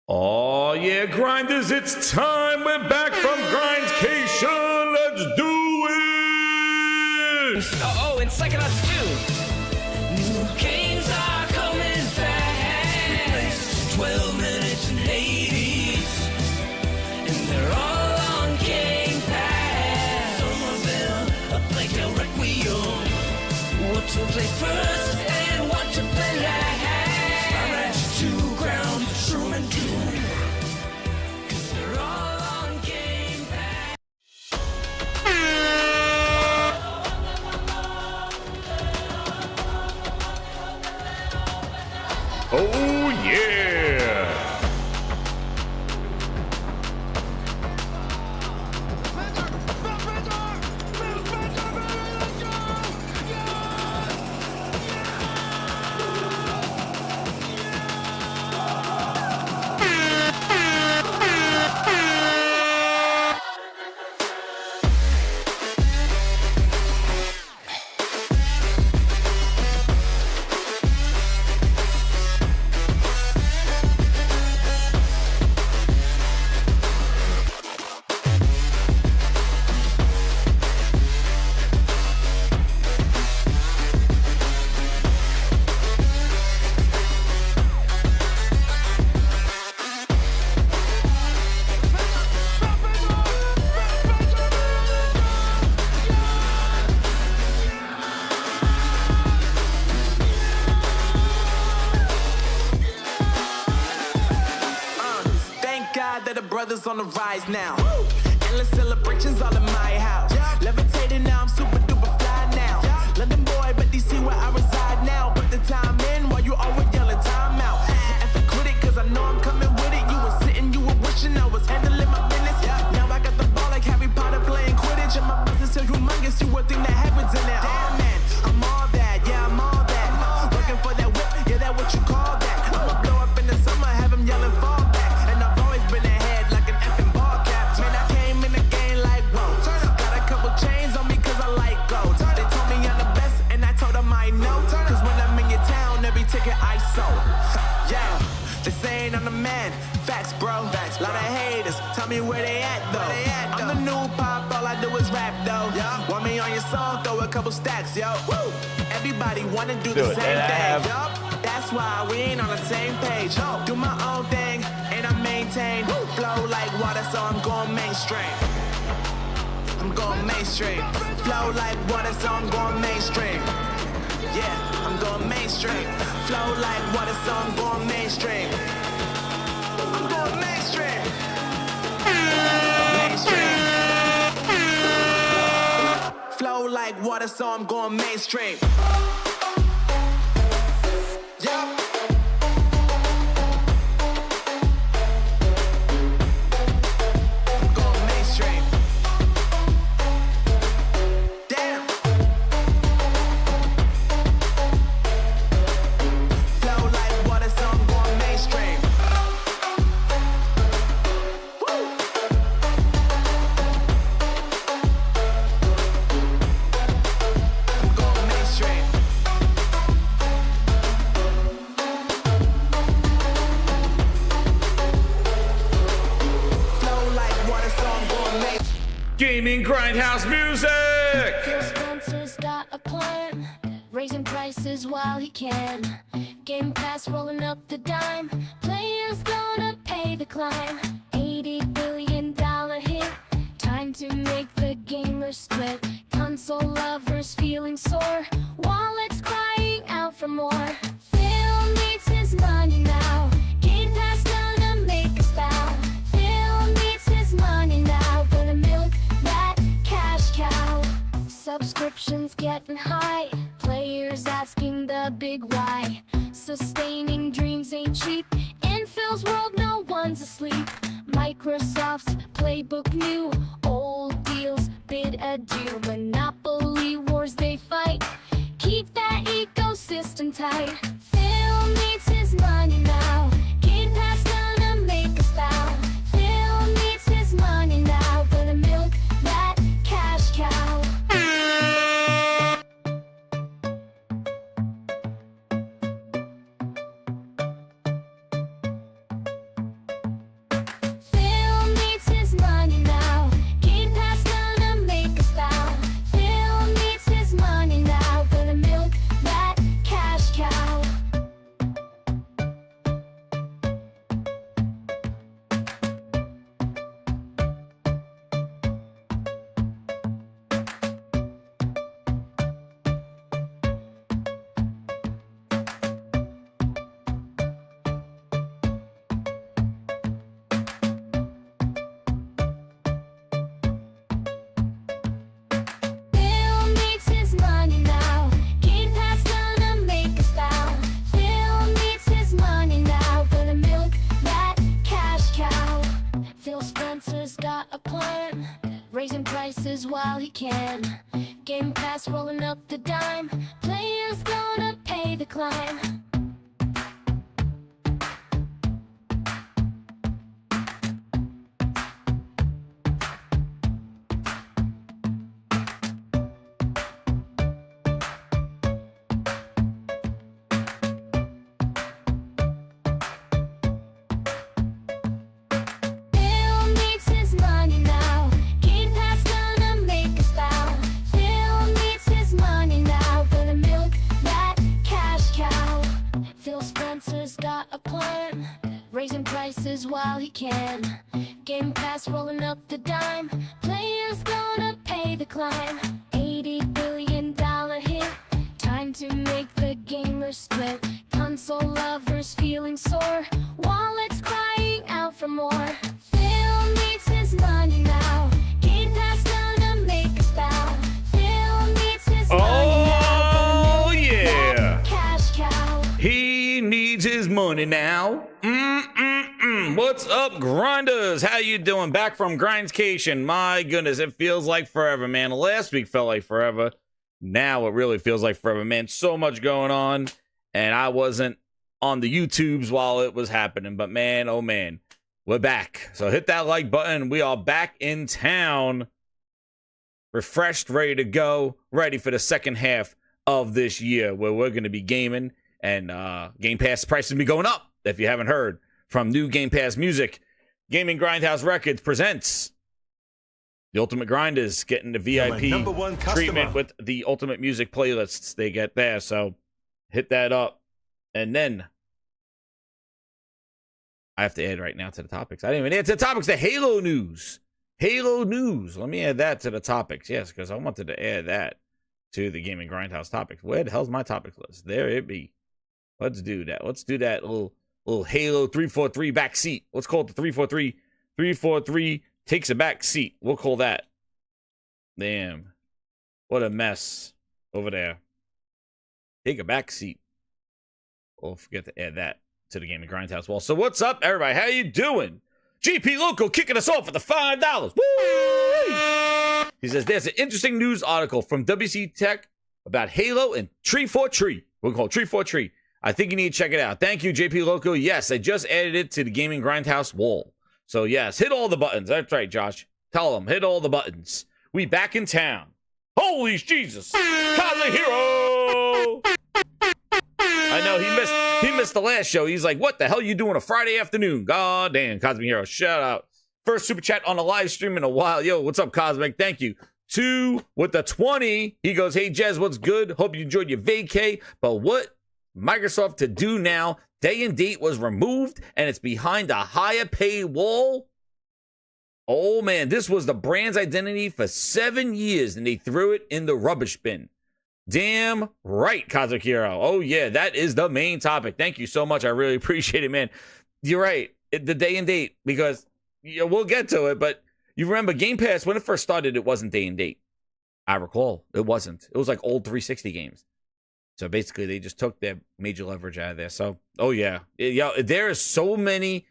Oh yeah, grinders, it's time. We're back from Grindcation. Let's do it. Oh, and second us too. New games are coming fast. 12 minutes and 80s, and they're all on Gamepass. Some of them are like a requiem. What to play first and what to play last. Spirits to ground, true and doom. 'Cause they're all on Gamepass. Oh yeah. That the brothers on the rise now. Endless celebrations all in my house. Levitating now, I'm super duper fly now. London boy, but DC where I reside now. Put the time in while you always yelling time out. And for quit it, cause I know I'm coming with it. You were sitting, you were wishing I was handling my business. Now I got the ball like Harry Potter playing Quidditch. And my business so humongous, you would think that happens in there. Damn man, I'm all that, yeah, I'm all that. Working for that whip, yeah, that what you call that. I'ma blow up in the summer, have him yelling fall back. And I've always been ahead like an effing ball cap. Man, I came in the game like, whoa. Got a couple chains on me cause I like gold. They told me I'm the best and I told them I know. Cause when I'm in your town, every ticket I sold. Yeah, they saying I'm the man. Facts, bro. Lot of haters, tell me where they at though. I'm the new pop, all I do is rap though. Want me on your song, throw a couple stacks, yo. Woo! Everybody wanna do the same thing. Yup, that's why we ain't on the same page. Do my own thing, and I maintain. Flow like water, so I'm going mainstream. I'm going mainstream. Flow like water, so I'm going mainstream. Yeah, I'm going mainstream. Flow like water, so I'm going mainstream. I'm going mainstream. Mainstream. Flow like water, so I'm going mainstream. Yeah. I'm going mainstream. Damn. Flow like water, so I'm going mainstream. Woo. I'm going mainstream. Flow like water, so I'm going mainstream. Gaming Grindhouse music. Phil Spencer's got a plan, raising prices while he can. Game Pass rolling up the dime, players gonna pay the climb. $80 billion hit, time to make the gamers split. Console lovers feeling sore, wallets crying out for more. Phil needs his money now, Game Pass gonna make us bow. Phil needs his money now, gonna milk that cash cow. Subscriptions getting high, players asking the big why. Sustaining dreams ain't cheap, in Phil's world no one's asleep. Microsoft's playbook new, old deals bid adieu. Monopoly wars they fight, keep that ecosystem tight. Phil needs his money now, Game Pass gonna make us bow. Phil needs his money now, gonna milk that cash cow. prices while he can. Game Pass rolling up the dime. Players gonna pay the climb. Phil needs his money now. Game Pass gonna make us bow. Phil needs his money now. Gonna milk that cash cow. Phil Spencer's got a plan, raising prices while he can. Game Pass rolling up the dime. Players gonna pay the climb. $80 billion hit. Time to make the gamers split. Console lovers feeling sore. Wallets crying out for more. Phil needs his money now. Game Pass gonna make us bow. Phil needs his money now. Oh, yeah. Cash cow. He needs his money now. What's up, grinders? How you doing? Back from Grindscation. My goodness, it feels like forever, man. Last week felt like forever. Now it really feels like forever, man. So much going on, and I wasn't on the YouTubes while it was happening. But man, oh man, we're back. So hit that like button. We are back in town, refreshed, ready to go, ready for the second half of this year where we're going to be gaming, and Game Pass prices will be going up. If you haven't heard from new Game Pass music, Gaming Grindhouse Records presents the Ultimate Grinders getting the VIP treatment with the Ultimate Music playlists they get there. So hit that up. And then I have to add right now to the topics. I didn't even add to the topics the Halo news. Halo news. Let me add that to the topics. Yes, because I wanted to add that to the Gaming Grindhouse topics. Where the hell's my topics list? There it be. Let's do that. Let's do that little Halo 343 back seat. Let's call it the 343. 343 takes a back seat. We'll call that. Damn. What a mess over there. Take a back seat. We'll forget to add that to the Gaming Grindhouse wall. So what's up, everybody? How you doing? GP Loco kicking us off with the $5. Woo! He says, there's an interesting news article from WC Tech about Halo and Tree for Tree. We'll call it Tree for Tree. I think you need to check it out. Thank you, JP Loco. Yes, I just added it to the Gaming Grindhouse wall. So yes, hit all the buttons. That's right, Josh. Tell them, hit all the buttons. We back in town. Holy Jesus. Kazuhiro! I know, he missed the last show. He's like, what the hell you doing a Friday afternoon? God damn, Cosmic Hero, shout out. First super chat on a live stream in a while. Yo, what's up, Cosmic? Thank you. 2 with the 20. He goes, hey, Jez, what's good? Hope you enjoyed your vacay. But what Microsoft to do now? Day and date was removed, and it's behind a higher paywall. Oh, man, this was the brand's identity for 7 years, and they threw it in the rubbish bin. Damn right, Kazakiro. Oh, yeah, that is the main topic. Thank you so much. I really appreciate it, man. You're right. The day and date, because we'll get to it, but you remember Game Pass, when it first started, it wasn't day and date. I recall. It wasn't. It was like old 360 games. So basically, they just took their major leverage out of there. So, oh, yeah. There's so many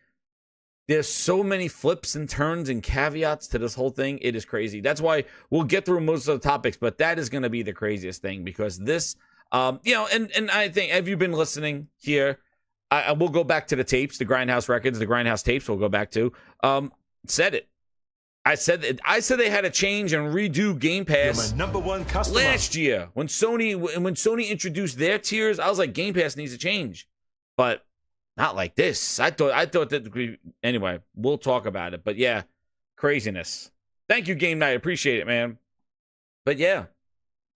flips and turns and caveats to this whole thing. It is crazy. That's why we'll get through most of the topics, but that is going to be the craziest thing because this, and I think, have you been listening here? I will go back to the tapes, the Grindhouse records, the Grindhouse tapes we'll go back to. Said it. I said they had to change and redo Game Pass. You're my #1 customer. Last year when Sony introduced their tiers, I was like, Game Pass needs to change, but not like this. I thought that anyway. We'll talk about it, but yeah, craziness. Thank you, Game Night. Appreciate it, man. But yeah,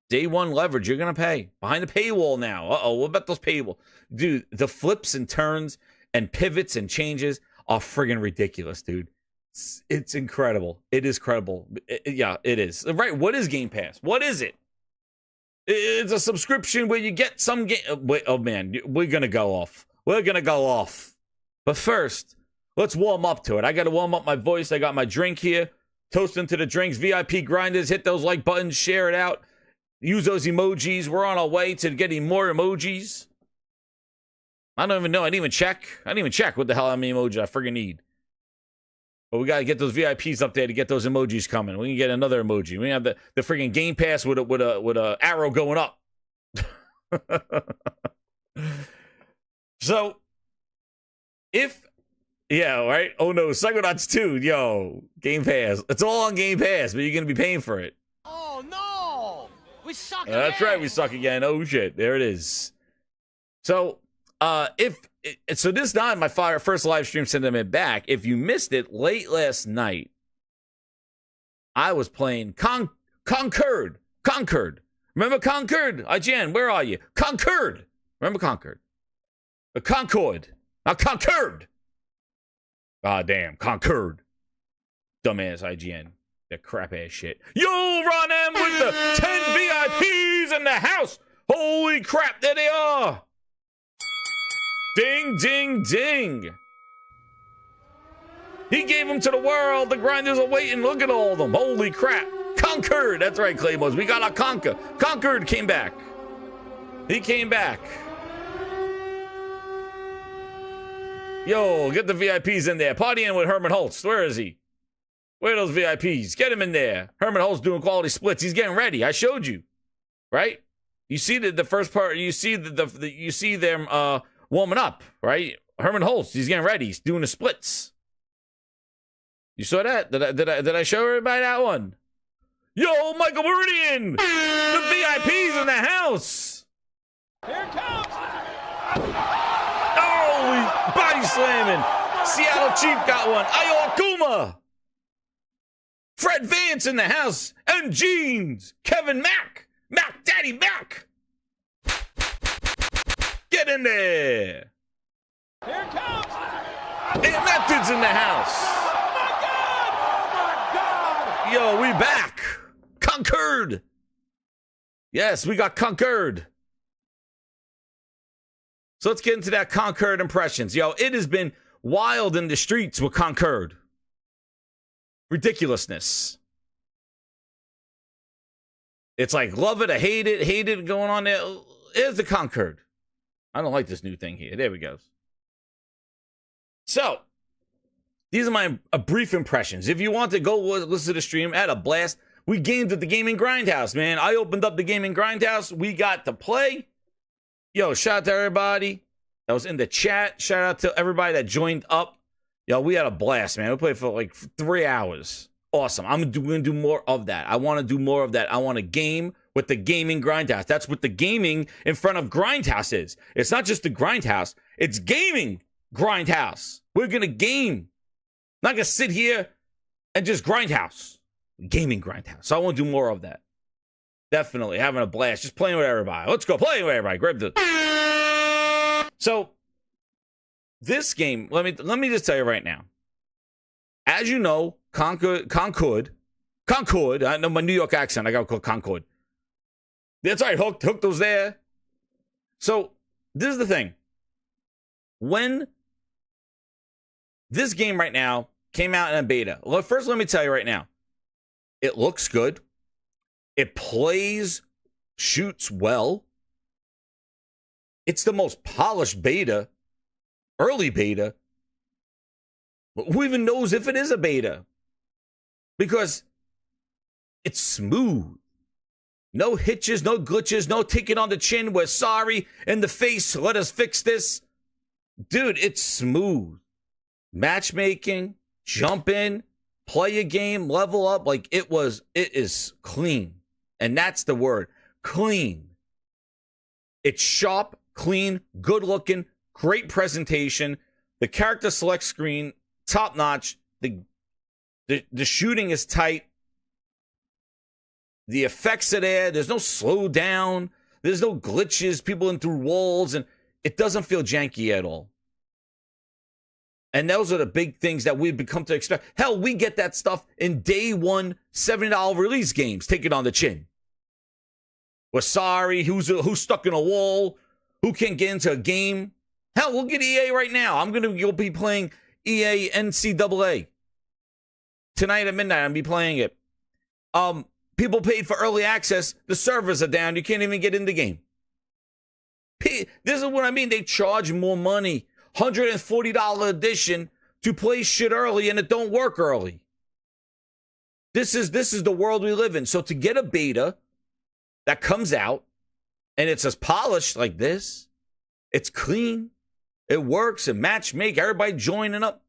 day one leverage. You're gonna pay behind the paywall now. What about those paywall, dude? The flips and turns and pivots and changes are friggin' ridiculous, dude. It's incredible. It is credible. Yeah, it is. Right. What is Game Pass? What is it? It's a subscription where you get some game. Wait, oh, man. We're going to go off. But first, let's warm up to it. I got to warm up my voice. I got my drink here. Toasting to the drinks. VIP grinders. Hit those like buttons. Share it out. Use those emojis. We're on our way to getting more emojis. I don't even know. I didn't even check what the hell how many emojis I friggin' need. But we got to get those VIPs up there to get those emojis coming. We can get another emoji. We have the freaking Game Pass with a arrow going up. So, yeah, right? Oh no, Psychonauts 2, yo, Game Pass. It's all on Game Pass, but you're going to be paying for it. Oh no! We suck again! That's right, we suck again. Oh shit, there it is. So, so this is not my first live stream sentiment back. If you missed it, late last night, I was playing Concord. Remember Concord? IGN, where are you? Concord. Remember Concord? Concord. Now Concord. God damn, Concord. Dumbass IGN. That crap ass shit. Yo, Ron M with the 10 VIPs in the house. Holy crap, there they are. Ding, ding, ding. He gave them to the world. The grinders are waiting. Look at all of them. Holy crap. Concord. That's right, Claymores. We got our conquer. Concord came back. He came back. Yo, get the VIPs in there. Partying with Herman Holtz. Where is he? Where are those VIPs? Get him in there. Herman Holtz doing quality splits. He's getting ready. I showed you. Right? You see the first part. You see you see them warming up, right? Herman Holtz, he's getting ready. He's doing the splits. You saw that? Did I show everybody that one? Yo, Michael Meridian! The VIP's in the house! Here it comes! Oh, body slamming! Seattle Chief got one. Ayo Akuma! Fred Vance in the house! And Jeans! Kevin Mack! Daddy Mack! Get in there! Here it comes! And Method's in the house! Oh my God! Oh my God! Yo, we back! Concord! Yes, we got Concord. So let's get into that Concord impressions. Yo, it has been wild in the streets with Concord. Ridiculousness. It's like love it or hate it going on there. Here's the Concord. I don't like this new thing here. There we go. So, these are my brief impressions. If you want to go listen to the stream, I had a blast. We gamed at the Gaming Grindhouse, man. I opened up the Gaming Grindhouse. We got to play. Yo, shout out to everybody that was in the chat. Shout out to everybody that joined up. Yo, we had a blast, man. We played for like 3 hours. Awesome. I'm going to do more of that. I want to do more of that. I want to game with the Gaming Grindhouse. That's what the gaming in front of Grindhouse is. It's not just the Grindhouse. It's Gaming Grindhouse. We're going to game. Not going to sit here and just Grindhouse. Gaming Grindhouse. So I want to do more of that. Definitely having a blast. Just playing with everybody. Let's go playing with everybody. Grab the... So, this game, let me just tell you right now. As you know, Concord, I know my New York accent, I gotta call Concord. That's right, Hooked was there. So, this is the thing. When this game right now came out in a beta, well, first let me tell you right now, it looks good. It plays, shoots well. It's the most polished beta, early beta. But who even knows if it is a beta? Because it's smooth. No hitches, no glitches, no taking on the chin. We're sorry in the face. Let us fix this. Dude, it's smooth. Matchmaking, jump in, play a game, level up. Like it is clean. And that's the word. Clean. It's sharp, clean, good looking, great presentation. The character select screen, top notch. The shooting is tight. The effects are there. There's no slow down. There's no glitches, people in through walls, and it doesn't feel janky at all. And those are the big things that we've become to expect. Hell, we get that stuff in day one $70 release games. Take it on the chin. We're sorry. Who's stuck in a wall? Who can't get into a game? Hell, look at EA right now. You'll be playing EA NCAA. Tonight at midnight, I'll be playing it. People paid for early access. The servers are down. You can't even get in the game. This is what I mean. They charge more money. $140 edition. to play shit early and it don't work early. This is the world we live in. So to get a beta that comes out and it's as polished like this, it's clean, it works, and matchmake, everybody joining up.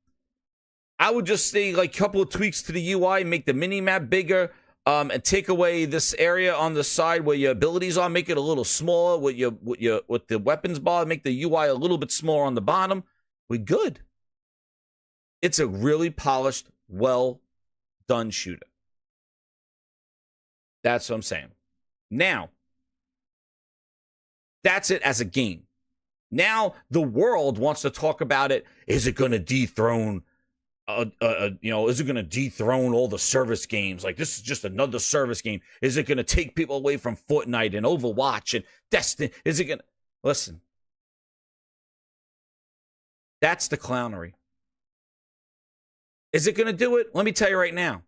I would just say like a couple of tweaks to the UI, make the mini map bigger, and take away this area on the side where your abilities are, make it a little smaller with the weapons bar, make the UI a little bit smaller on the bottom. We good. It's a really polished, well done shooter. That's what I'm saying. Now, that's it as a game. Now the world wants to talk about it. Is it going to dethrone? Is it going to dethrone all the service games? Like, this is just another service game. Is it going to take people away from Fortnite and Overwatch and Destiny? Is it going to... Listen. That's the clownery. Is it going to do it? Let me tell you right now.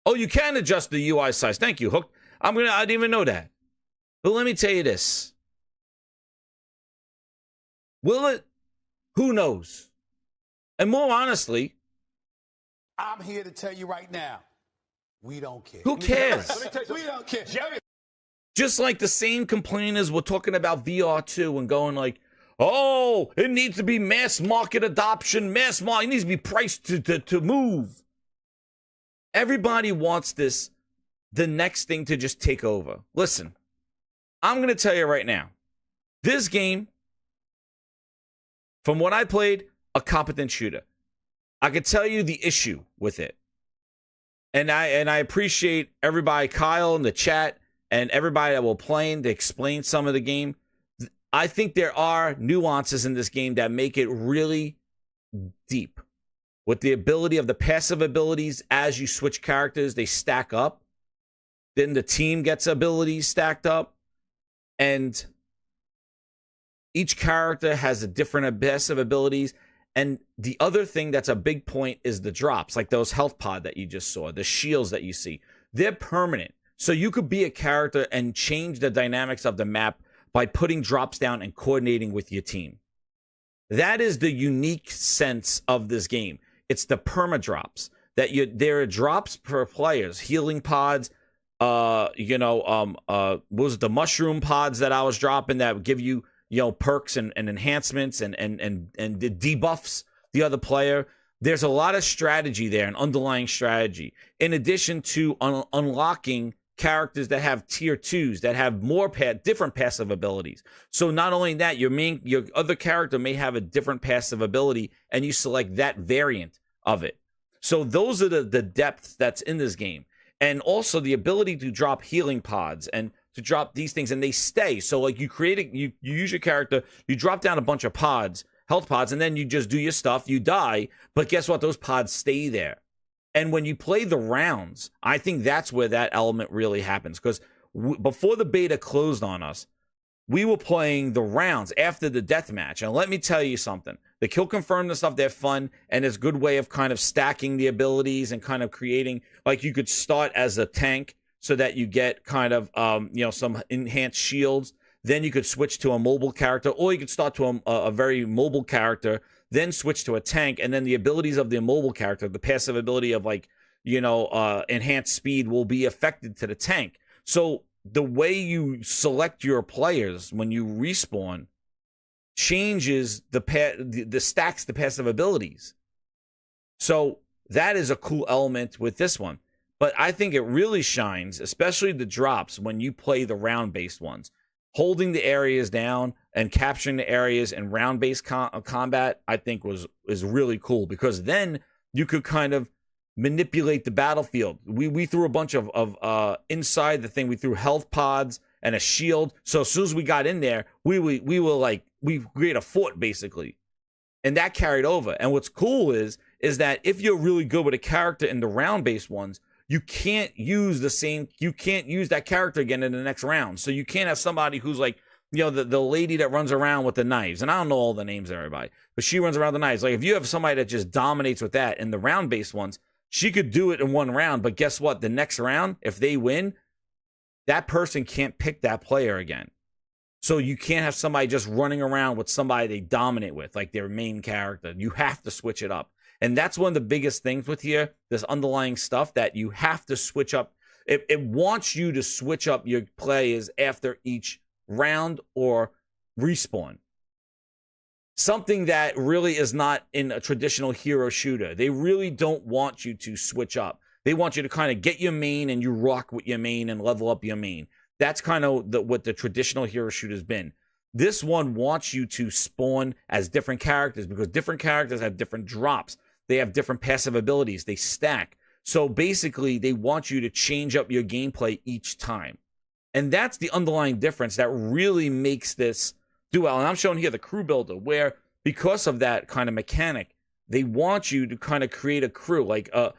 Oh, you can adjust the UI size. Thank you, Hook. I didn't even know that. But let me tell you this. Will it? Who knows? And more honestly, I'm here to tell you right now, we don't care. Who cares? We don't care. Just like the same complainers were talking about VR2 and going like, oh, it needs to be mass market adoption, it needs to be priced to move. Everybody wants the next thing to just take over. Listen, I'm going to tell you right now, this game, from what I played, a competent shooter. I could tell you the issue with it. And I appreciate everybody, Kyle in the chat, and everybody that will play to explain some of the game. I think there are nuances in this game that make it really deep. With the ability of the passive abilities, as you switch characters, they stack up. Then the team gets abilities stacked up. And each character has a different passive abilities. And the other thing that's a big point is the drops, like those health pod that you just saw, the shields that you see. They're permanent. So you could be a character and change the dynamics of the map by putting drops down and coordinating with your team. That is the unique sense of this game. It's the perma drops that there are drops per players, healing pods. What was it, the mushroom pods that I was dropping that would give you, perks and enhancements and the debuffs the other player. There's a lot of strategy there, an underlying strategy, in addition to unlocking characters that have tier 2s that have more different passive abilities. So not only that, your other character may have a different passive ability, and you select that variant of it. So those are the depths that's in this game, and also the ability to drop healing pods and to drop these things, and they stay. So like you use your character, you drop down a bunch of pods, health pods, and then you just do your stuff, you die, but guess what? Those pods stay there. And when you play the rounds, I think that's where that element really happens. Because before the beta closed on us, we were playing the rounds after the deathmatch. And let me tell you something. The kill confirm and stuff, they're fun. And it's a good way of kind of stacking the abilities and kind of creating, like you could start as a tank so that you get kind of, some enhanced shields. Then you could switch to a mobile character, or you could start to a very mobile character, then switch to a tank, and then the abilities of the mobile character, the passive ability of enhanced speed will be affected to the tank. So the way you select your players when you respawn changes the stacks, the passive abilities. So that is a cool element with this one. But I think it really shines, especially the drops when you play the round-based ones. Holding the areas down and capturing the areas in round-based combat, I think is really cool, because then you could kind of manipulate the battlefield. We threw a bunch of inside the thing. We threw health pods and a shield. So as soon as we got in there, we create a fort basically, and that carried over. And what's cool is that if you're really good with a character in the round-based ones, you can't use that character again in the next round. So you can't have somebody who's like, the lady that runs around with the knives. And I don't know all the names of everybody, but she runs around with the knives. Like if you have somebody that just dominates with that in the round-based ones, she could do it in one round. But guess what? The next round, if they win, that person can't pick that player again. So you can't have somebody just running around with somebody they dominate with, like their main character. You have to switch it up. And that's one of the biggest things with here, this underlying stuff that you have to switch up. It wants you to switch up your plays after each round or respawn. Something that really is not in a traditional hero shooter. They really don't want you to switch up. They want you to kind of get your main and you rock with your main and level up your main. That's kind of what the traditional hero shooter's been. This one wants you to spawn as different characters because different characters have different drops. They have different passive abilities. They stack. So basically, they want you to change up your gameplay each time. And that's the underlying difference that really makes this do well. And I'm showing here the crew builder, where because of that kind of mechanic, they want you to kind of create a crew, like a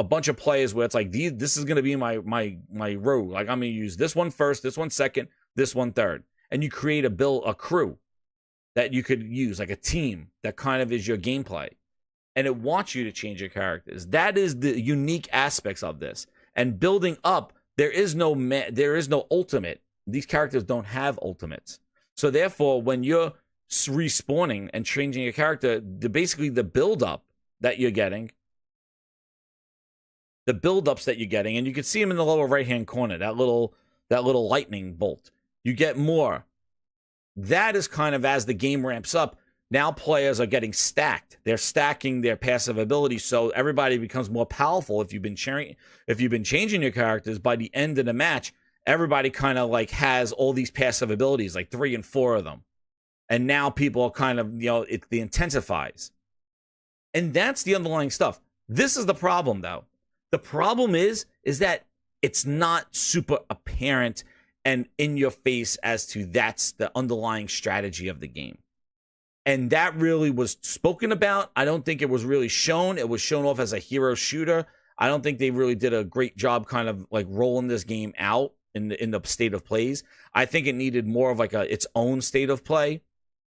bunch of players where it's like, this is going to be my row. Like, I'm going to use this one first, this one second, this one third. And you create a crew that you could use, like a team that kind of is your gameplay. And it wants you to change your characters. That is the unique aspects of this. And building up, there is no ultimate. These characters don't have ultimates. So therefore, when you're respawning and changing your character, basically the build-up that you're getting, the build-ups that you're getting, and you can see them in the lower right-hand corner, that little lightning bolt. You get more. That is kind of as the game ramps up. Now players are getting stacked. They're stacking their passive abilities, so everybody becomes more powerful. If you've been changing your characters, by the end of the match, everybody kind of like has all these passive abilities, like 3 and 4 of them. And now people are kind of, it intensifies. And that's the underlying stuff. This is the problem, though. The problem is that it's not super apparent and in your face as to that's the underlying strategy of the game. And that really was spoken about. I don't think it was really shown. It was shown off as a hero shooter. I don't think they really did a great job kind of like rolling this game out in the state of plays. I think it needed more of like its own state of play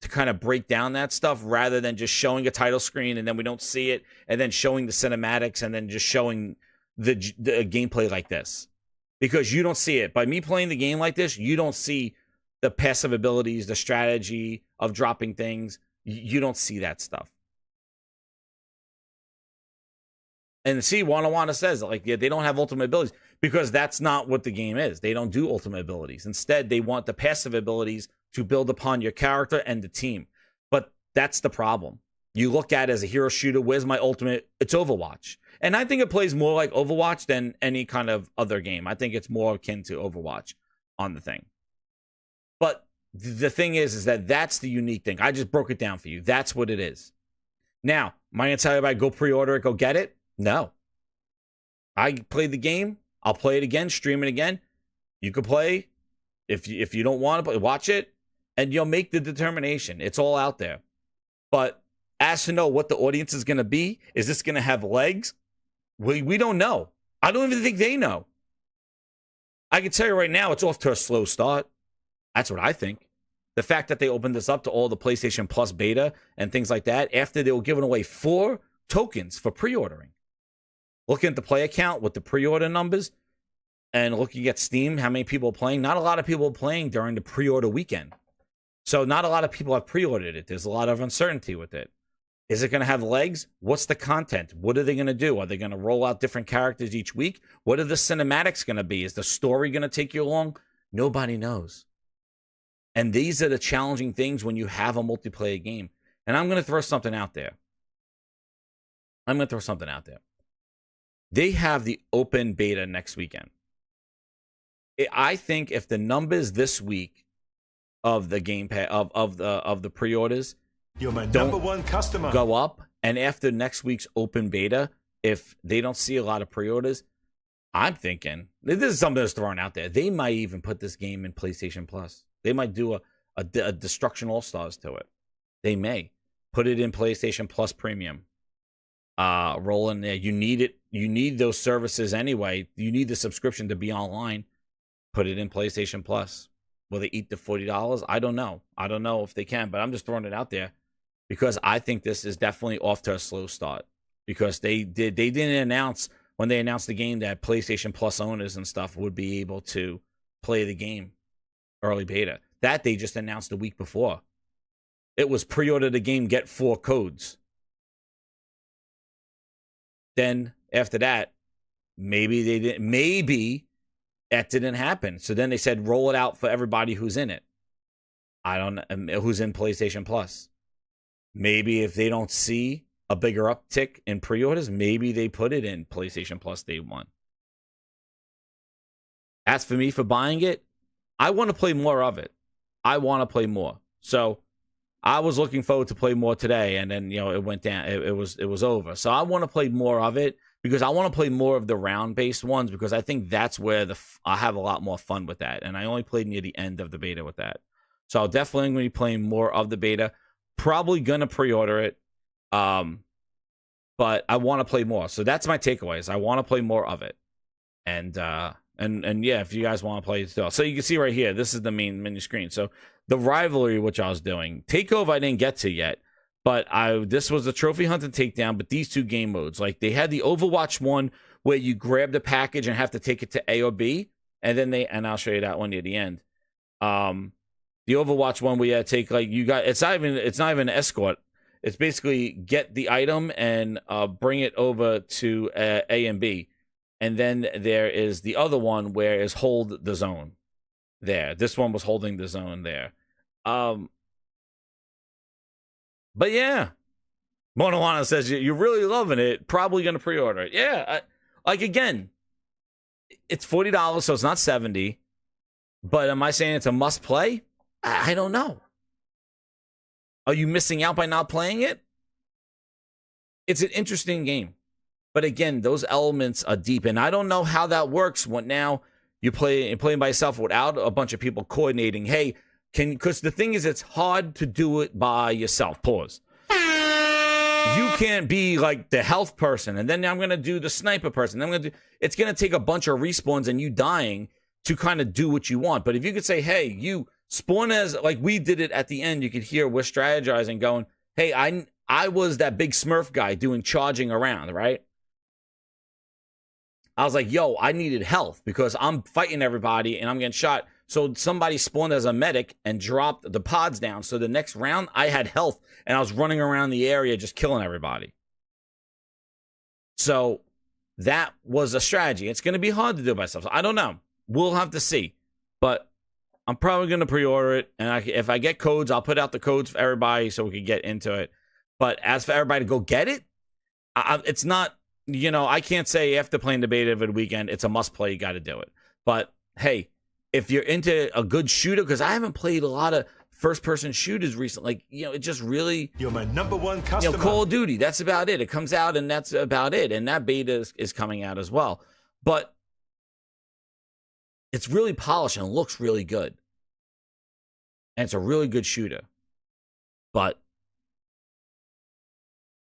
to kind of break down that stuff rather than just showing a title screen and then we don't see it and then showing the cinematics and then just showing the gameplay like this. Because you don't see it. By me playing the game like this, you don't see the passive abilities, the strategy of dropping things. You don't see that stuff. And see, Wana says, like, yeah, they don't have ultimate abilities because that's not what the game is. They don't do ultimate abilities. Instead, they want the passive abilities to build upon your character and the team. But that's the problem. You look at it as a hero shooter, where's my ultimate? It's Overwatch. And I think it plays more like Overwatch than any kind of other game. I think it's more akin to Overwatch on the thing. But the thing is that that's the unique thing. I just broke it down for you. That's what it is. Now, am I going to tell you about go pre-order it, go get it? No. I played the game. I'll play it again, stream it again. You could play. If you don't want to play, watch it, and you'll make the determination. It's all out there. But as to know what the audience is going to be, is this going to have legs? We don't know. I don't even think they know. I can tell you right now, it's off to a slow start. That's what I think. The fact that they opened this up to all the PlayStation Plus beta and things like that after they were giving away 4 tokens for pre-ordering. Looking at the player count with the pre-order numbers and looking at Steam, how many people are playing. Not a lot of people are playing during the pre-order weekend. So not a lot of people have pre-ordered it. There's a lot of uncertainty with it. Is it going to have legs? What's the content? What are they going to do? Are they going to roll out different characters each week? What are the cinematics going to be? Is the story going to take you along? Nobody knows. And these are the challenging things when you have a multiplayer game. And I'm going to throw something out there. They have the open beta next weekend. I think if the numbers this week of the Gamepass of the pre-orders, you're my number one customer, go up, and after next week's open beta, if they don't see a lot of pre-orders, I'm thinking this is something that's thrown out there. They might even put this game in PlayStation Plus. They might do a Destruction All Stars to it. They may put it in PlayStation Plus Premium. Roll in there. You need it. You need those services anyway. You need the subscription to be online. Put it in PlayStation Plus. Will they eat the $40? I don't know. I don't know if they can, but I'm just throwing it out there because I think this is definitely off to a slow start because they didn't announce when they announced the game that PlayStation Plus owners and stuff would be able to play the game early beta. That they just announced a week before. It was pre-order the game, get 4 codes. then after that, maybe they didn't. Maybe that didn't happen. So then they said roll it out for everybody who's in it. I don't know who's in PlayStation Plus. Maybe if they don't see a bigger uptick in pre-orders, maybe they put it in PlayStation Plus day one. As for me for buying it, I want to play more of it. I want to play more. So I was looking forward to play more today, and then it went down. It was over. So I want to play more of it because I want to play more of the round-based ones because I think that's where I have a lot more fun with that. And I only played near the end of the beta with that. So I'll definitely going to be playing more of the beta. Probably going to pre-order it. But I want to play more. So that's my takeaways. I want to play more of it. And yeah, if you guys want to play it still. So you can see right here, this is the main menu screen. So the rivalry, which I was doing. Takeover I didn't get to yet. But this was the trophy hunt and takedown, but these two game modes. Like they had the Overwatch one where you grab the package and have to take it to A or B. And I'll show you that one near the end. The Overwatch one where you had to take it's not even an escort. It's basically get the item and bring it over to A and B. And then there is the other one where is hold the zone there. This one was holding the zone there. But yeah, Monolana says you're really loving it. Probably going to pre-order it. Yeah, again, it's $40, so it's not $70. But am I saying it's a must play? I don't know. Are you missing out by not playing it? It's an interesting game. But again, those elements are deep. And I don't know how that works when now you're playing by yourself without a bunch of people coordinating. Hey, because the thing is, it's hard to do it by yourself. Pause. You can't be like the health person, and then I'm going to do the sniper person. It's going to take a bunch of respawns and you dying to kind of do what you want. But if you could say, hey, you spawn as, like we did it at the end, you could hear we're strategizing going, hey, I was that big Smurf guy doing charging around, right? I was like, yo, I needed health because I'm fighting everybody and I'm getting shot. So somebody spawned as a medic and dropped the pods down. So the next round, I had health and I was running around the area just killing everybody. So that was a strategy. It's going to be hard to do by myself. I don't know. We'll have to see. But I'm probably going to pre-order it. And if I get codes, I'll put out the codes for everybody so we can get into it. But as for everybody to go get it, it's not, I can't say after playing the beta over the weekend, it's a must play. You got to do it. But hey, if you're into a good shooter, because I haven't played a lot of first-person shooters recently, it just really... You're my number one customer. Call of Duty, that's about it. It comes out, and that's about it. And that beta is coming out as well. But it's really polished and looks really good. And it's a really good shooter. But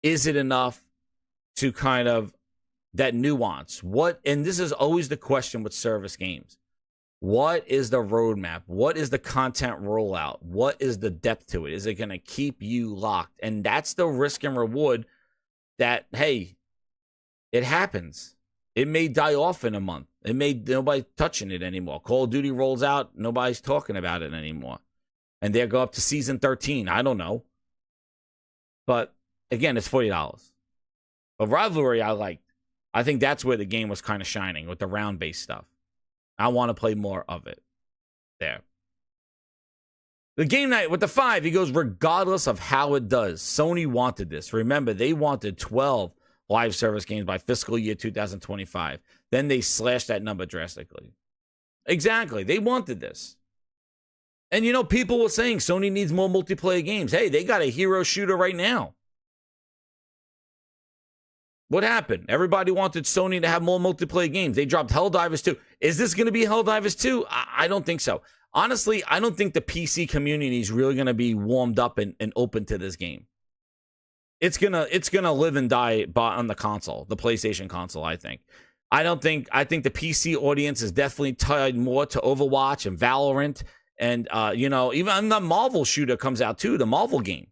is it enough to kind of... that nuance? And this is always the question with service games. What is the roadmap? What is the content rollout? What is the depth to it? Is it going to keep you locked? And that's the risk and reward that, hey, it happens. It may die off in a month. Nobody touching it anymore. Call of Duty rolls out. Nobody's talking about it anymore. And they'll go up to season 13. I don't know. But again, it's $40. But Rivalry I liked. I think that's where the game was kind of shining with the round-based stuff. I want to play more of it. There. The game night with the 5, he goes, regardless of how it does, Sony wanted this. Remember, they wanted 12 live service games by fiscal year 2025. Then they slashed that number drastically. Exactly. They wanted this. And, people were saying Sony needs more multiplayer games. Hey, they got a hero shooter right now. What happened? Everybody wanted Sony to have more multiplayer games. They dropped Helldivers 2. Is this going to be Helldivers 2? I don't think so. Honestly, I don't think the PC community is really going to be warmed up and open to this game. It's gonna live and die on the console, the PlayStation console, I think. I think the PC audience is definitely tied more to Overwatch and Valorant. And, even the Marvel shooter comes out too, the Marvel game.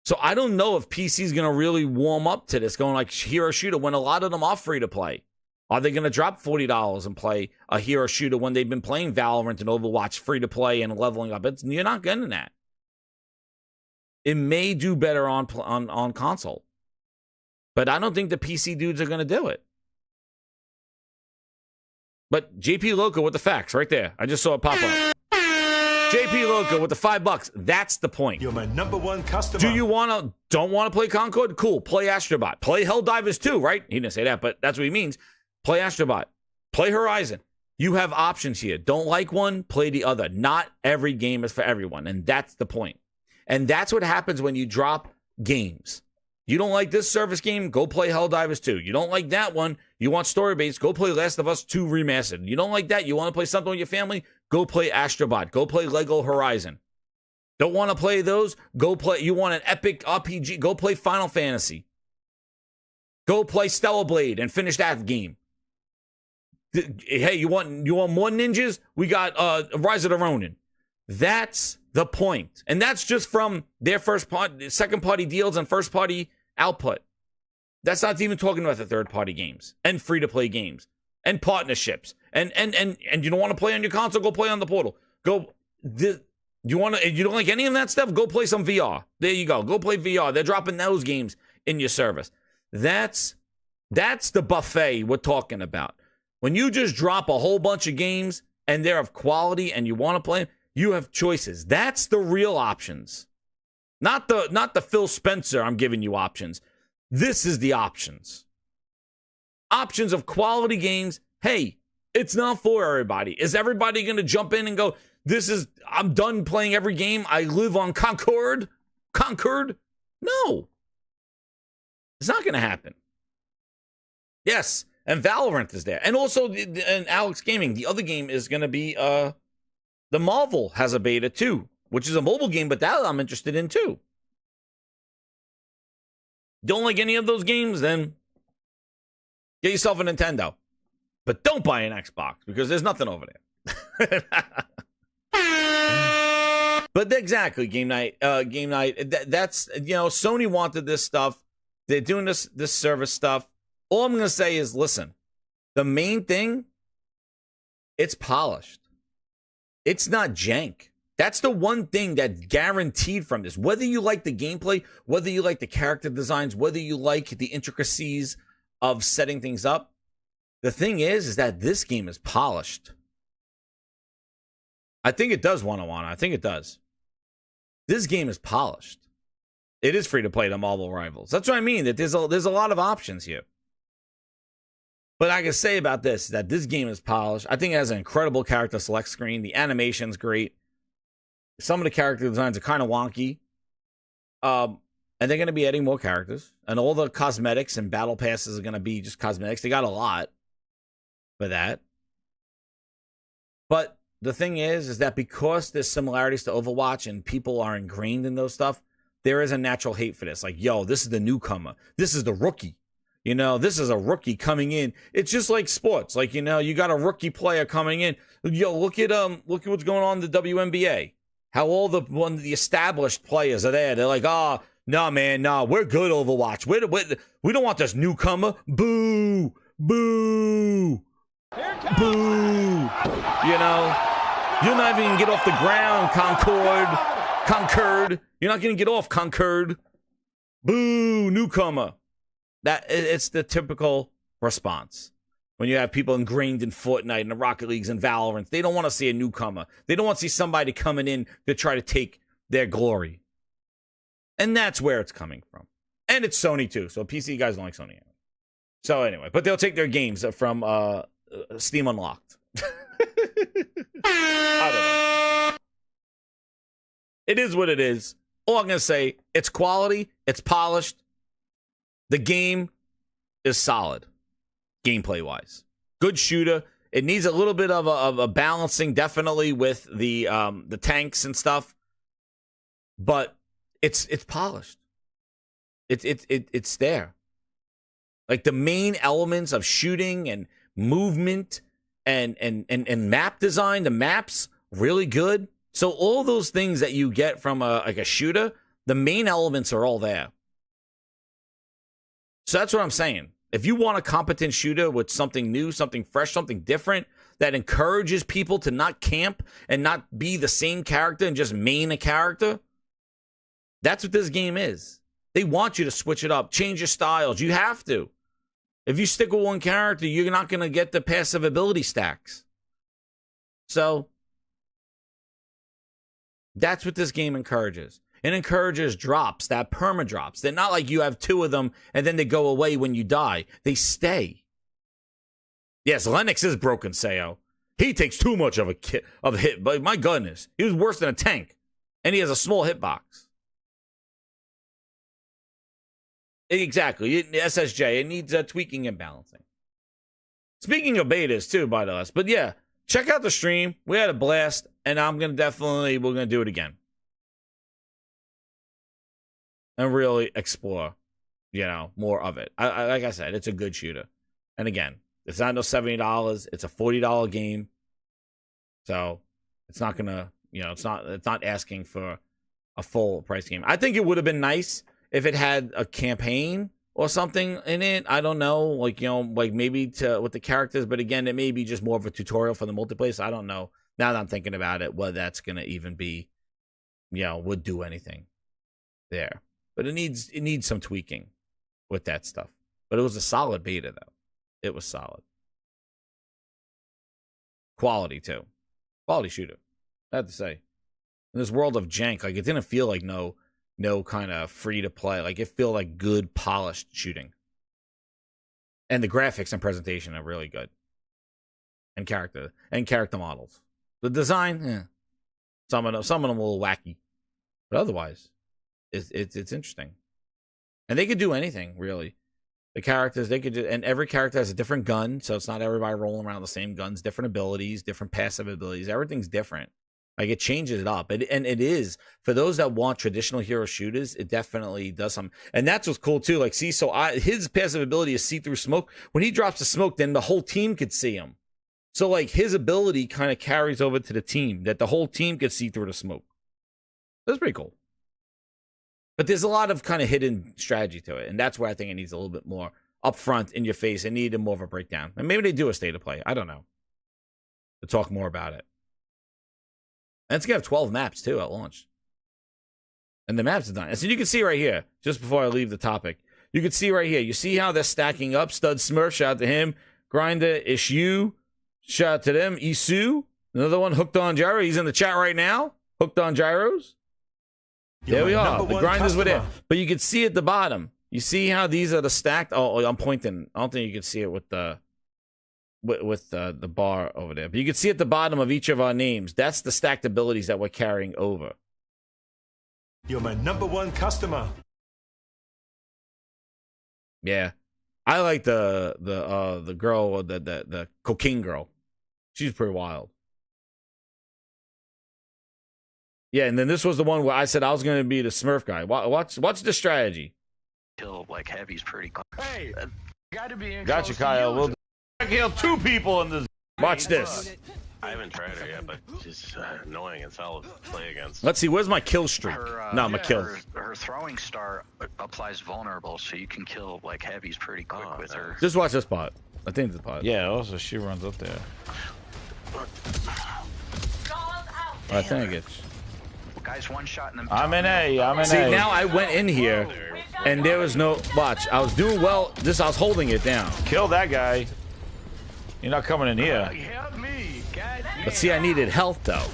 So I don't know if PC is going to really warm up to this, going like hero shooter when a lot of them are free to play. Are they going to drop $40 and play a hero shooter when they've been playing Valorant and Overwatch free to play and leveling up? You're not getting that. It may do better on console. But I don't think the PC dudes are going to do it. But JP Loco with the facts right there. I just saw it pop up. JP Loco with the $5. That's the point. You're my #1 customer. Do you don't want to play Concord? Cool. Play Astrobot. Play Helldivers 2, right? He didn't say that, but that's what he means. Play Astrobot. Play Horizon. You have options here. Don't like one, play the other. Not every game is for everyone, and that's the point. And that's what happens when you drop games. You don't like this service game, go play Helldivers 2. You don't like that one, you want story-based, go play Last of Us 2 Remastered. You don't like that, you want to play something with your family, go play Astrobot. Go play Lego Horizon. Don't want to play those, go play, you want an epic RPG, go play Final Fantasy. Go play Stellar Blade and finish that game. Hey, you want more ninjas? We got Rise of the Ronin. That's the point. And that's just from their second-party deals and first-party output. That's not even talking about the third-party games and free-to-play games and partnerships. And you don't want to play on your console, go play on the portal. You don't like any of that stuff? Go play some VR. There you go. Go play VR. They're dropping those games in your service. That's the buffet we're talking about. When you just drop a whole bunch of games and they're of quality and you want to play them, you have choices. That's the real options. Not the Phil Spencer, I'm giving you options. This is the options. Options of quality games. Hey, it's not for everybody. Is everybody going to jump in and go, I'm done playing every game. I live on Concord? No. It's not going to happen. Yes, and Valorant is there. And also, and Alex Gaming, the other game is going to be, the Marvel has a beta too, which is a mobile game, but that I'm interested in too. Don't like any of those games? Then get yourself a Nintendo. But don't buy an Xbox because there's nothing over there. But exactly, game night. That's, Sony wanted this stuff. They're doing this service stuff. All I'm going to say is, listen, the main thing, it's polished. It's not jank. That's the one thing that's guaranteed from this. Whether you like the gameplay, whether you like the character designs, whether you like the intricacies of setting things up, the thing is that this game is polished. I think it does, One-on-One. I think it does. This game is polished. It is free to play the Marvel Rivals. That's what I mean, that there's a lot of options here. But I can say about this, that this game is polished. I think it has an incredible character select screen. The animation's great. Some of the character designs are kind of wonky. And they're going to be adding more characters. And all the cosmetics and battle passes are going to be just cosmetics. They got a lot for that. But the thing is that because there's similarities to Overwatch and people are ingrained in those stuff, there is a natural hate for this. Like, yo, this is the newcomer. This is the rookie. This is a rookie coming in. It's just like sports. Like, you got a rookie player coming in. Yo, look at what's going on in the WNBA. How all the established players are there. They're like, no, man, no, we're good, Overwatch. We don't want this newcomer. Boo, boo, boo. You're not even going to get off the ground, Concord. You're not going to get off, Concord. Boo, newcomer. It's the typical response. When you have people ingrained in Fortnite and the Rocket Leagues and Valorant, they don't want to see a newcomer. They don't want to see somebody coming in to try to take their glory. And that's where it's coming from. And it's Sony too, so PC guys don't like Sony. So anyway, but they'll take their games from Steam Unlocked. I don't know. It is what it is. All I'm going to say, it's quality, it's polished. The game is solid, gameplay-wise. Good shooter. It needs a little bit of a balancing, definitely, with the tanks and stuff. But it's polished. It's there. Like the main elements of shooting and movement and map design, the maps really good. So all those things that you get from a shooter, the main elements are all there. So that's what I'm saying. If you want a competent shooter with something new, something fresh, something different that encourages people to not camp and not be the same character and just main a character, that's what this game is. They want you to switch it up, change your styles. You have to. If you stick with one character, you're not going to get the passive ability stacks. So that's what this game encourages. It encourages drops, that perma drops. They're not like you have 2 of them and then they go away when you die. They stay. Yes, Lennox is broken, Sayo. He takes too much of a hit, but my goodness, he was worse than a tank. And he has a small hitbox. Exactly. SSJ, it needs tweaking and balancing. Speaking of betas too, by the way. But yeah, check out the stream. We had a blast, and we're going to do it again. And really explore, more of it. Like I said, it's a good shooter. And again, it's not no $70. It's a $40 game. So it's not going to, it's not asking for a full price game. I think it would have been nice if it had a campaign or something in it. I don't know, like maybe with the characters, but again, it may be just more of a tutorial for the multiplayer. So I don't know. Now that I'm thinking about it, whether that's gonna even be, would do anything there. But it needs some tweaking with that stuff. But it was a solid beta though. It was solid. Quality too. Quality shooter. I have to say. In this world of jank, like it didn't feel like no kind of free to play. Like it felt like good polished shooting. And the graphics and presentation are really good. And character models. The design, some of them a little wacky. But otherwise, it's interesting. And they could do anything, really. The characters, they could and every character has a different gun, so it's not everybody rolling around the same guns, different abilities, different passive abilities. Everything's different. Like, it changes it up. And it is, for those that want traditional hero shooters, it definitely does something. And that's what's cool, too. Like, his passive ability is see through smoke. When he drops the smoke, then the whole team could see him. So, like, his ability kind of carries over to the team, that the whole team could see through the smoke. That's pretty cool. But there's a lot of kind of hidden strategy to it. And that's where I think it needs a little bit more upfront in your face. It needed more of a breakdown. And maybe they do a state of play. I don't know. To talk more about it. And it's going to have 12 maps, too, at launch. And the maps are done. And so you can see right here, just before I leave the topic, you can see right here. You see how they're stacking up? Stud Smurf, shout out to him. Grinder, Ishu, shout out to them. Isu, another one, Hooked on Gyro. He's in the chat right now. Hooked on Gyros. There we are. The grinders were there. But you can see at the bottom. You see how these are the stacked? Oh, I'm pointing. I don't think you can see it with the bar over there. But you can see at the bottom of each of our names. That's the stacked abilities that we're carrying over. You're my #1 customer. Yeah. I like the girl, the cocaine girl. She's pretty wild. Yeah, and then this was the one where I said I was going to be the Smurf guy. Watch the strategy. Kill like heavy's pretty close. Hey, gotta be in. Gotcha, Kyle. We'll kill 2 people in this. Watch this. I haven't tried her yet, but she's annoying and solid to play against. Let's see. Where's my kill streak? My kill. Her throwing star applies vulnerable, so you can kill like heavies pretty quick with her. Just watch this spot. I think it's the pot. Yeah. Also, she runs up there. I think it's. Guys, one shot in the. I'm in A. See, now I went in here, and there was no watch. I was doing well. I was holding it down. Kill that guy. You're not coming in here. Help me, God. But see, I needed health though.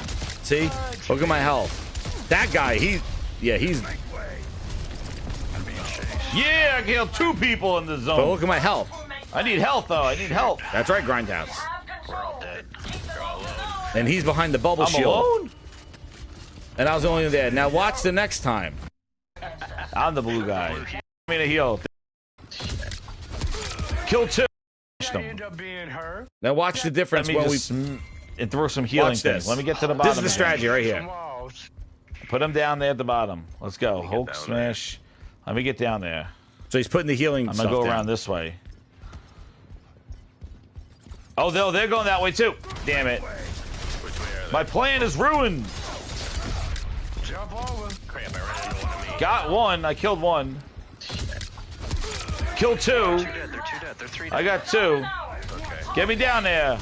See, look at my health. That guy, he's. Yeah, I killed 2 people in the zone. But look at my health. I need health though. I need health. That's right, Grindhouse. We're all dead. You're all alone. And he's behind the bubble shield. Alone? And I was only there. Now watch the next time. I'm the blue guy. I mean a heal. Kill 2. End up being her. Now watch the difference Let me when just and throw some healing Watch things. this. Let me get to the bottom. This is the strategy right here. Put him down there at the bottom. Let's go. Hulk smash. Let me get down there. So he's putting the healing. I'm gonna go around this way. Oh, they're going that way too. Damn it! My plan is ruined. Jump over. Crap, I ran into one of me. Got 1. I killed 1. Killed 2. They're 2 dead. They're 3 dead. I got 2. Okay. Get me down there.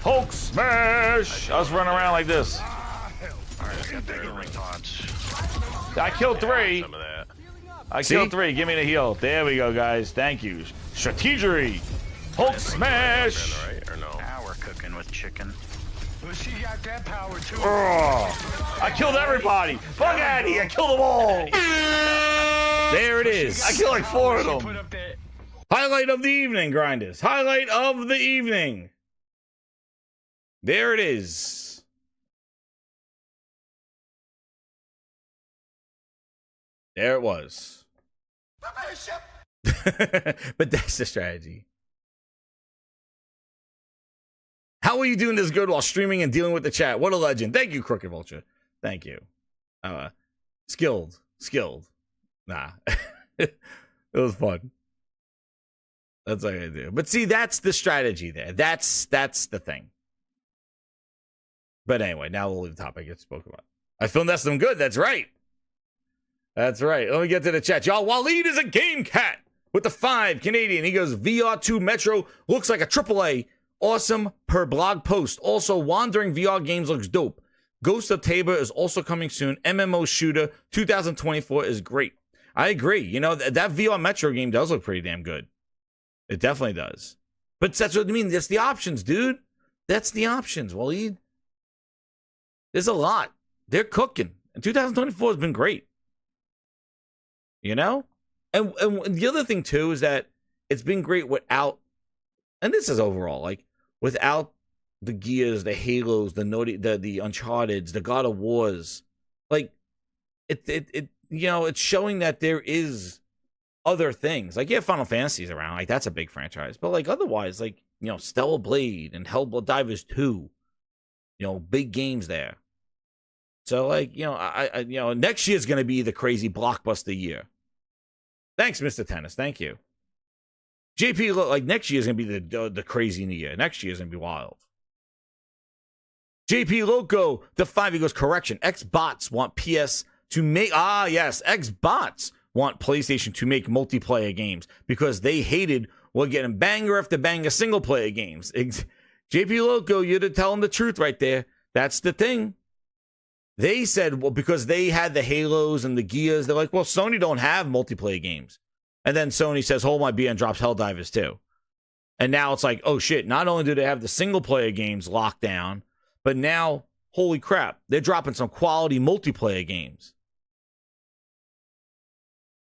Hulk smash. I was running around like this. Alright, I got their healing taunts. I killed 3. Some of that. I See? killed 3. Give me the heal. There we go, guys. Thank you. Strategery. Hulk smash. Right or no? Now we're cooking with chicken. She got that power too. Oh, I killed everybody. Fuck out of here. I killed them all. There it is. I killed like 4 of them. Put up that. Highlight of the evening, Grinders. Highlight of the evening. There it is. There it was. But that's the strategy. How are you doing this good while streaming and dealing with the chat? What a legend. Thank you, Crooked Vulture. Thank you. Skilled. Nah. It was fun. That's what I do. But see, that's the strategy there. That's the thing. But anyway, now we'll leave the topic I spoke about. I filmed that some good. That's right. That's right. Let me get to the chat. Y'all, Waleed is a game cat with the 5 Canadian. He goes, VR2 Metro looks like a AAA. Awesome per blog post. Also, Wandering VR Games looks dope. Ghost of Tabor is also coming soon. MMO Shooter 2024 is great. I agree. You know, that VR Metro game does look pretty damn good. It definitely does. But that's what I mean. That's the options, dude. That's the options, Waleed. There's a lot. They're cooking. And 2024 has been great. You know? And the other thing, too, is that it's been great without, and this is overall, like, without the Gears, the Halos, the Uncharteds, the God of Wars. Like, it you know, it's showing that there is other things. Like, yeah, Final Fantasy's around. Like, that's a big franchise. But, like, otherwise, like, you know, Stellar Blade and Helldivers 2. You know, big games there. So, like, you know, I you know, next year's going to be the crazy blockbuster year. Thanks, Mr. Tennis. Thank you. JP, like, next year's going to be the crazy year. Next year's going to be wild. JP Loco, the 5, he goes, correction. Xbots want PS to make, yes, Xbots want PlayStation to make multiplayer games because they hated, well, getting banger after banger single player games. JP Loco, you're telling the truth right there. That's the thing. They said, well, because they had the Halos and the Gears, they're like, well, Sony don't have multiplayer games. And then Sony says, hold my beer, and drops Helldivers 2. And now it's like, oh shit, not only do they have the single player games locked down, but now, holy crap, they're dropping some quality multiplayer games.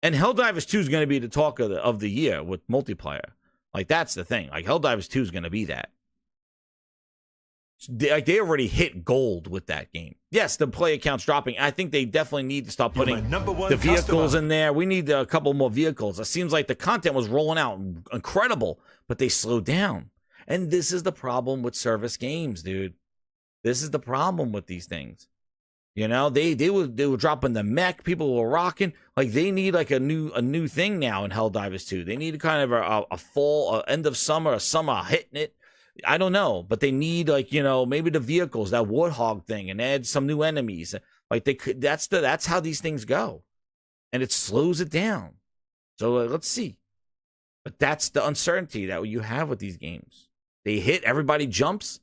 And Helldivers 2 is going to be the talk of the year with multiplayer. Like, that's the thing. Like, Helldivers 2 is going to be that. They already hit gold with that game. Yes, the player count's dropping. I think they definitely need to start putting the vehicles in there. We need a couple more vehicles. It seems like the content was rolling out incredible, but they slowed down. And this is the problem with service games, dude. This is the problem with these things. You know, they were dropping the mech. People were rocking. Like, they need like a new thing now in Helldivers 2. They need kind of a fall, end of summer, a summer hitting it. I don't know, but they need, like, you know, maybe the vehicles, that Warthog thing, and add some new enemies. Like, they could. That's how these things go, and it slows it down. So let's see. But that's the uncertainty that you have with these games. They hit, everybody jumps,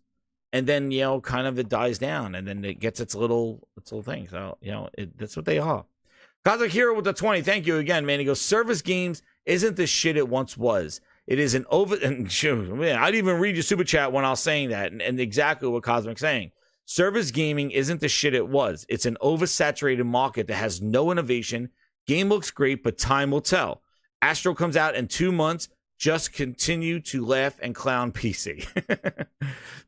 and then, you know, kind of it dies down, and then it gets its little thing. So, you know, that's what they are. Cosmic Hero with the 20. Thank you again, man. He goes, service games isn't the shit it once was. It is an and man, I didn't even read your super chat when I was saying that, and exactly what Cosmic's saying. Service gaming isn't the shit it was. It's an oversaturated market that has no innovation. Game looks great, but time will tell. Astro comes out in 2 months. Just continue to laugh and clown PC.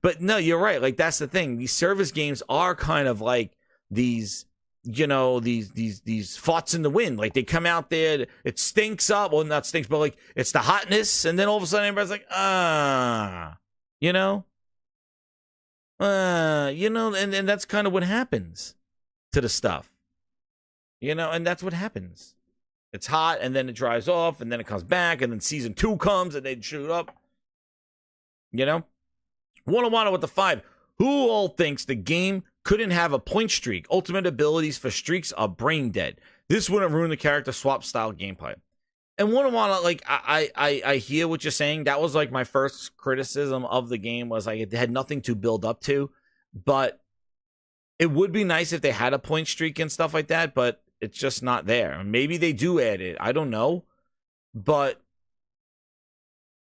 But no, you're right. Like, that's the thing. These service games are kind of like these, you know, these farts in the wind. Like, they come out there, it stinks up. Well, not stinks, but like, it's the hotness, and then all of a sudden everybody's like, you know, and that's kind of what happens to the stuff, you know, and that's what happens. It's hot, and then it dries off, and then it comes back, and then season 2 comes, and they shoot up. You know? Wanna with the 5. Who all thinks the game couldn't have a point streak? Ultimate abilities for streaks are brain dead. This wouldn't ruin the character swap style gameplay. And wanna, like, I hear what you're saying. That was, like, my first criticism of the game, was like, it had nothing to build up to. But it would be nice if they had a point streak and stuff like that, but just not there. Maybe they do add it. I don't know. But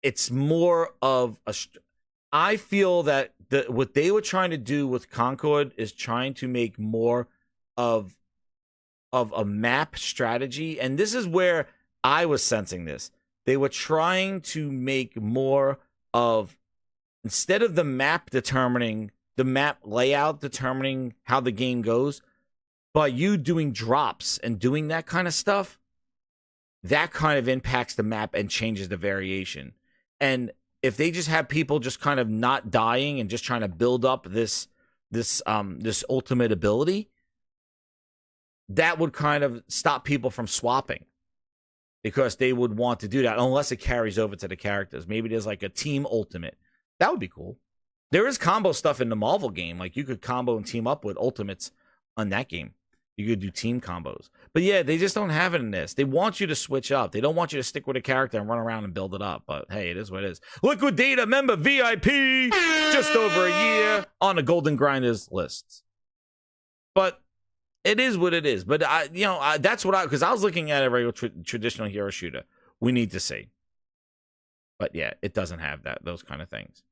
it's more of a... I feel that what they were trying to do with Concord is trying to make more of a map strategy. And this is where I was sensing this. They were trying to make more of, instead of the map layout determining how the game goes, by you doing drops and doing that kind of stuff, that kind of impacts the map and changes the variation. And if they just have people just kind of not dying and just trying to build up this ultimate ability, that would kind of stop people from swapping, because they would want to do that unless it carries over to the characters. Maybe there's like a team ultimate. That would be cool. There is combo stuff in the Marvel game. Like you could combo and team up with ultimates on that game. You could do team combos. But yeah, they just don't have it in this. They want you to switch up. They don't want you to stick with a character and run around and build it up. But hey, it is what it is. Liquid Data member VIP, just over a year on the Golden Grinders lists. But it is what it is. But that's what because I was looking at a regular traditional hero shooter. We need to see. But yeah, it doesn't have those kind of things.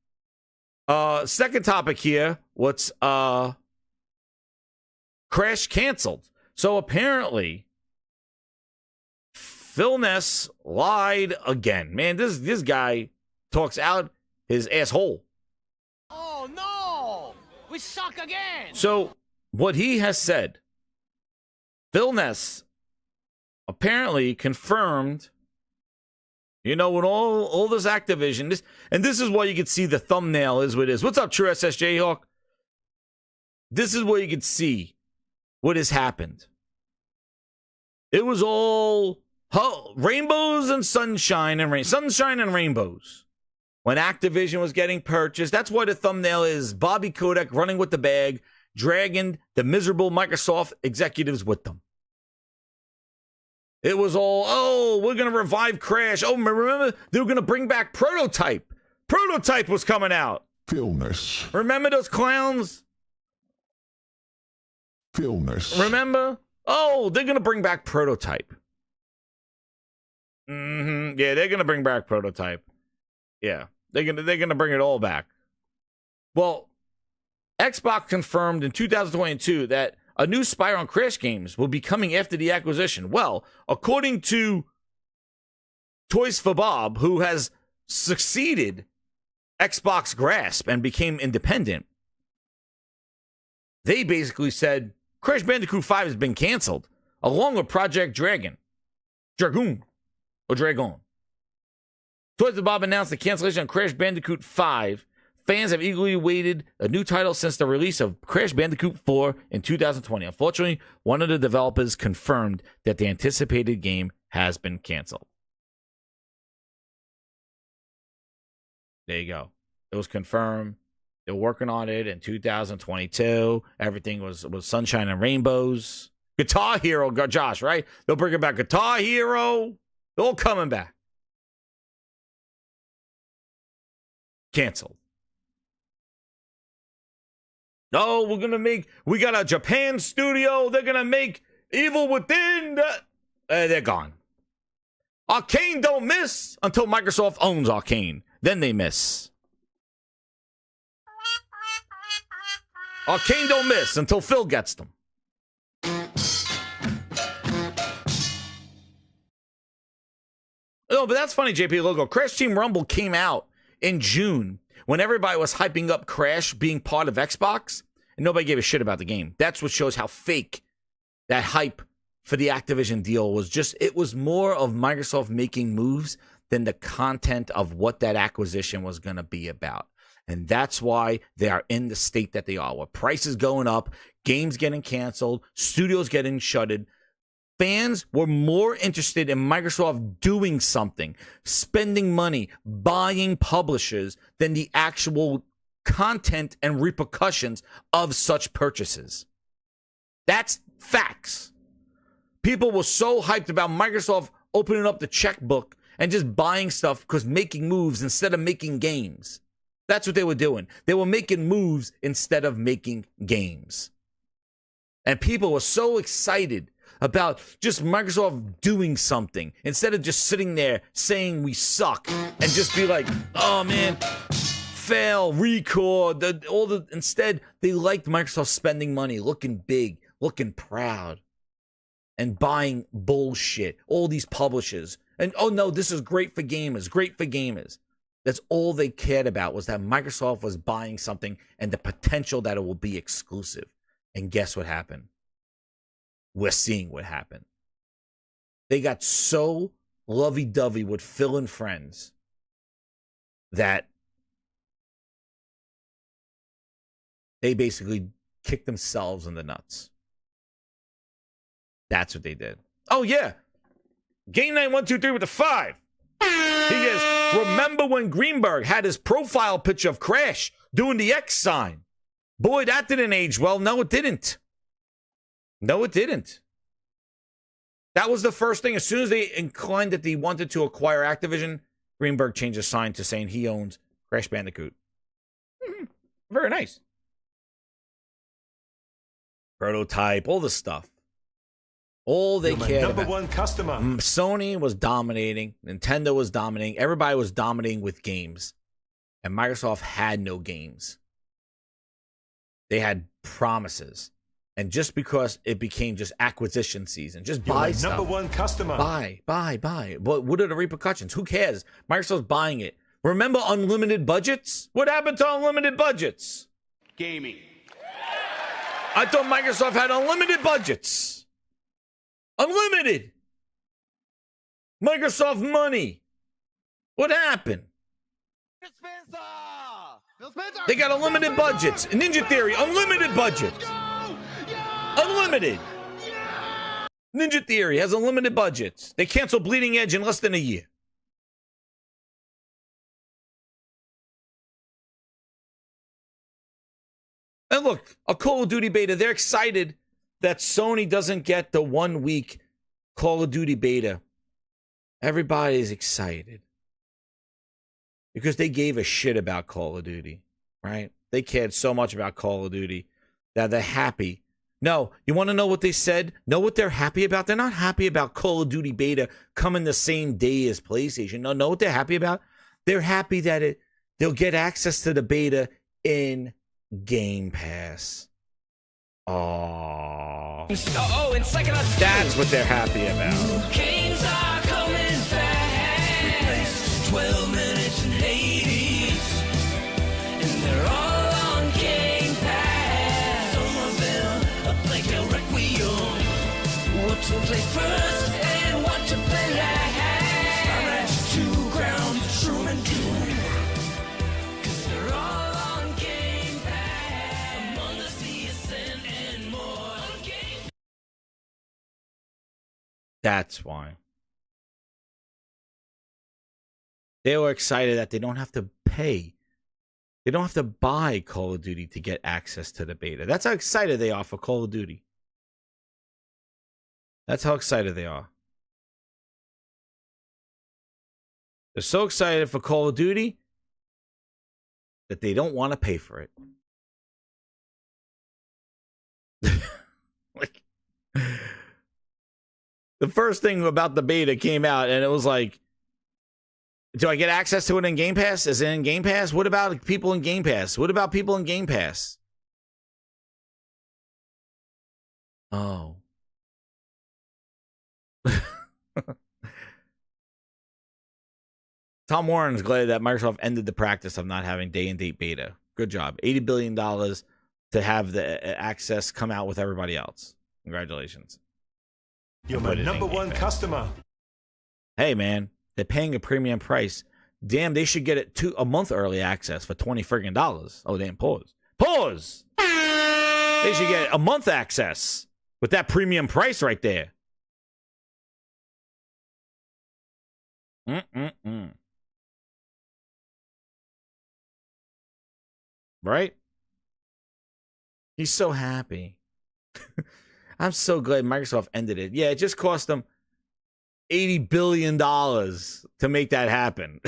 Second topic here. What's Crash canceled. So apparently, Phil Ness lied again. Man, this guy talks out his asshole. Oh no! We suck again! So what he has said, Phil Ness apparently confirmed, with all this Activision, this is why you can see the thumbnail is what it is. What's up, True SSJ Hawk? This is where you can see what has happened. It was all rainbows and sunshine and rainbows when Activision was getting purchased. That's why the thumbnail is Bobby Kotick running with the bag, dragging the miserable Microsoft executives with them. It was all, we're going to revive Crash. Oh, remember, they were going to bring back Prototype. Prototype was coming out. Philness. Remember those clowns? Philness. Remember? Oh, they're going to bring back Prototype. Yeah, they're going to bring back Prototype. Yeah, they're going to bring it all back. Well, Xbox confirmed in 2022 that a new Spyro and Crash games will be coming after the acquisition. Well, according to Toys for Bob, who has succeeded Xbox grasp and became independent, they basically said Crash Bandicoot 5 has been canceled, along with Project Dragon. Toys for Bob announced the cancellation of Crash Bandicoot 5. Fans have eagerly awaited a new title since the release of Crash Bandicoot 4 in 2020. Unfortunately, one of the developers confirmed that the anticipated game has been canceled. There you go. It was confirmed. They're working on it in 2022. Everything was sunshine and rainbows. Guitar Hero, Josh, right? They'll bring it back. Guitar Hero. They're all coming back. Canceled. No, we got a Japan studio. They're going to make Evil Within. They're gone. Arcane don't miss until Microsoft owns Arcane. Then they miss. Arcane don't miss until Phil gets them. No, but that's funny, JP Logo. Crash Team Rumble came out in June when everybody was hyping up Crash being part of Xbox, and nobody gave a shit about the game. That's what shows how fake that hype for the Activision deal was. Just, it was more of Microsoft making moves than the content of what that acquisition was going to be about. And that's why they are in the state that they are, with prices going up, games getting canceled, studios getting shuttered. Fans were more interested in Microsoft doing something, spending money, buying publishers, than the actual content and repercussions of such purchases. That's facts. People were so hyped about Microsoft opening up the checkbook and just buying stuff because making moves instead of making games. That's what they were doing. They were making moves instead of making games. And people were so excited about just Microsoft doing something instead of just sitting there saying we suck and just be like, oh man, fail, record, instead they liked Microsoft spending money, looking big, looking proud, and buying bullshit, all these publishers. And oh no, this is great for gamers, great for gamers. That's all they cared about, was that Microsoft was buying something and the potential that it will be exclusive. And guess what happened? We're seeing what happened. They got so lovey-dovey with Phil and friends that they basically kicked themselves in the nuts. That's what they did. Oh, yeah. Game Night 123 with the 5. He goes, remember when Greenberg had his profile picture of Crash doing the X sign? Boy, that didn't age well. No, it didn't. No, it didn't. That was the first thing. As soon as they inclined that they wanted to acquire Activision, Greenberg changed his sign to saying he owns Crash Bandicoot. Very nice. Prototype, all the stuff. All they cared about. Number one customer. Sony was dominating. Nintendo was dominating. Everybody was dominating with games. And Microsoft had no games. They had promises. And just because it became just acquisition season, just buy stuff. Number one customer. Buy. But what are the repercussions? Who cares? Microsoft's buying it. Remember unlimited budgets? What happened to unlimited budgets? Gaming. I thought Microsoft had unlimited budgets. Unlimited. Microsoft money. What happened? They got unlimited budgets. Ninja Theory, unlimited budgets. Unlimited. Ninja Theory has unlimited budgets. They canceled Bleeding Edge in less than a year. And look, a Call of Duty beta, they're excited that Sony doesn't get the 1 week Call of Duty beta. Everybody's excited because they gave a shit about Call of Duty, right? They cared so much about Call of Duty that they're happy. No, you want to know what they said? Know what they're happy about? They're not happy about Call of Duty beta coming the same day as PlayStation. No, know what they're happy about? They're happy that they'll get access to the beta in Game Pass. Oh, and that's what they're happy about. Games are coming fast. 12 minutes and 80s. And they're all on Game Pass. Some of them are like a Requiem. What to play first and what to play last. Smash to ground, true and doom. Cause they're all on Game Pass. Among Us, the Ascent, and more. That's why. They were excited that they don't have to pay. They don't have to buy Call of Duty to get access to the beta. That's how excited they are for Call of Duty. That's how excited they are. They're so excited for Call of Duty that they don't want to pay for it. Like, the first thing about the beta came out and it was like, do I get access to it in Game Pass? Is it in Game Pass? What about people in Game Pass? What about people in Game Pass? Oh. Tom Warren is glad that Microsoft ended the practice of not having day-and-date beta. Good job. $80 billion to have the access come out with everybody else. Congratulations. You're my number one customer. Hey, man, they're paying a premium price. Damn, they should get it a month early access for $20 friggin'. Oh, damn, pause. Pause! They should get a month access with that premium price right there. Right? He's so happy. I'm so glad Microsoft ended it. Yeah, it just cost them $80 billion to make that happen.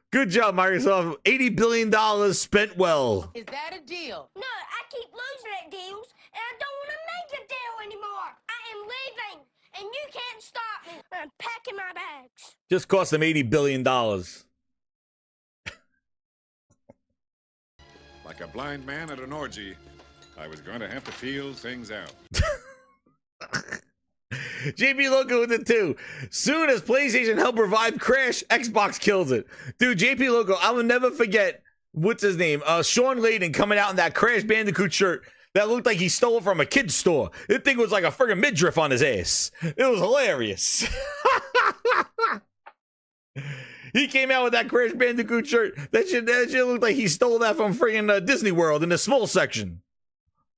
Good job, Microsoft. $80 billion spent well. Is that a deal? No, I keep losing at deals, and I don't want to make a deal anymore. I am leaving, and you can't stop me. I'm packing my bags. Just cost them $80 billion. Like a blind man at an orgy, I was going to have to feel things out. JP Loco with it too. Soon as PlayStation help revive Crash, Xbox kills it. Dude, JP Loco, I will never forget, what's his name? Sean Layden coming out in that Crash Bandicoot shirt that looked like he stole it from a kid's store. This thing was like a friggin' midriff on his ass. It was hilarious. He came out with that Crash Bandicoot shirt. That shit looked like he stole that from friggin' Disney World in the small section.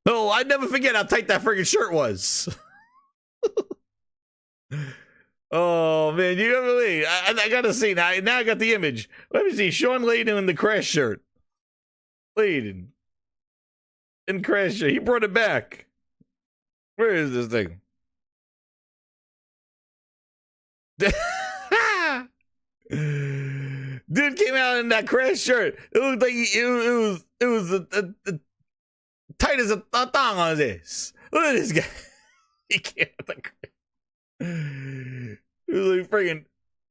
No, I'd never forget how tight that friggin' shirt was. Oh man, you gotta believe. I gotta see now. Now I got the image. Let me see. Sean Layden in the Crash shirt. Layden in Crash shirt. He brought it back. Where is this thing? Dude came out in that Crash shirt. It looked like it was tight as a thong on his ass. Look at this guy. He can't. It was like friggin'.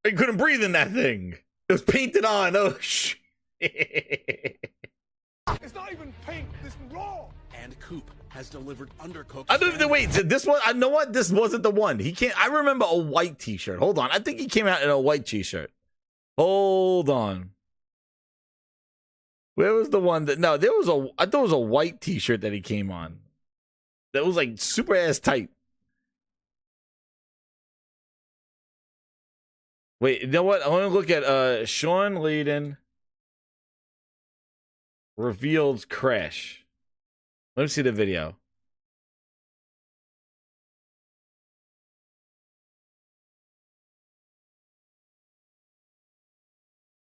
I couldn't breathe in that thing. It was painted on. Oh shit! It's not even paint. This is raw. And Coop has delivered undercooked. I don't even wait. This one. I know what. This wasn't the one. He can't. I remember a white T-shirt. Hold on. I think he came out in a white T-shirt. Hold on. Where was the one that? No, there was a. I thought it was a white T-shirt that he came on. That was like super ass tight. Wait, you know what? I want to look at Sean Layden revealed Crash. Let me see the video.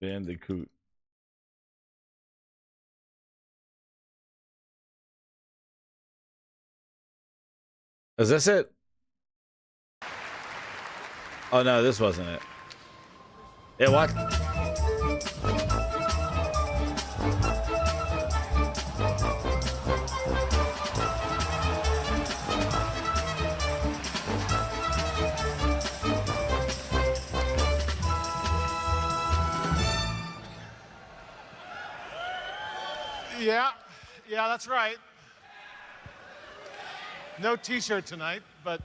Bandicoot. Is this it? Oh no, this wasn't it. Yeah, what? Yeah, that's right. No T-shirt tonight, but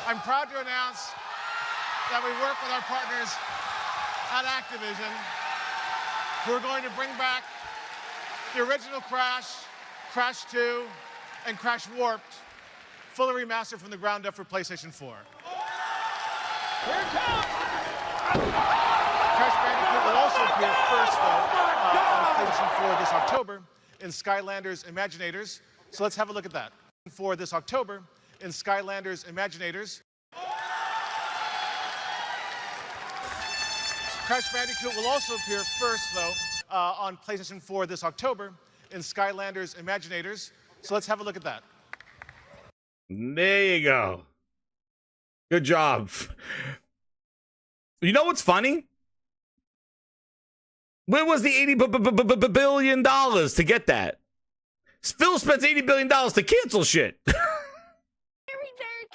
I'm proud to announce that we work with our partners at Activision, who are going to bring back the original Crash, Crash 2, and Crash Warped, fully remastered from the ground up for PlayStation 4. Here it comes! Crash Bandicoot will also appear first, though, on PlayStation 4 this October in Skylanders Imaginators. So let's have a look at that. For this October in Skylanders Imaginators. Crash Bandicoot will also appear first, though, on PlayStation 4 this October in Skylanders Imaginators. So let's have a look at that. There you go. Good job. You know what's funny? Where was the $80 billion to get that? Phil spent $80 billion to cancel shit. Very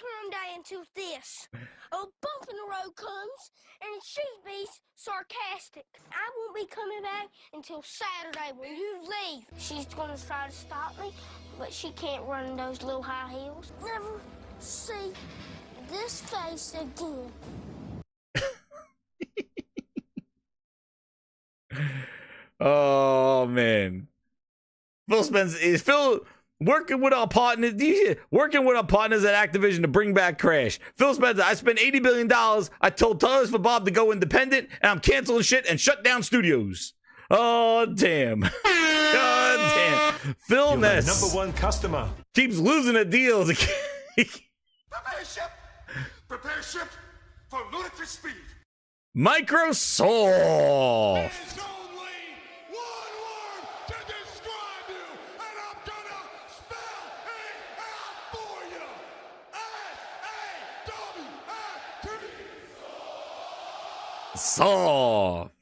calm day until this. A bump in the road comes, and she be sarcastic. I won't be coming back until Saturday when you leave. She's gonna try to stop me, but she can't run in those little high heels. Never see this face again. Oh man, Phil working with our partners. Working with our partners at Activision to bring back Crash. Phil Spencer, I spent $80 billion. I told Toys for Bob to go independent, and I'm canceling shit and shut down studios. Oh damn! Oh damn! Phil Ness, #1 customer, keeps losing the deals. Prepare ship for ludicrous speed. Microsoft. There's only one word to describe you, and I'm gonna spell it out for you. S-A-W-F-T. Soft.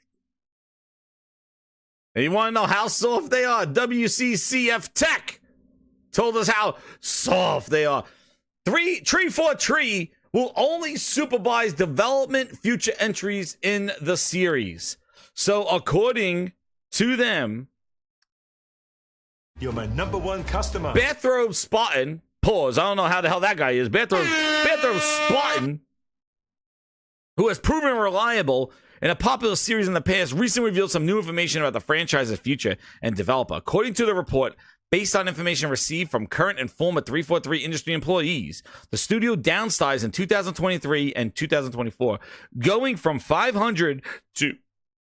And you want to know how soft they are? WCCF Tech told us how soft they are. Tree for Tree will only supervise development future entries in the series. So according to them, you're my number one customer. Bathrobe Spartan, pause, I don't know how the hell that guy is. Bathrobe Spartan, who has proven reliable in a popular series in the past, recently revealed some new information about the franchise's future and developer. According to the report, based on information received from current and former 343 industry employees, the studio downsized in 2023 and 2024, going from 500 to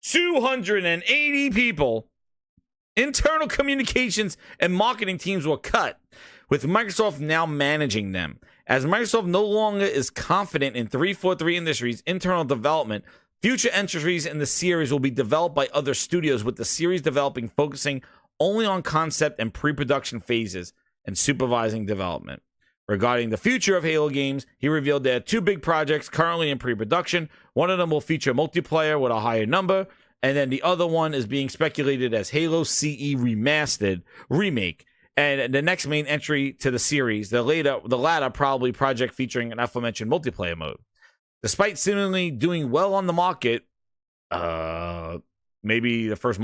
280 people. Internal communications and marketing teams were cut, with Microsoft now managing them. As Microsoft no longer is confident in 343 Industries' internal development, future entries in the series will be developed by other studios, with the series focusing only on concept and pre-production phases and supervising development. Regarding the future of Halo games, he revealed there are 2 big projects currently in pre-production. One of them will feature multiplayer with a higher number, and then the other one is being speculated as Halo CE Remastered Remake. And the next main entry to the series, the latter probably project featuring an aforementioned multiplayer mode. Despite seemingly doing well on the market, maybe the first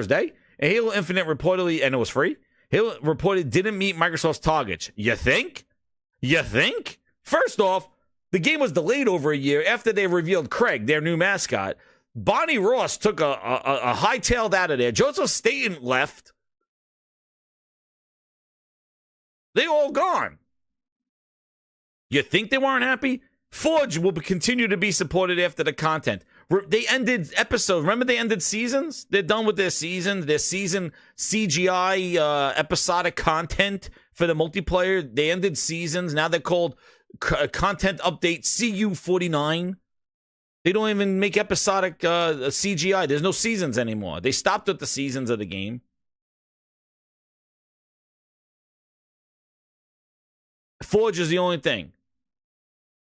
day, Halo Infinite reportedly, and it was free, Halo reported didn't meet Microsoft's targets. You think? First off, the game was delayed over a year after they revealed Craig, their new mascot. Bonnie Ross took a hightailed out of there. Joseph Staten left. They all gone. You think they weren't happy? Forge will continue to be supported after the content. They ended episodes. Remember they ended seasons? They're done with their season. Their season CGI episodic content for the multiplayer. They ended seasons. Now they're called Content Update CU49. They don't even make episodic CGI. There's no seasons anymore. They stopped at the seasons of the game. Forge is the only thing.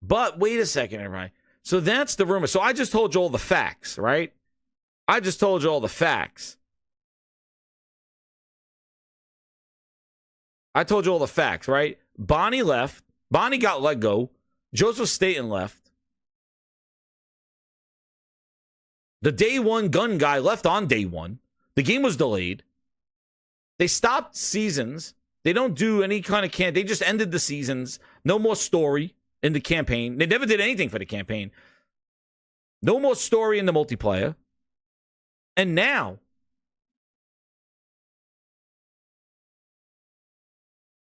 But wait a second, everybody. So that's the rumor. So I just told you all the facts, right? I just told you all the facts. I told you all the facts, right? Bonnie left. Bonnie got let go. Joseph Staten left. The day one gun guy left on day one. The game was delayed. They stopped seasons. They don't do any kind of they just ended the seasons. No more story in the campaign. They never did anything for the campaign. No more story in the multiplayer. And now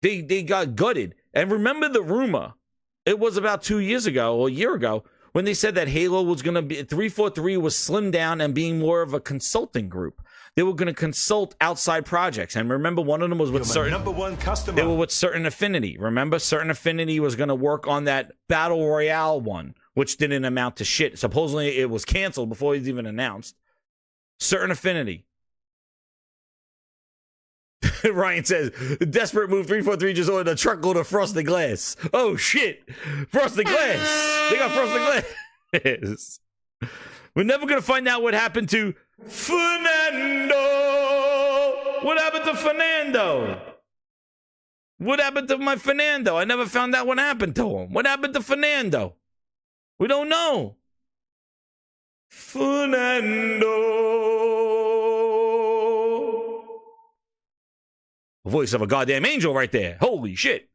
they got gutted. And remember the rumor. It was about 2 years ago or a year ago when they said that Halo was going to be 343 was slimmed down and being more of a consulting group. They were going to consult outside projects. And remember, one of them was with certain number one customer. They were with Certain Affinity. Remember, Certain Affinity was going to work on that Battle Royale one, which didn't amount to shit. Supposedly, it was canceled before it was even announced. Certain Affinity. Ryan says, desperate move, 343 just ordered a truckload of frosted glass. Oh, shit. Frosted glass. They got frosted glass. We're never going to find out what happened to Fernando. What happened to Fernando? What happened to my Fernando? I never found out what happened to him. What happened to Fernando? We don't know. Fernando. Voice of a goddamn angel right there. Holy shit.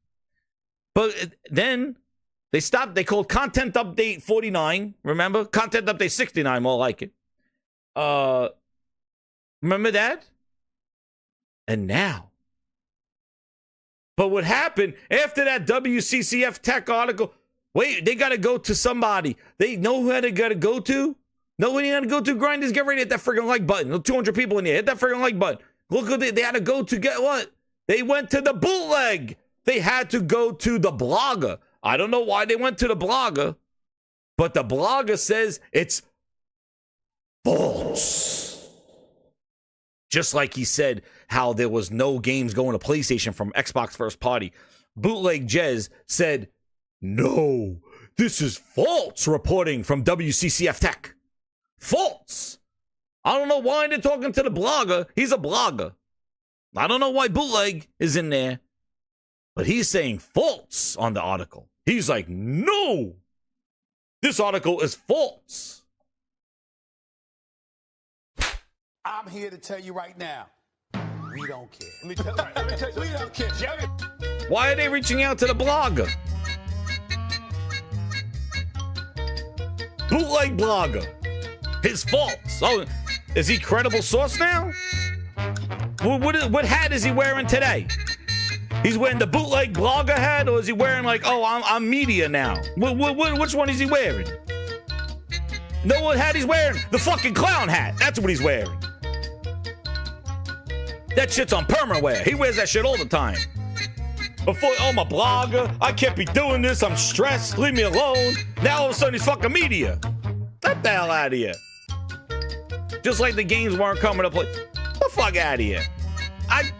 But then they stopped. They called Content Update 49. Remember? Content Update 69, more like it. Remember that? And now. But what happened after that WCCF Tech article? Wait, they got to go to somebody. They know who they got to go to? Know who they got to go to? Grinders, get ready to hit that friggin' like button. There's 200 people in here. Hit that friggin' like button. Look who they had to go to get what? They went to the bootleg. They had to go to the blogger. I don't know why they went to the blogger, but the blogger says it's false. Just like he said how there was no games going to PlayStation from Xbox first party. Bootleg Jez said, no, this is false reporting from WCCF Tech. False. I don't know why they're talking to the blogger. He's a blogger. I don't know why Bootleg is in there. But he's saying false on the article. He's like, no, this article is false. I'm here to tell you right now, we don't care. Let me tell you, we don't care. Jerry. Why are they reaching out to the blogger? Bootleg blogger. His false. Oh, is he credible source now? What hat is he wearing today? He's wearing the bootleg blogger hat, or is he wearing like, oh, I'm media now? Which one is he wearing? Know what hat he's wearing? The fucking clown hat. That's what he's wearing. That shit's on perma-wear. He wears that shit all the time. Before, oh, I'm a blogger. I can't be doing this. I'm stressed. Leave me alone. Now all of a sudden he's fucking media. Get the hell out of here. Just like the games weren't coming to play. Get the fuck out of here. I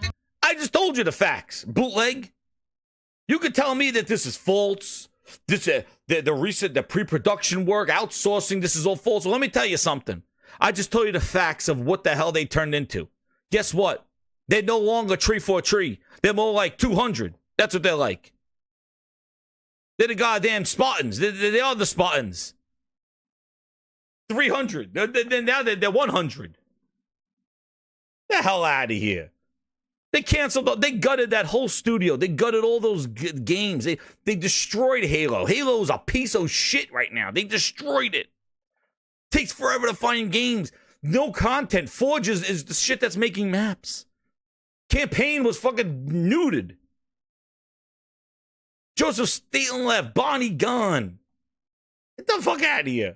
just told you the facts. Bootleg. You could tell me that this is false. This the pre-production work, outsourcing, this is all false. Well, let me tell you something. I just told you the facts of what the hell they turned into. Guess what? They're no longer tree for tree. They're more like 200. That's what they're like. They're the goddamn Spartans. They are the Spartans. 300. Now they're 100. The hell out of here. They canceled, they gutted that whole studio. They gutted all those games. They destroyed Halo. Halo's a piece of shit right now. They destroyed it. Takes forever to find games. No content. Forge is the shit that's making maps. Campaign was fucking nuded. Joseph Staten left. Bonnie gone. Get the fuck out of here.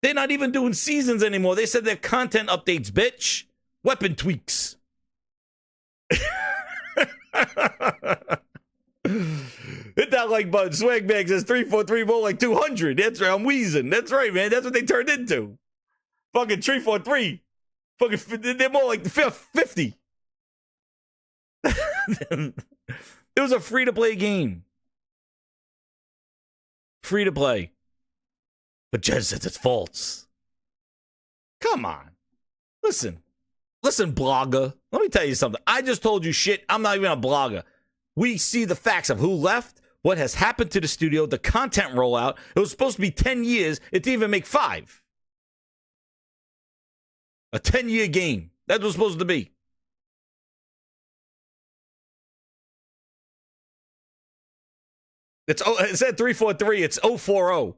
They're not even doing seasons anymore. They said they're content updates, bitch. Weapon tweaks. Hit that like button. Swagbag says 343 more like 200. That's right. I'm wheezing. That's right, man. That's what they turned into. Fucking 343. Fucking, they're more like 50. It was a free-to-play game. Free-to-play. But Jez says it's false. Come on. Listen, blogger. Let me tell you something. I just told you shit. I'm not even a blogger. We see the facts of who left, what has happened to the studio, the content rollout. It was supposed to be 10 years. It didn't even make 5. A 10-year game. That was supposed to be. It said 343. It's 040.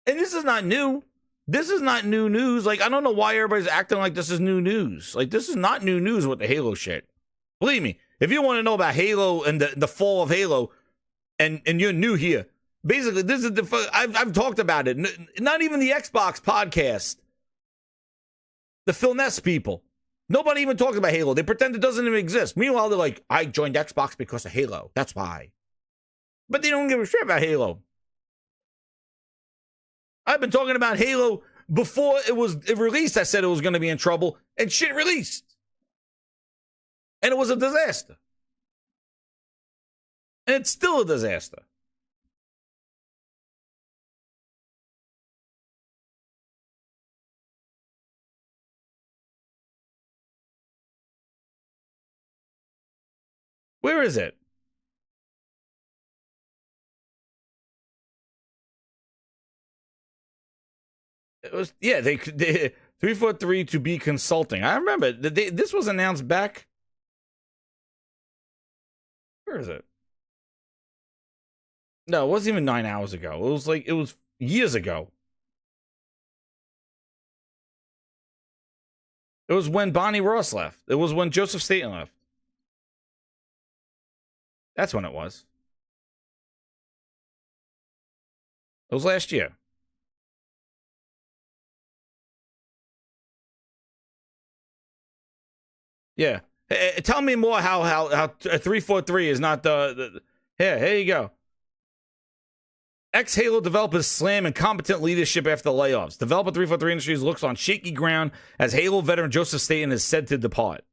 And this is not new. This is not new news. Like, I don't know why everybody's acting like this is new news. Like, this is not new news with the Halo shit. Believe me, if you want to know about Halo and the fall of Halo, and you're new here, basically, this is I've talked about it. Not even the Xbox podcast. The Phil Ness people. Nobody even talks about Halo. They pretend it doesn't even exist. Meanwhile, they're like, I joined Xbox because of Halo. That's why. But they don't give a shit about Halo. I've been talking about Halo before it released. I said it was going to be in trouble, and shit released. And it was a disaster. And it's still a disaster. Where is it? It was, yeah, they 343 to be consulting. I remember this was announced back. Where is it? No, it wasn't even 9 hours ago. It was years ago. It was when Bonnie Ross left. It was when Joseph Staten left. That's when it was. It was last year. Yeah. Hey, tell me more how 343 is not the here you go. Ex-Halo developers slam incompetent leadership after layoffs. Developer 343 Industries looks on shaky ground as Halo veteran Joseph Staten is said to depart.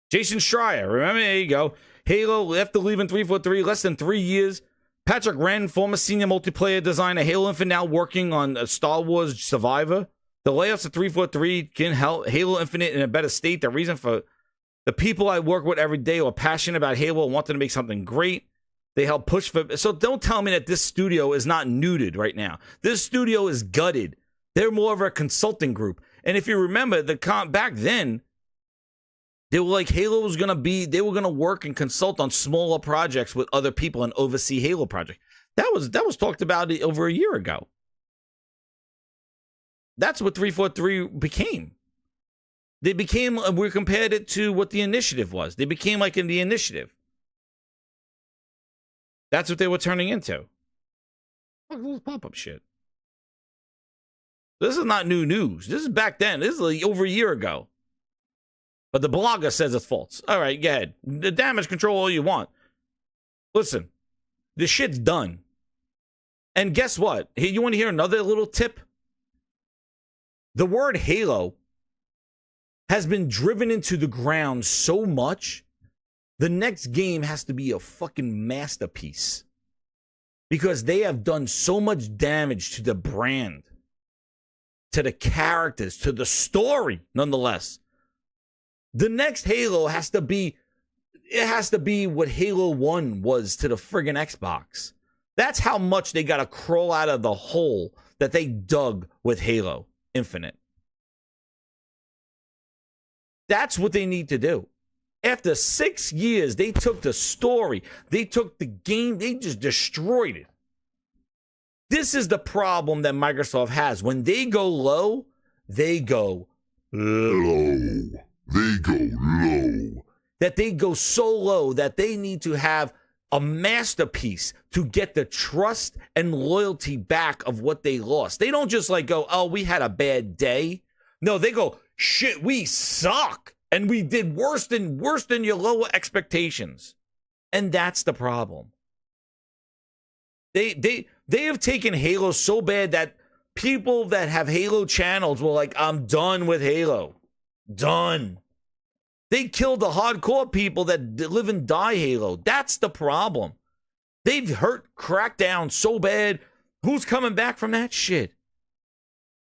Jason Schreier, remember, there you go. Halo, after leaving 343 less than 3 years Patrick Wren, former senior multiplayer designer, Halo Infinite, now working on Star Wars Survivor. The layoffs of 343 can help Halo Infinite in a better state. The reason for the people I work with every day who are passionate about Halo and wanting to make something great. They help push for. So don't tell me that this studio is not nuded right now. This studio is gutted. They're more of a consulting group. And if you remember, back then, they were like Halo was gonna be. They were gonna work and consult on smaller projects with other people and oversee Halo projects. That was talked about over a year ago. That's what 343 became. They became. We compared it to what the initiative was. They became like in the initiative. That's what they were turning into. Look at this pop-up shit. This is not new news. This is back then. This is like over a year ago. But the blogger says it's false. All right, go ahead. The damage control all you want. Listen, the shit's done. And guess what? Hey, you want to hear another little tip? The word Halo has been driven into the ground so much. The next game has to be a fucking masterpiece. Because they have done so much damage to the brand, to the characters, to the story, nonetheless. The next Halo has to be, it has to be what Halo 1 was to the friggin' Xbox. That's how much they got to crawl out of the hole that they dug with Halo Infinite. That's what they need to do. After 6 years, they took the story, they took the game, they just destroyed it. This is the problem that Microsoft has. When they go low, they go low. They go low. That they go so low that they need to have a masterpiece to get the trust and loyalty back of what they lost. They don't just like go, oh, we had a bad day. No, they go, shit, we suck. And we did worse than your lower expectations. And that's the problem. They have taken Halo so bad that people that have Halo channels were like, I'm done with Halo. Done. They killed the hardcore people that live and die Halo. That's the problem. They've hurt Crackdown so bad. Who's coming back from that shit?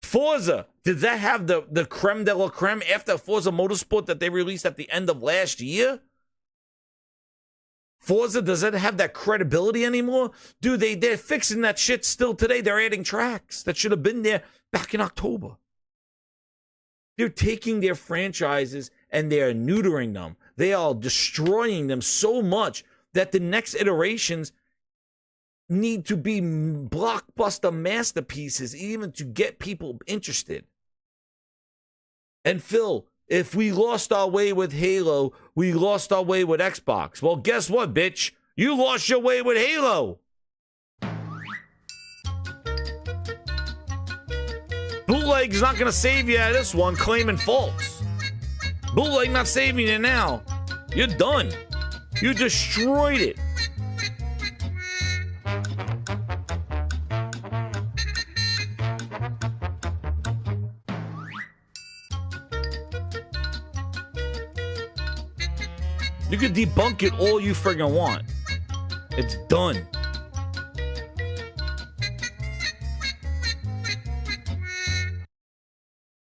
Forza, did that have the creme de la creme after Forza Motorsport that they released at the end of last year? Forza, does it have that credibility anymore? Dude, they're fixing that shit still today. They're adding tracks that should have been there back in October. They're taking their franchises and they're neutering them. They are destroying them so much that the next iterations need to be blockbuster masterpieces even to get people interested. And Phil, if we lost our way with Halo, we lost our way with Xbox. Well, guess what, bitch? You lost your way with Halo. Bootleg's not going to save you out of this one, claiming faults. Bootleg not saving you now. You're done. You destroyed it. You can debunk it all you friggin' want. It's done.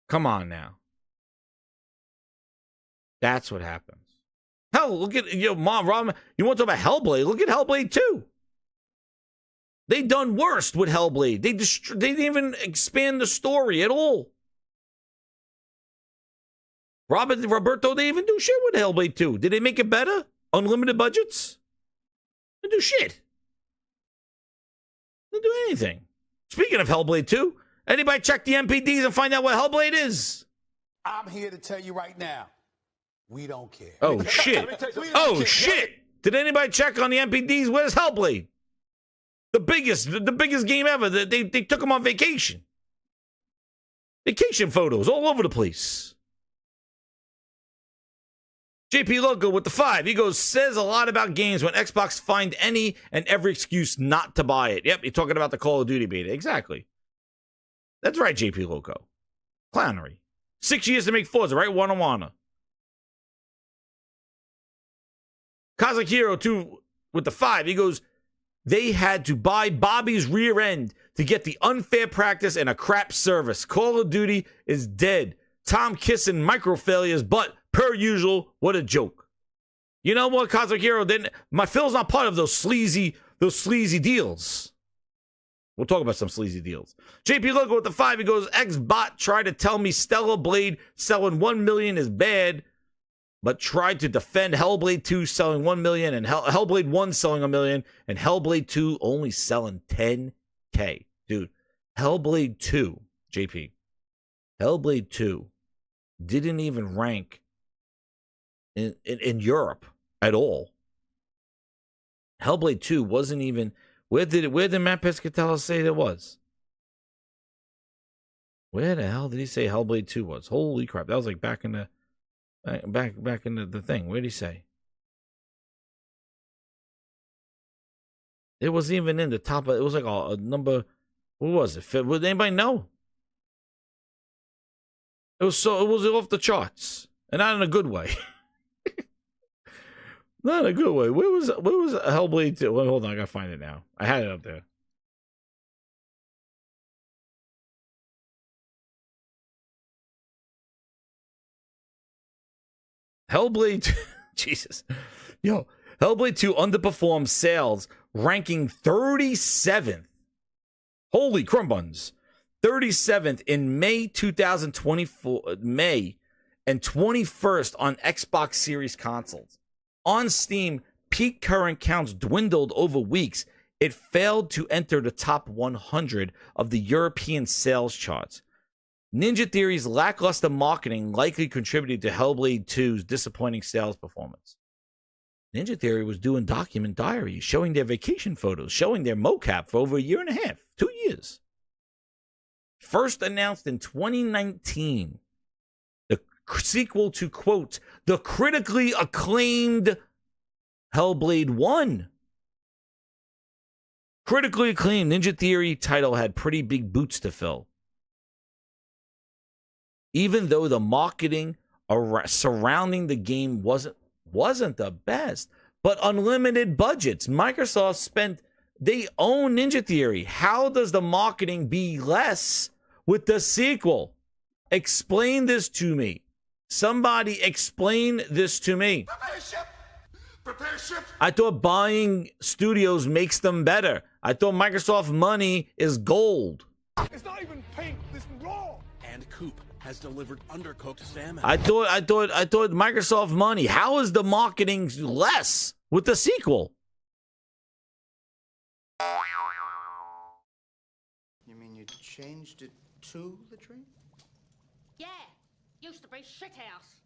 Come on now. That's what happens. Hell, look at Mom, Rob. You want to talk about HellBlade? Look at HellBlade 2. They done worse with HellBlade. They didn't even expand the story at all. Roberto, they even do shit with HellBlade 2. Did they make it better? Unlimited budgets? They do shit. They do anything. Speaking of HellBlade 2, anybody check the MPDs and find out what HellBlade is? I'm here to tell you right now, we don't care. Oh, shit. Oh, shit. Did anybody check on the MPDs? Where's HellBlade? The biggest game ever. They took them on vacation. Vacation photos all over the place. JP Loco with the 5. He goes, says a lot about games when Xbox find any and every excuse not to buy it. Yep, you're talking about the Call of Duty beta. Exactly. That's right, JP Loco. Clownery. 6 years to make Forza, right? Wanna. Kazakh Hero 2 with the 5. He goes, They had to buy Bobby's rear end to get the unfair practice and a crap service. Call of Duty is dead. Tom kissing micro failures, but per usual, what a joke. You know what, Cosmic Hero? My Phil's not part of those sleazy deals. We'll talk about some sleazy deals. JP Loco with the 5. He goes, Xbot tried to tell me Stellar Blade selling 1 million is bad, but tried to defend Hellblade 2 selling 1 million and Hellblade 1 selling 1 million and Hellblade 2 only selling 10K. Dude, Hellblade 2, JP, Hellblade 2 didn't even rank in Europe at all. Hellblade 2 wasn't even... Where did Matt Pescatello say it was? Where the hell did he say Hellblade 2 was? Holy crap. That was like back in the thing. Where did he say? It wasn't even in the top of, it was like a number, what was it? Would anybody know? It was off the charts. And not in a good way. Not in a good way. Where was Hellblade 2? Well, hold on, I gotta find it now. I had it up there. Hellblade 2, Jesus. Yo, Hellblade 2 underperformed sales, ranking 37th. Holy crumbuns. 37th in May 2024, May, and 21st on Xbox Series consoles. On Steam, peak current counts dwindled over weeks. It failed to enter the top 100 of the European sales charts. Ninja Theory's lackluster marketing likely contributed to Hellblade 2's disappointing sales performance. Ninja Theory was doing document diaries, showing their vacation photos, showing their mocap for over a year and a half, 2 years. First announced in 2019, the sequel to, quote, the critically acclaimed Hellblade 1. Critically acclaimed Ninja Theory title had pretty big boots to fill. Even though the marketing surrounding the game wasn't the best, but unlimited budgets. Microsoft they own Ninja Theory. How does the marketing be less with the sequel? Explain this to me. Somebody explain this to me. Prepare ship. I thought buying studios makes them better. I thought Microsoft money is gold. It's not even pink. It's raw. And Coop has delivered undercooked salmon. I thought Microsoft money. How is the marketing less with the sequel? You mean you changed it to the tree? Yeah, used to be shithouse.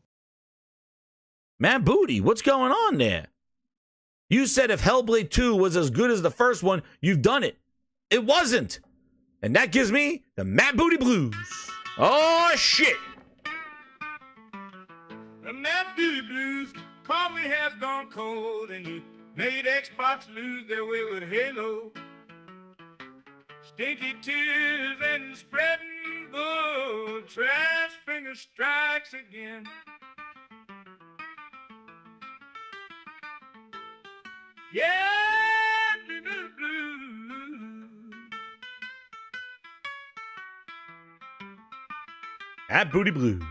Matt Booty, what's going on there? You said if Hellblade 2 was as good as the first one, you've done it. It wasn't. And that gives me the Matt Booty Blues. Oh, shit. The Matt Booty Blues probably has gone cold, and you made Xbox lose their way with Halo. Stinky tears and spreading gold, trash finger strikes again. Yeah, blue. At Booty Blues.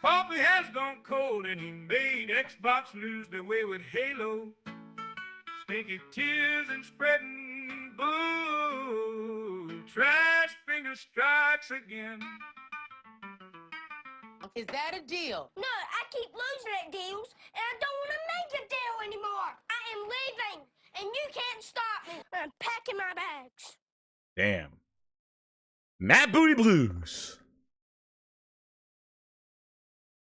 Poppy has gone cold and he made Xbox lose their way with Halo. Stinky tears and spreading boo. Trash finger strikes again. Is that a deal? No, I keep losing at deals, and I don't want to make a deal anymore. I am leaving, and you can't stop me. I'm packing my bags. Damn. Matt Booty Blues.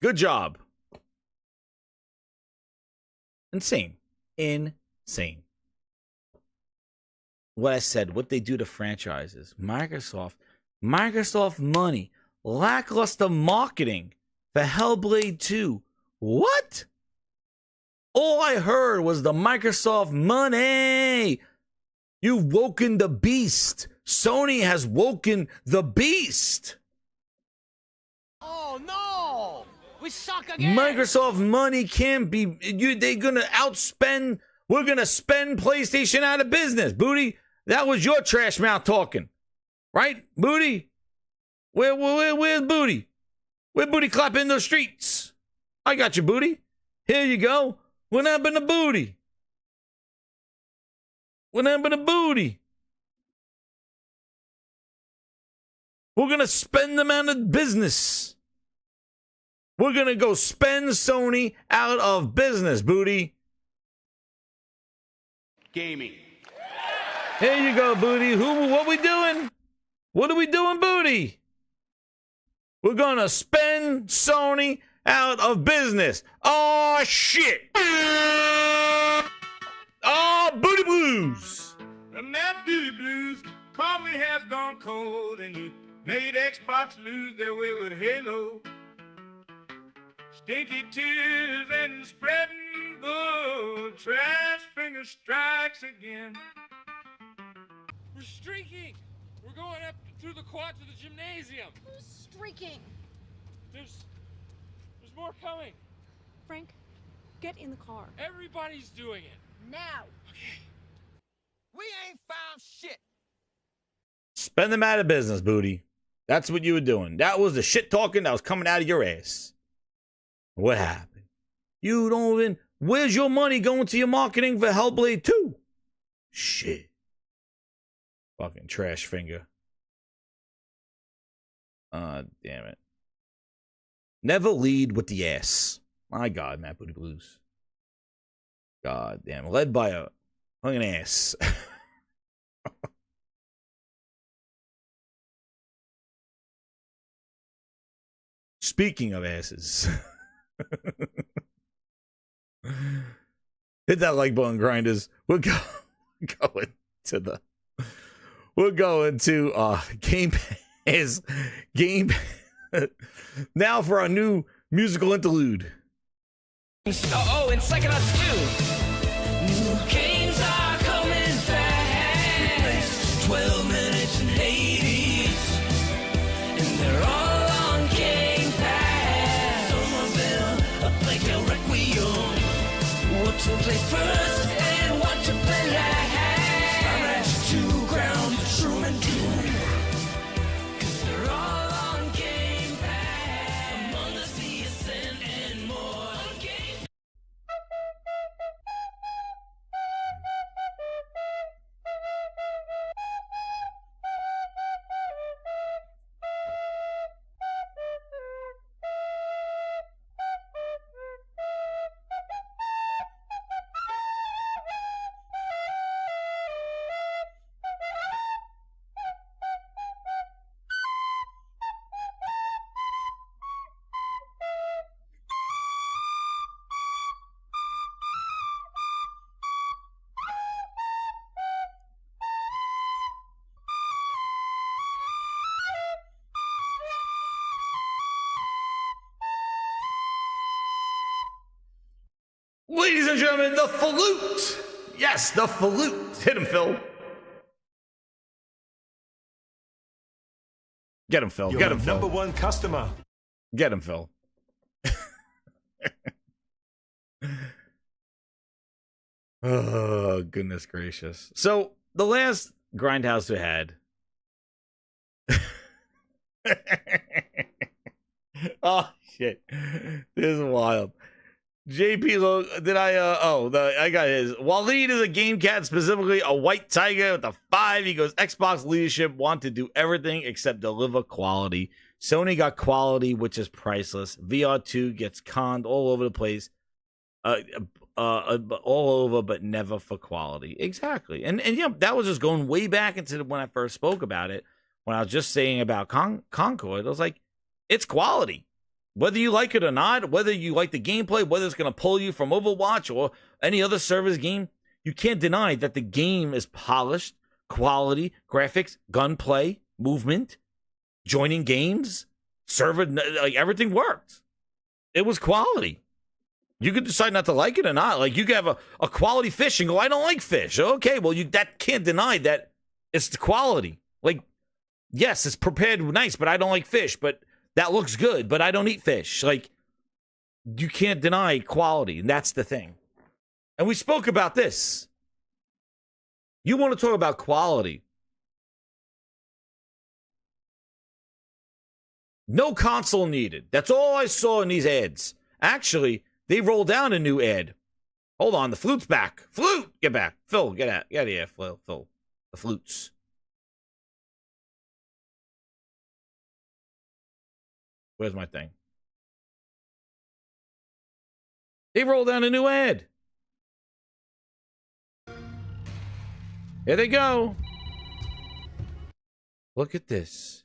Good job. Insane. Insane. What I said, what they do to franchises. Microsoft money. Lackluster marketing for Hellblade 2. What? All I heard was the Microsoft money. You've woken the beast. Sony has woken the beast. Oh, no. We suck again. Microsoft money can't be. They're gonna outspend. We're gonna spend PlayStation out of business, Booty. That was your trash mouth talking, right, Booty? Where's Booty? Where Booty clapping in the streets? I got you, Booty. Here you go. What happened to Booty? What happened to Booty? We're gonna spend them out of business. We're going to go spend Sony out of business, Booty. Gaming. Here you go, Booty. What we doing? What are we doing, Booty? We're going to spend Sony out of business. Oh, shit. Oh, Booty Blues. From that Booty Blues, coffee has gone cold, and you made Xbox lose their way with Halo. Stinky tears and spreading bull, trash finger strikes again. We're streaking! We're going up through the quad to the gymnasium! Who's streaking? There's more coming! Frank, get in the car. Everybody's doing it! Now! Okay. We ain't found shit! Spend them out of business, Booty. That's what you were doing. That was the shit talking that was coming out of your ass. What happened? You don't even... Where's your money going to your marketing for HellBlade 2? Shit. Fucking trash finger. Damn it. Never lead with the ass. My God, Matt Booty Blues. God damn. Led by a fucking ass. Speaking of asses. Hit that like button, grinders. We're going to Gamepass game now for our new musical interlude. Oh, and second us too. New games are coming fast. 12 minutes and 80s, and they're all on Game Pass. Somerville, a Plague Tale Requiem. What to play first and what to play last. Spy Ratchet 2, Ground, Shroom and Doom. 'Cause they're all on Game Pass. Among Us, The Ascent, and more. Ladies and gentlemen, the PHILUTE. Yes, the PHILUTE. Hit him, Phil. Get him, Phil. You're Get him, Phil. number one customer. Get him, Phil. Oh, goodness gracious. So, the last Grindhouse we had. Oh, shit. This is wild. JP, did I, I got his. Waleed is a game cat, specifically a white tiger with a 5. He goes, Xbox leadership want to do everything except deliver quality. Sony got quality, which is priceless. VR2 gets conned all over the place. All over, but never for quality. Exactly. And yeah, that was just going way back into when I first spoke about it. When I was just saying about Concord, I was like, it's quality. Whether you like it or not, whether you like the gameplay, whether it's going to pull you from Overwatch or any other service game, you can't deny that the game is polished, quality, graphics, gunplay, movement, joining games, server, like everything worked. It was quality. You could decide not to like it or not. Like you could have a quality fish and go, I don't like fish. Okay, well, that can't deny that it's the quality. Like, yes, it's prepared nice, but I don't like fish. But that looks good, but I don't eat fish. Like, you can't deny quality, and that's the thing. And we spoke about this. You want to talk about quality. No console needed. That's all I saw in these ads. Actually, they rolled down a new ad. Hold on, the flute's back. Flute, get back. Phil, get out. Get out of here, Phil. The flutes. Where's my thing? They rolled down a new ad. Here they go. Look at this.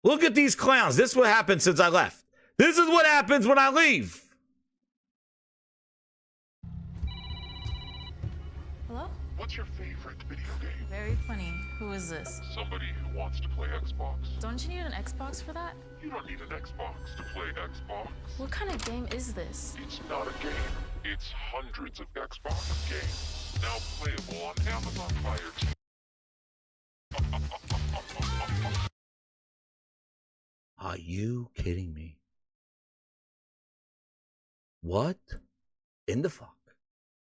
Look at these clowns. This is what happened since I left. This is what happens when I leave. Hello? What's your favorite video game? Very funny. Who is this? Somebody who wants to play Xbox. Don't you need an Xbox for that? You don't need an Xbox to play Xbox. What kind of game is this? It's not a game. It's hundreds of Xbox games. Now playable on Amazon Fire TV. Are you kidding me? What in the fuck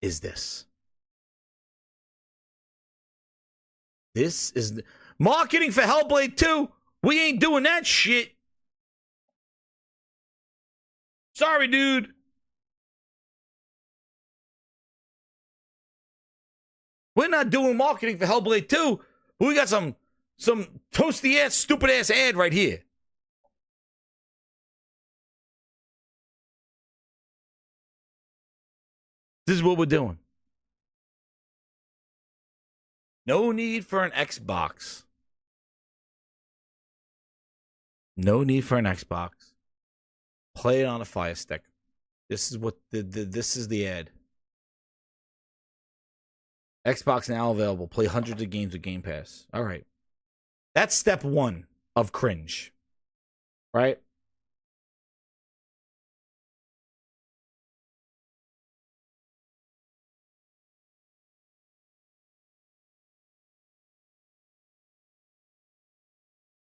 is this? This is marketing for HellBlade 2. We ain't doing that shit. Sorry, dude. We're not doing marketing for HellBlade 2, but we got some toasty ass, stupid ass ad right here. This is what we're doing. No need for an Xbox. No need for an Xbox. Play it on a Fire Stick. This is what this is the ad. Xbox now available. Play hundreds of games with Game Pass. All right. That's step one of cringe. Right?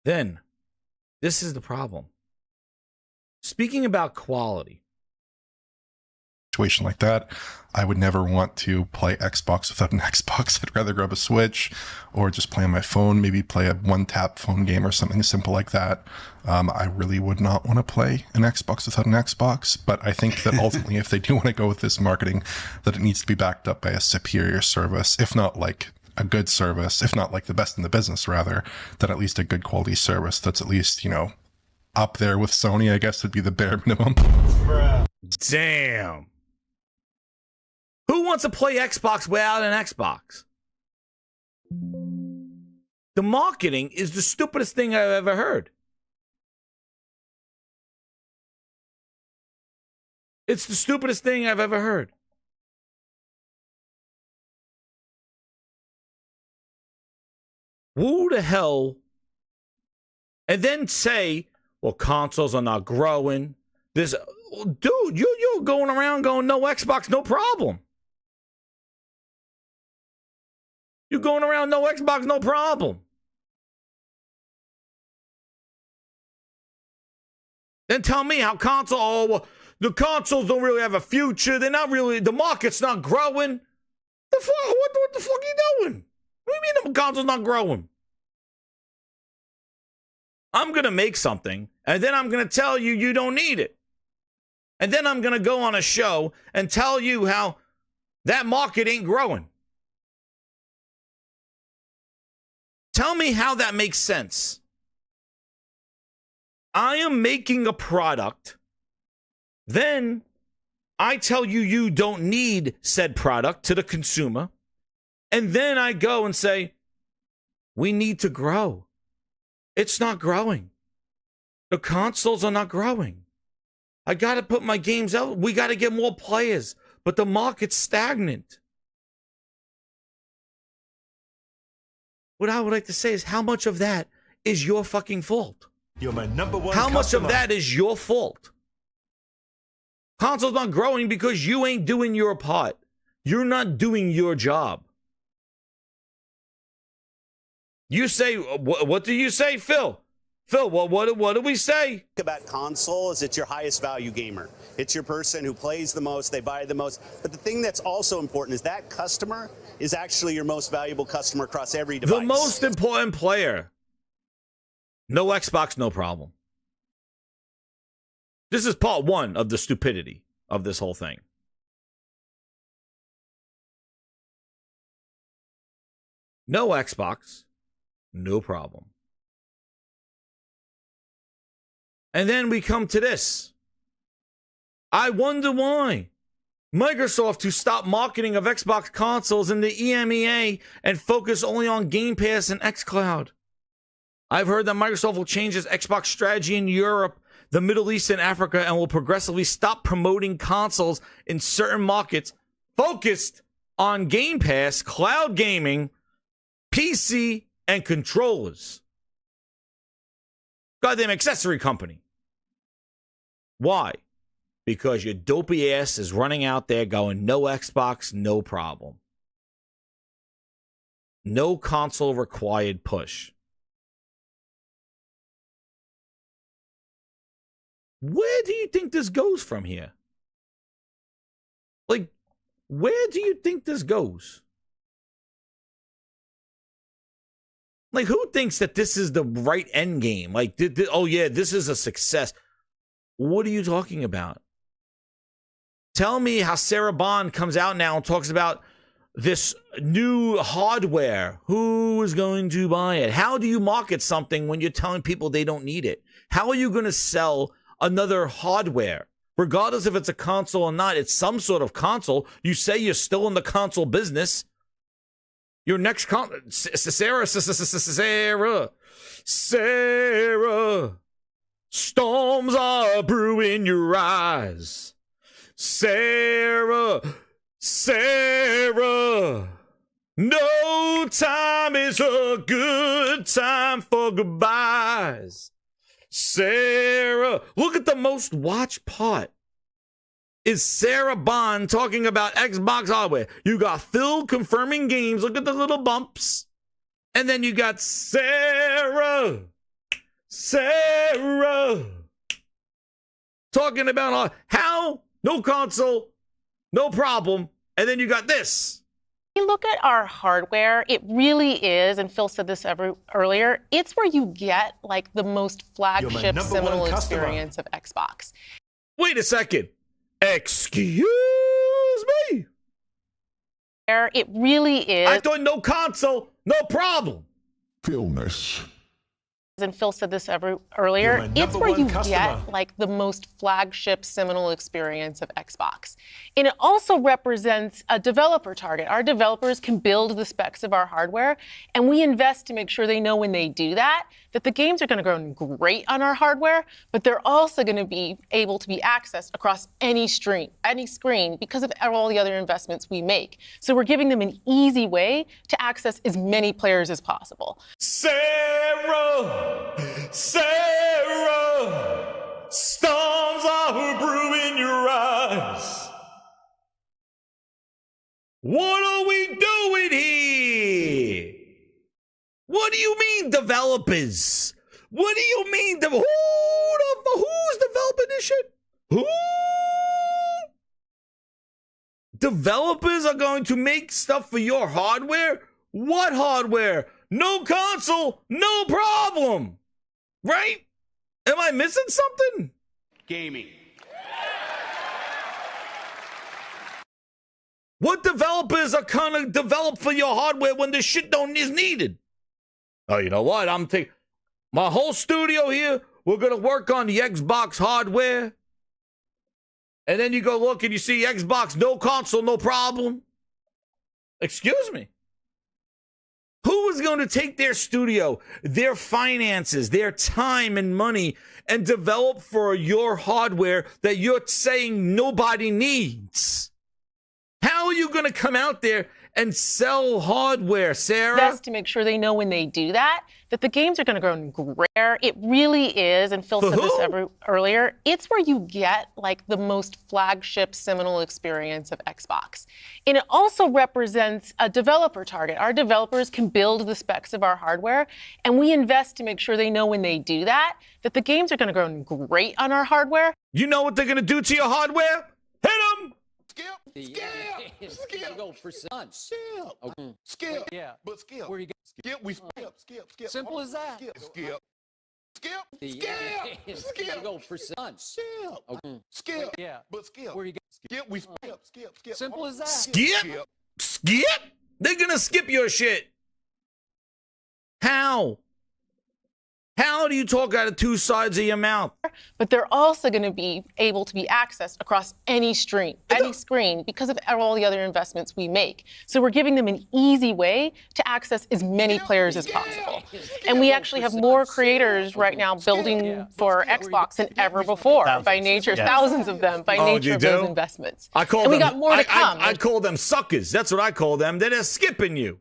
Then, this is the problem. Speaking about quality. Situation like that, I would never want to play Xbox without an Xbox. I'd rather grab a Switch or just play on my phone, maybe play a one-tap phone game or something simple like that. I really would not want to play an Xbox without an Xbox, but I think that ultimately if they do want to go with this marketing, that it needs to be backed up by a superior service, if not like a good service, if not like the best in the business rather, then at least a good quality service that's at least, you know, up there with Sony, I guess would be the bare minimum. Damn. Who wants to play Xbox without an Xbox? The marketing is the stupidest thing I've ever heard. It's the stupidest thing I've ever heard. Who the hell? And then say, well, consoles are not growing. This, dude, you're going around going, no Xbox, no problem. You're going around, no Xbox, no problem. Then tell me how the consoles don't really have a future. They're not really, the market's not growing. The fuck, what the fuck are you doing? What do you mean the console's not growing? I'm going to make something, and then I'm going to tell you you don't need it. And then I'm going to go on a show and tell you how that market ain't growing. Tell me how that makes sense. I am making a product. Then I tell you you don't need said product to the consumer. And then I go and say, we need to grow. It's not growing. The consoles are not growing. I got to put my games out. We got to get more players. But the market's stagnant. What I would like to say is how much of that is your fucking fault? You're my number one How much customer. of that is your fault? Consoles not growing because you ain't doing your part. You're not doing your job. You say, what do you say, Phil? Phil, what do we say? About console is it's your highest value gamer. It's your person who plays the most, they buy the most. But the thing that's also important is that customer is actually your most valuable customer across every device. The most important player. No Xbox, no problem. This is part one of the stupidity of this whole thing. No Xbox, no problem. And then we come to this. I wonder why. Microsoft to stop marketing of Xbox consoles in the EMEA and focus only on Game Pass and Xcloud. I've heard that Microsoft will change its Xbox strategy in Europe, the Middle East, and Africa, and will progressively stop promoting consoles in certain markets focused on Game Pass, cloud gaming, PC, and controllers. Goddamn accessory company. Why? Because your dopey ass is running out there going, no Xbox, no problem. No console required push. Where do you think this goes from here? Like, where do you think this goes? Like, who thinks that this is the right end game? Like, oh yeah, this is a success. What are you talking about? Tell me how Sarah Bond comes out now and talks about this new hardware. Who is going to buy it? How do you market something when you're telling people they don't need it? How are you going to sell another hardware? Regardless if it's a console or not, it's some sort of console. You say you're still in the console business. Your next Sarah, storms are brewing your eyes. Sarah, no time is a good time for goodbyes. Sarah, look at the most watched part. Is Sarah Bond talking about Xbox hardware? You got Phil confirming games. Look at the little bumps. And then you got Sarah talking about how no console, no problem. And then you got this. You look at our hardware, it really is, and Phil said this earlier, it's where you get like the most flagship seminal experience of Xbox. Wait a second. Excuse me? It really is. I thought no console, no problem. Philness. And Phil said this earlier, it's where you get like the most flagship seminal experience of Xbox. And it also represents a developer target. Our developers can build the specs of our hardware, and we invest to make sure they know when they do that the games are going to run great on our hardware, but they're also going to be able to be accessed across any screen because of all the other investments we make. So we're giving them an easy way to access as many players as possible. Sarah, storms are brewing your eyes. What are we doing here? What do you mean, developers? What do you mean? Who's developing this shit? Who? Developers are going to make stuff for your hardware? What hardware? No console, no problem. Right? Am I missing something? Gaming. What developers are going to develop for your hardware when this shit is needed? Oh, you know what? I'm thinking my whole studio here, we're going to work on the Xbox hardware. And then you go look and you see Xbox, no console, no problem. Excuse me. Who is going to take their studio, their finances, their time and money and develop for your hardware that you're saying nobody needs? How are you going to come out there and sell hardware, Sarah. Best to make sure they know when they do that the games are going to grow rare. It really is, and Phil said this earlier, it's where you get like the most flagship seminal experience of Xbox. And it also represents a developer target. Our developers can build the specs of our hardware, and we invest to make sure they know when they do that the games are going to grow great on our hardware. You know what they're going to do to your hardware? Hit them! Skip. Go for son. Skip. Yeah. But skip. Where you go? Skip. We skip. Simple as that. Skip. Go for son. Skip. Yeah. But skip. Where you go? Skip. We skip. Simple as that. Skip? They're going to skip your shit. How? How do you talk out of two sides of your mouth? But they're also going to be able to be accessed across any screen because of all the other investments we make. So we're giving them an easy way to access as many players as possible. And we actually have more creators right now building for Xbox than ever before by nature, thousands of them by nature of those investments. I call and them, we got more to come. I call them suckers. That's what I call them. They're skipping you.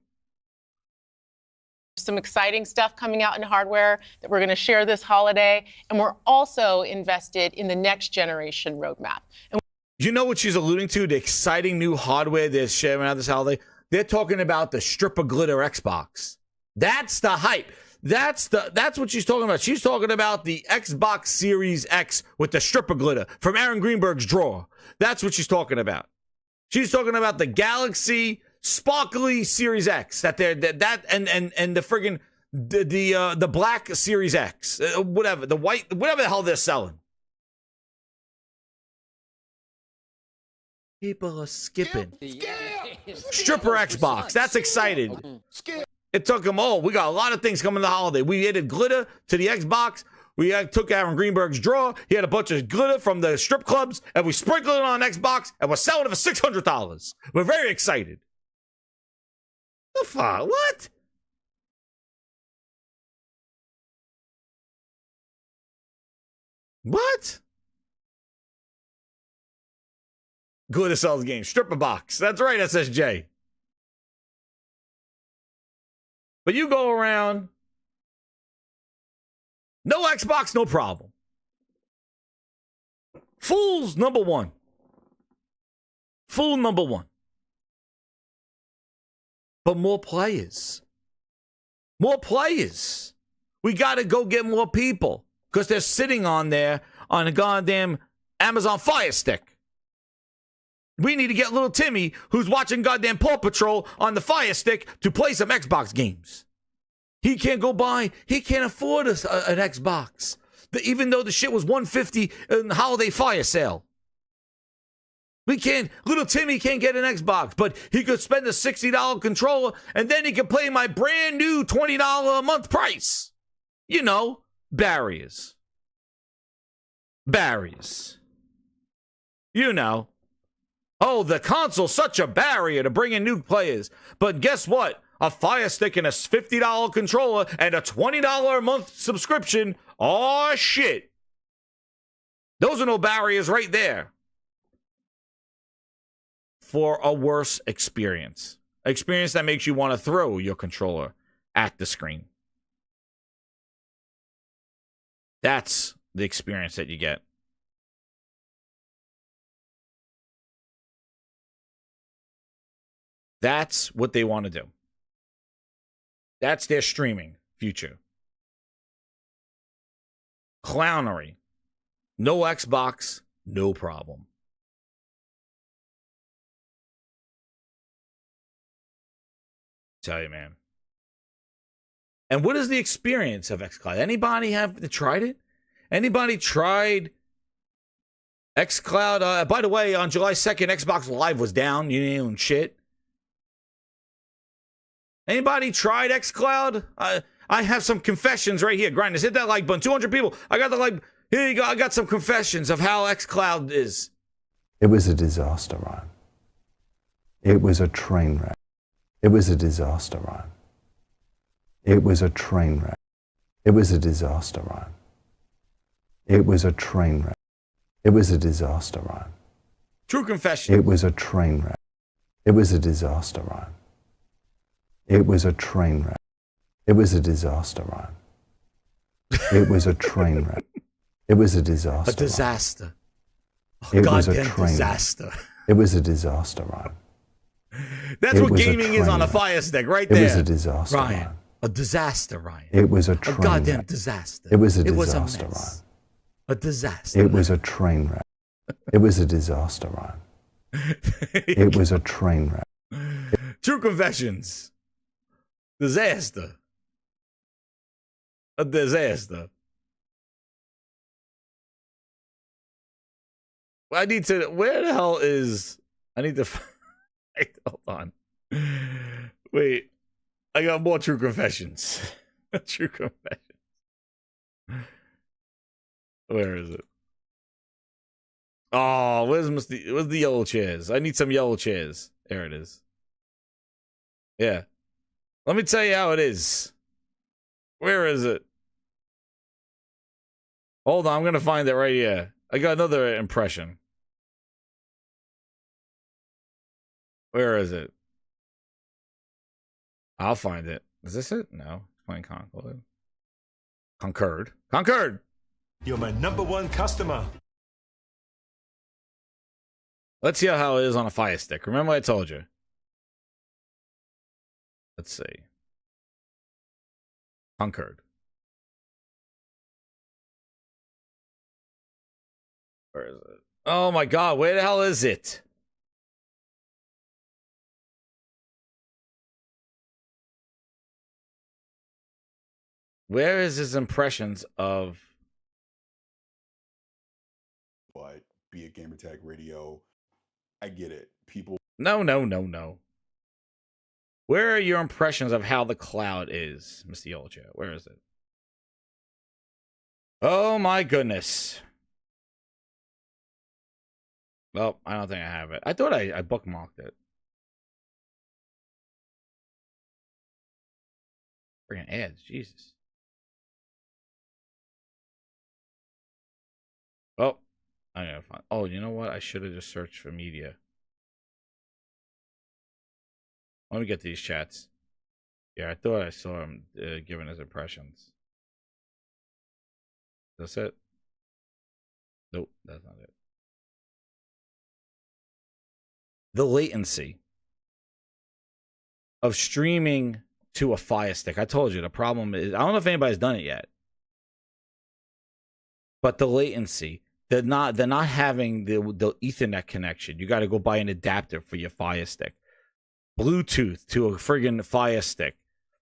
Some exciting stuff coming out in hardware that we're going to share this holiday, and we're also invested in the next generation roadmap. And you know what she's alluding to? The exciting new hardware they're sharing out this holiday? They're talking about the stripper glitter Xbox. That's the hype. That's what she's talking about. She's talking about the Xbox Series X with the stripper glitter from Aaron Greenberg's drawer. That's what she's talking about. She's talking about the Galaxy sparkly Series X and the friggin' the black Series X, whatever, the white, whatever the hell they're selling. People are skipping. Stripper Xbox. That's exciting. It took them all. We got a lot of things coming to the holiday. We added glitter to the Xbox. We took Aaron Greenberg's drawer. He had a bunch of glitter from the strip clubs, and we sprinkled it on Xbox, and we're selling it for $600. We're very excited. The fuck? What? What? Glitter sells games. Stripper box. That's right, SSJ. But you go around. No Xbox, no problem. Fools, number one. Fool number one. But more players. More players. We got to go get more people because they're sitting on there on a goddamn Amazon Fire Stick. We need to get little Timmy, who's watching goddamn Paw Patrol on the Fire Stick, to play some Xbox games. He can't go buy, he can't afford an Xbox, even though the shit was $150 in the holiday fire sale. Little Timmy can't get an Xbox, but he could spend a $60 controller, and then he could play my brand new $20 a month price. You know, barriers. Barriers. You know. Oh, the console's such a barrier to bring in new players. But guess what? A Fire Stick and a $50 controller and a $20 a month subscription. Oh, shit. Those are no barriers right there. For a worse experience. Experience that makes you want to throw your controller at the screen. That's the experience that you get. That's what they want to do. That's their streaming future. Clownery. No Xbox, no problem. Tell you, man. And what is the experience of Xcloud? Anybody have tried it? Anybody tried Xcloud? By the way, on July 2nd, Xbox Live was down. You didn't own shit. Anybody tried Xcloud? I have some confessions right here. Grinders, hit that like button. 200 people. I got the like. Here you go. I got some confessions of how Xcloud is. It was a disaster, Ryan. It was a train wreck. It was a disaster, Ryan. It was a train wreck. It was a disaster, Ryan. It was a train wreck. It was a disaster, Ryan. True confession. It was a train wreck. It was a disaster, Ryan. It was a train wreck. It was a disaster run. It was a train wreck. It was a disaster. A disaster. Oh, it was a goddamn train disaster. Wreck. It was a disaster run. That's what gaming is on a Fire Stick, right there. It was a disaster Ryan. run. A disaster, Ryan. It was a train goddamn wreck. disaster. It was a It was a disaster mess. run. A disaster. It was a train wreck. It was a disaster run. It was a train wreck. True confessions. Disaster. A disaster. I need to. Where the hell is? I need to. Hold on. Wait. I got more true confessions. True confessions. Where is it? Oh, where's the yellow chairs? I need some yellow chairs. There it is. Yeah. Let me tell you how it is. Where is it? Hold on, I'm gonna find it right here. I got another impression. Where is it? I'll find it. Is this it? No. Playing Concord. Concord. Concord! You're my #1 customer. Let's see how it is on a Fire Stick. Remember I told you. Let's see. Concord. Where is it? Oh my god, where the hell is it? Where is his impressions of... But be it Gamertag Radio, I get it. People... No. Where are your impressions of how the cloud is, Mr. Yolcha? Where is it? Oh my goodness. Well, I don't think I have it. I thought I bookmarked it. Freaking ads, Jesus. Oh, I gotta find. Oh, you know what? I should have just searched for media. Let me get these chats. Yeah, I thought I saw him giving his impressions. That's it? Nope, that's not it. The latency of streaming to a Fire Stick. I told you the problem is, I don't know if anybody's done it yet, but the latency, they're not having the Ethernet connection. You got to go buy an adapter for your Fire Stick. Bluetooth to a friggin' Fire Stick.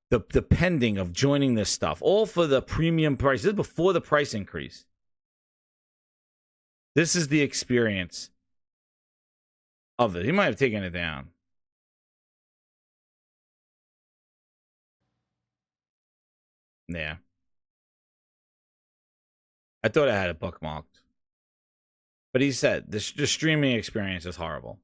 The pending of joining this stuff, all for the premium price. This is before the price increase. This is the experience of it. He might have taken it down. Yeah. I thought I had it bookmarked. But he said the streaming experience is horrible.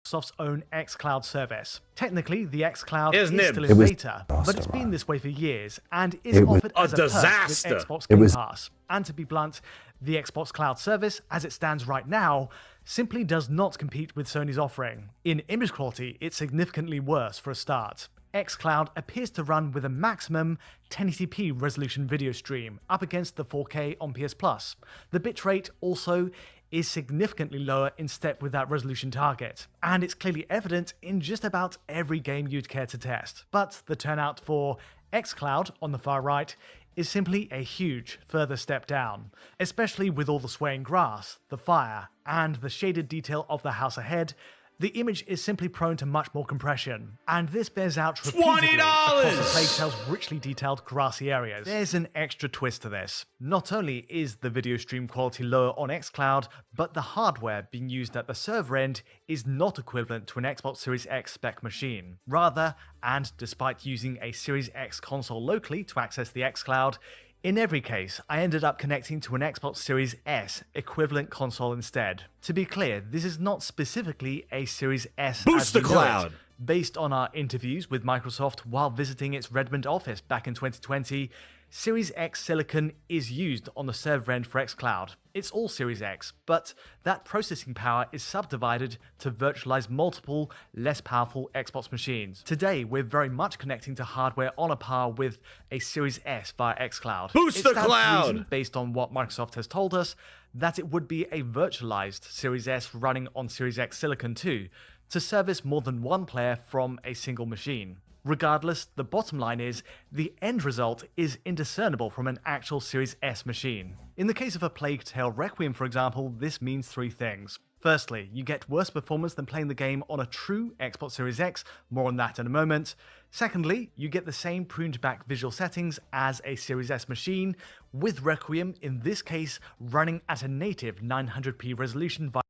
Microsoft's own Xcloud service. Technically, the Xcloud is still in beta, but it's been this way for years and is offered as a perk with Xbox Game Pass. And to be blunt, the Xbox Cloud service, as it stands right now, simply does not compete with Sony's offering. In image quality, it's significantly worse for a start. Xcloud appears to run with a maximum 1080p resolution video stream up against the 4K on PS Plus. The bitrate also is significantly lower in step with that resolution target, and it's clearly evident in just about every game you'd care to test. But the turnout for Xcloud on the far right is simply a huge further step down, especially with all the swaying grass, the fire, and the shaded detail of the house ahead. The image is simply prone to much more compression, and this bears out repeatedly across the Plague Tale's richly detailed grassy areas. There's an extra twist to this. Not only is the video stream quality lower on Xcloud, but the hardware being used at the server end is not equivalent to an Xbox Series X spec machine. Rather, and despite using a Series X console locally to access the Xcloud, in every case, I ended up connecting to an Xbox Series S equivalent console instead. To be clear, this is not specifically a Series S Boost the cloud! Based on our interviews with Microsoft while visiting its Redmond office back in 2020, Series X silicon is used on the server end for Xcloud. It's all Series X, but that processing power is subdivided to virtualize multiple, less powerful Xbox machines. Today, we're very much connecting to hardware on a par with a Series S via Xcloud. Boost the cloud! Reason, based on what Microsoft has told us, that it would be a virtualized Series S running on Series X silicon too, to service more than one player from a single machine. Regardless, the bottom line is, the end result is indiscernible from an actual Series S machine. In the case of A Plague Tale Requiem, for example, this means three things. Firstly, you get worse performance than playing the game on a true Xbox Series X, more on that in a moment. Secondly, you get the same pruned back visual settings as a Series S machine, with Requiem, in this case, running at a native 900p resolution via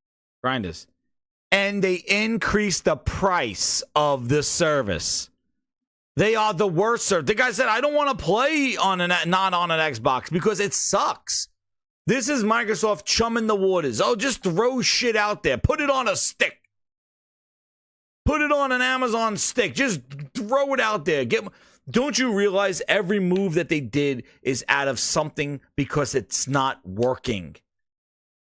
Grinders. And they increased the price of this service. They are the worst service. The guy said, I don't want to play on not on an Xbox because it sucks. This is Microsoft chumming the waters. Oh, just throw shit out there. Put it on a stick. Put it on an Amazon stick. Just throw it out there. Don't you realize every move that they did is out of something because it's not working?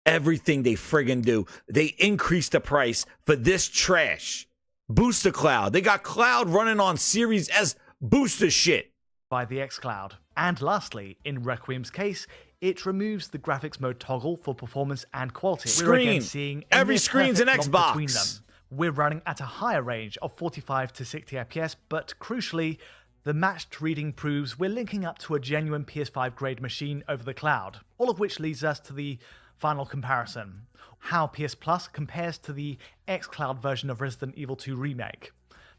Everything they friggin' do. They increase the price for this trash. Booster Cloud. They got Cloud running on Series S booster shit. By the Xcloud. And lastly, in Requiem's case, it removes the graphics mode toggle for performance and quality. Screen. We're again seeing every screen's an Xbox. Between them. We're running at a higher range of 45 to 60 FPS, but crucially, the matched reading proves we're linking up to a genuine PS5 grade machine over the cloud. All of which leads us to the final comparison. How PS Plus compares to the Xcloud version of Resident Evil 2 Remake.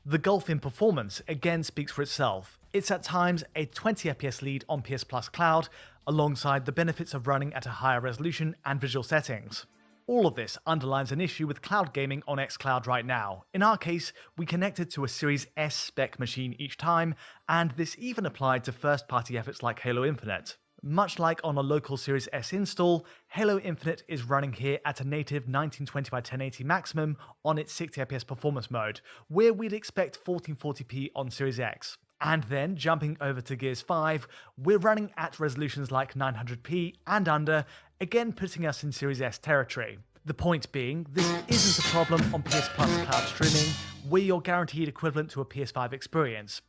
The gulf in performance again speaks for itself. It's at times a 20 FPS lead on PS Plus Cloud, alongside the benefits of running at a higher resolution and visual settings. All of this underlines an issue with cloud gaming on Xcloud right now. In our case, we connected to a Series S spec machine each time, and this even applied to first-party efforts like Halo Infinite. Much like on a local Series S install, Halo Infinite is running here at a native 1920x1080 maximum on its 60fps performance mode, where we'd expect 1440p on Series X. And then, jumping over to Gears 5, we're running at resolutions like 900p and under, again putting us in Series S territory. The point being, this isn't a problem on PS Plus cloud streaming, where you're guaranteed equivalent to a PS5 experience.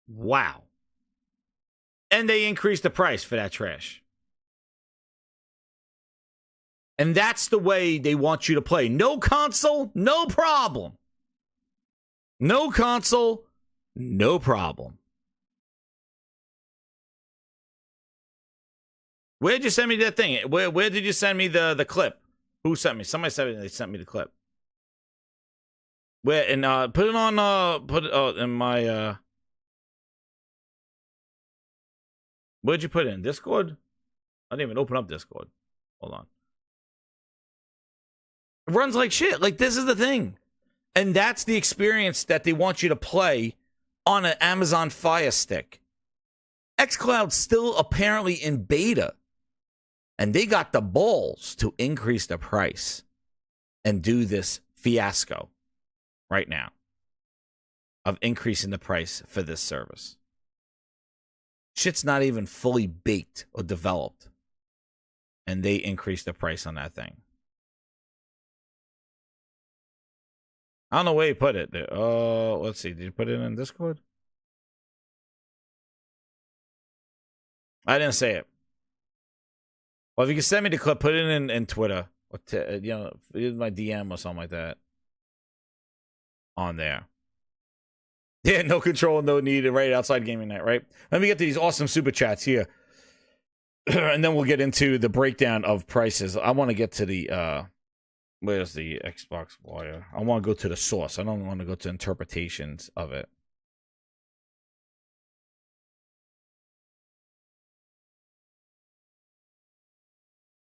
Wow. And they increased the price for that trash. And that's the way they want you to play. No console, no problem. No console, no problem. Where'd you send me that thing? Where did you send me the clip? Who sent me? Somebody said they sent me the clip. Where? And put it on in my where'd you put it in? Discord? I didn't even open up Discord. Hold on. It runs like shit. Like, this is the thing. And that's the experience that they want you to play on an Amazon Fire Stick. Xcloud's still apparently in beta. And they got the balls to increase the price and do this fiasco right now of increasing the price for this service. Shit's not even fully baked or developed. And they increased the price on that thing. I don't know where you put it. Let's see. Did you put it in Discord? I didn't say it. Well, if you can send me the clip, put it in Twitter. Or my DM or something like that. On there. Yeah, no control, no need, right? Outside gaming night, right? Let me get to these awesome super chats here. And then we'll get into the breakdown of prices. I want to get to the, where's the Xbox wire? I want to go to the source. I don't want to go to interpretations of it.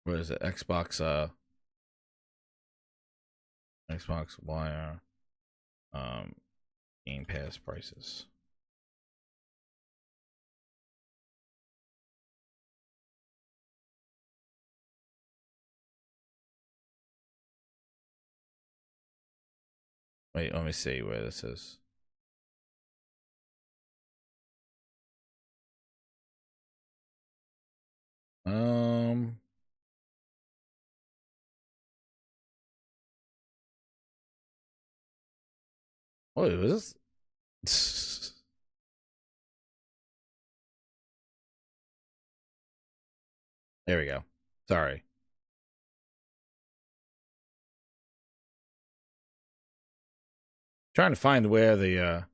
Where is it? Xbox wire. Game Pass prices. Wait, let me see where this is. What was this? There we go. Sorry. Trying to find where the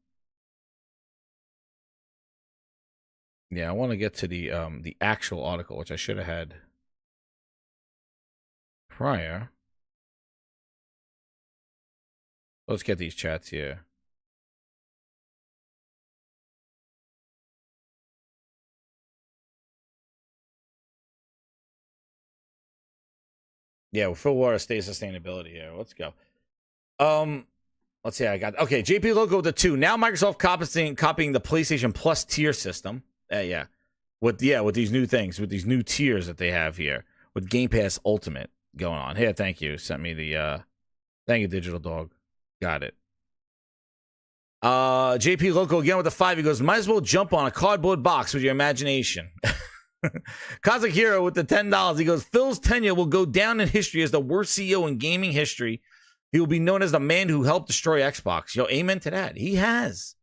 yeah, I want to get to the actual article, which I should have had prior. Let's get these chats here. Yeah, full water stays sustainability here. Let's go. Let's see. I got okay. JP Loco with the 2. Now Microsoft copying the PlayStation Plus tier system. Yeah, with these new things, with these new tiers that they have here, with Game Pass Ultimate going on. Here, thank you. Sent me the thank you, Digital Dog. Got it. JP Loco again with the 5. He goes, might as well jump on a cardboard box with your imagination. Cosmic Hero with the $10. He goes, Phil's tenure will go down in history as the worst CEO in gaming history. He will be known as the man who helped destroy Xbox. Yo, amen to that. He has.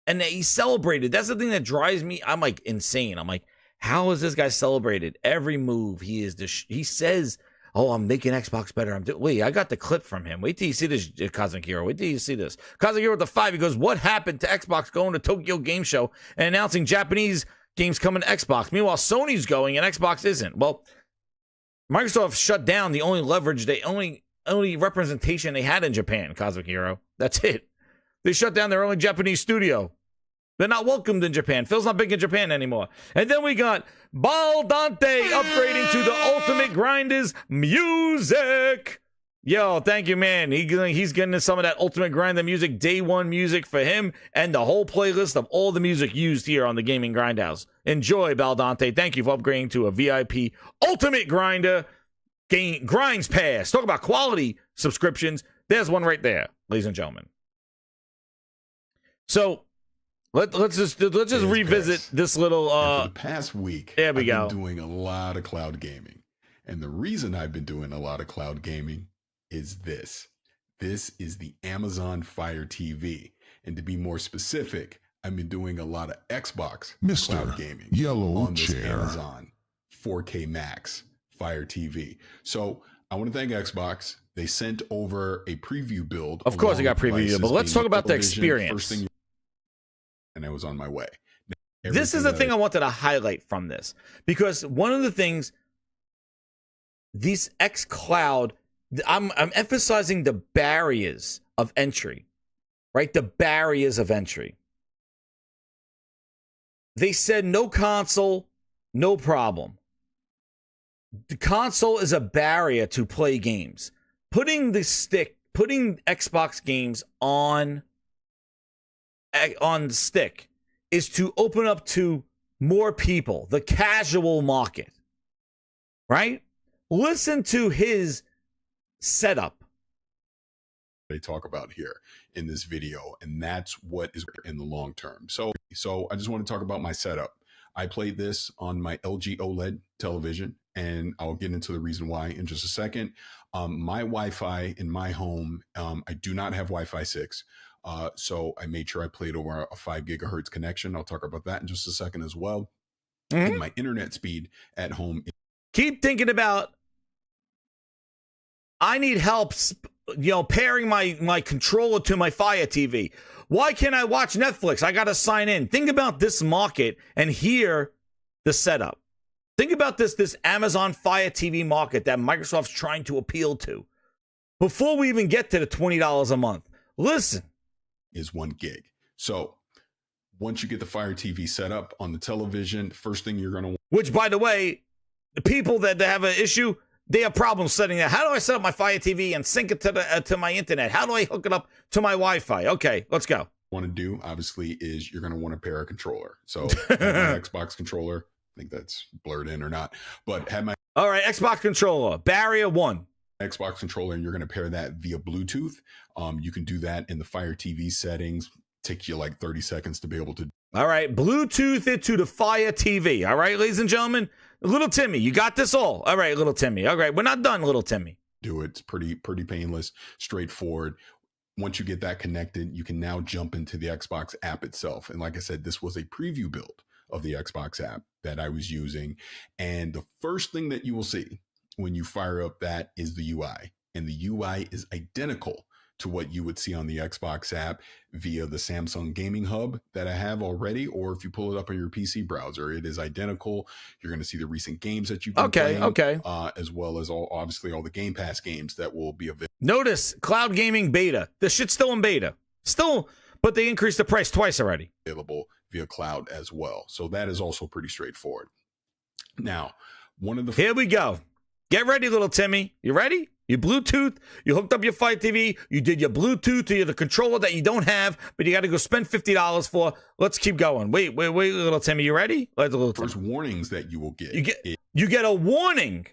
And he celebrated. That's the thing that drives me. I'm like insane. I'm like, how is this guy celebrated? Every move he is. He says, oh, I'm making Xbox better. Wait, I got the clip from him. Wait till you see this, Cosmic Hero. Wait till you see this. Cosmic Hero with the 5. He goes, what happened to Xbox going to Tokyo Game Show and announcing Japanese games coming to Xbox? Meanwhile, Sony's going and Xbox isn't. Well, Microsoft shut down the only leverage, only representation they had in Japan, Cosmic Hero. That's it. They shut down their only Japanese studio. They're not welcomed in Japan. Phil's not big in Japan anymore. And then we got Baldante upgrading to the Ultimate Grinders music. Yo, thank you, man. He's getting some of that Ultimate Grinder music, day one music for him, and the whole playlist of all the music used here on the Gaming Grindhouse. Enjoy, Baldante. Thank you for upgrading to a VIP Ultimate Grinder Grinds Pass. Talk about quality subscriptions. There's one right there, ladies and gentlemen. So let's just revisit this little. For the past week, there we go. I've been doing a lot of cloud gaming, and the reason I've been doing a lot of cloud gaming is this. This is the Amazon Fire TV, and to be more specific, I've been doing a lot of Xbox cloud gaming on this Amazon 4K Max Fire TV. So I want to thank Xbox. They sent over a preview build. Of course, they got preview, but let's talk about the experience. And I was on my way. This is the thing I wanted to highlight from this, because one of the things, these Xcloud, I'm emphasizing the barriers of entry, right? The barriers of entry. They said no console, no problem. The console is a barrier to play games. Putting Xbox games on the stick is to open up to more people, the casual market, right? Listen to his setup. They talk about here in this video, and that's what is in the long term. So I just want to talk about my setup. I played this on my LG OLED television, and I'll get into the reason why in just a second. My Wi-Fi in my home, I do not have Wi-Fi 6. So I made sure I played over a 5 gigahertz connection. I'll talk about that in just a second as well. And my internet speed at home. Keep thinking about, I need help, pairing my controller to my Fire TV. Why can't I watch Netflix? I got to sign in. Think about this market and hear the setup. Think about this Amazon Fire TV market that Microsoft's trying to appeal to. Before we even get to the $20 a month, listen. Is 1 gig. So once you get the Fire TV set up on the television, first thing you're going to... Which, by the way, the people that have an issue, they have problems setting that. How do I set up my Fire TV and sync it to my internet? How do I hook it up to my Wi-Fi? Okay, let's go. Want to do, obviously, is you're going to want to pair a controller. So my Xbox controller, I think that's blurred in or not, but have my... All right, Xbox controller, barrier 1. Xbox controller, and you're going to pair that via Bluetooth. You can do that in the Fire TV settings. Take you like 30 seconds to be able to. All right, Bluetooth it to the Fire TV. All right, ladies and gentlemen, Little Timmy, you got this all. All right, little Timmy. All right, we're not done, little Timmy. Do it. It's pretty painless, straightforward. Once you get that connected, you can now jump into the Xbox app itself. And like I said, this was a preview build of the Xbox app that I was using. And the first thing that you will see when you fire up that is the UI. And the UI is identical to what you would see on the Xbox app via the Samsung Gaming Hub that I have already, or if you pull it up on your PC browser, it is identical. You're going to see the recent games that you've been playing, as well as obviously all the Game Pass games that will be available. Notice Cloud Gaming Beta. This shit's still in beta. Still, but they increased the price twice already. Available via cloud as well. So that is also pretty straightforward. Now, here we go. Get ready, little Timmy. You ready? You Bluetooth, you hooked up your Fire TV, you did your Bluetooth to the controller that you don't have, but you got to go spend $50 for. Let's keep going. Wait, little Timmy, you ready? First warnings that you will get. You get a warning.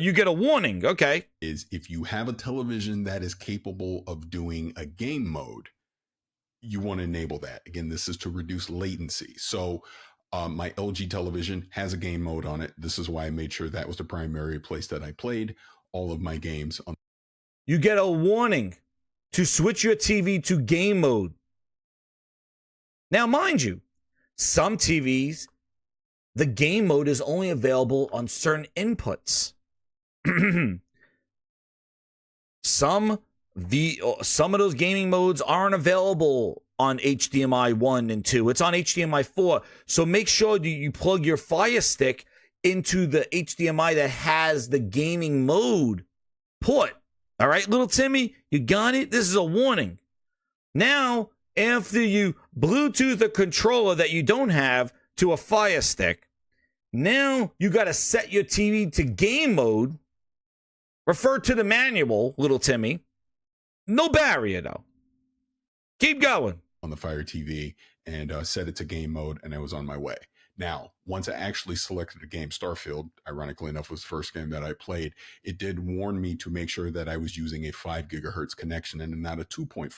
You get a warning, okay. Is if you have a television that is capable of doing a game mode, you want to enable that. Again, this is to reduce latency. So my LG television has a game mode on it. This is why I made sure that was the primary place that I played all of my games. You get a warning to switch your TV to game mode. Now, mind you, some TVs, the game mode is only available on certain inputs. Some of those gaming modes aren't available on HDMI 1 and 2. It's on HDMI 4. So make sure you plug your Fire Stick into the HDMI that has the gaming mode port. All right, little Timmy, you got it? This is a warning. Now, after you Bluetooth a controller that you don't have to a Fire Stick, now you got to set your TV to game mode. Refer to the manual, little Timmy. No barrier, though. Keep going. On the Fire TV and set it to game mode, and I was on my way. Now, once I actually selected a game, Starfield, ironically enough, was the first game that I played, it did warn me to make sure that I was using a 5 gigahertz connection and not a 2.4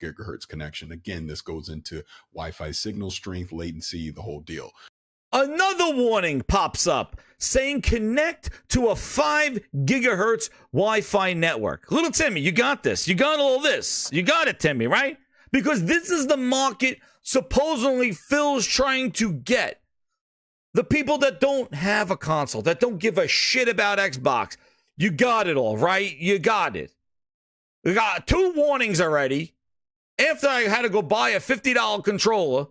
gigahertz connection. Again, this goes into Wi-Fi signal strength, latency, the whole deal. Another warning pops up saying connect to a 5 gigahertz Wi-Fi network. Little Timmy, you got this. You got all this. You got it, Timmy, right? Because this is the market supposedly Phil's trying to get. The people that don't have a console, that don't give a shit about Xbox, you got it all, right? You got it. We got 2 warnings already. After I had to go buy a $50 controller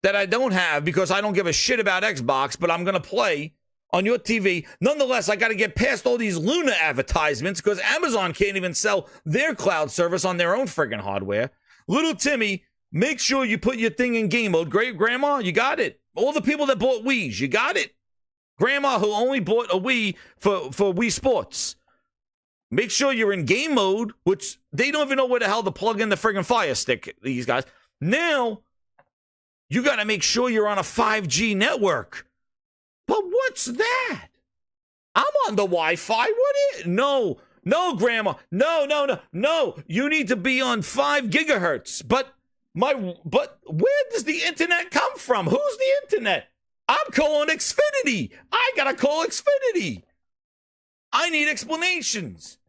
that I don't have because I don't give a shit about Xbox, but I'm going to play on your TV. Nonetheless, I got to get past all these Luna advertisements because Amazon can't even sell their cloud service on their own friggin' hardware. Little Timmy, make sure you put your thing in game mode. Great Grandma, you got it. All the people that bought Wii's, you got it. Grandma who only bought a Wii for Wii Sports. Make sure you're in game mode, which they don't even know where the hell to plug in the friggin' Fire Stick, these guys. Now, you got to make sure you're on a 5G network. But what's that? I'm on the Wi-Fi. What is? No, Grandma. No. You need to be on 5 gigahertz. But where does the internet come from? Who's the internet? I'm calling Xfinity. I gotta call Xfinity. I need explanations.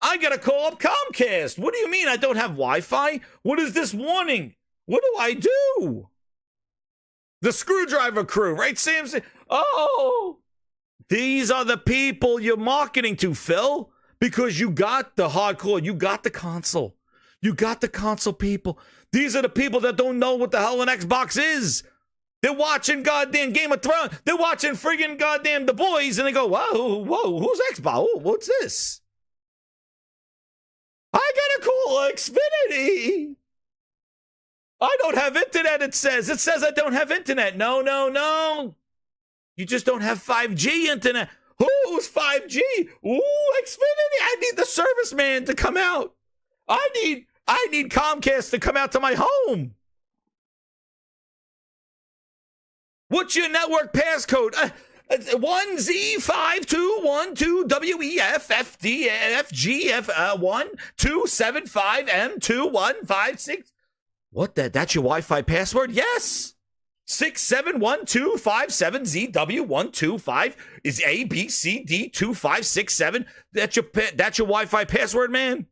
I gotta call up Comcast. What do you mean I don't have Wi-Fi? What is this warning? What do I do? The Screwdriver Crew, right, Sam? Oh, these are the people you're marketing to, Phil, because you got the hardcore, you got the console. You got the console people. These are the people that don't know what the hell an Xbox is. They're watching goddamn Game of Thrones. They're watching friggin' goddamn The Boys, and they go, whoa, who's Xbox? Oh, what's this? I gotta call Xfinity. I don't have internet, it says. It says I don't have internet. No. You just don't have 5G internet. Who's 5G? Ooh, Xfinity. I need the service man to come out. I need Comcast to come out to my home. What's your network passcode? 1Z5212WEFFDFGF1275M2156. What? That's your Wi-Fi password? Yes. 671257ZW125 is ABCD2567. That's your Wi-Fi password, man.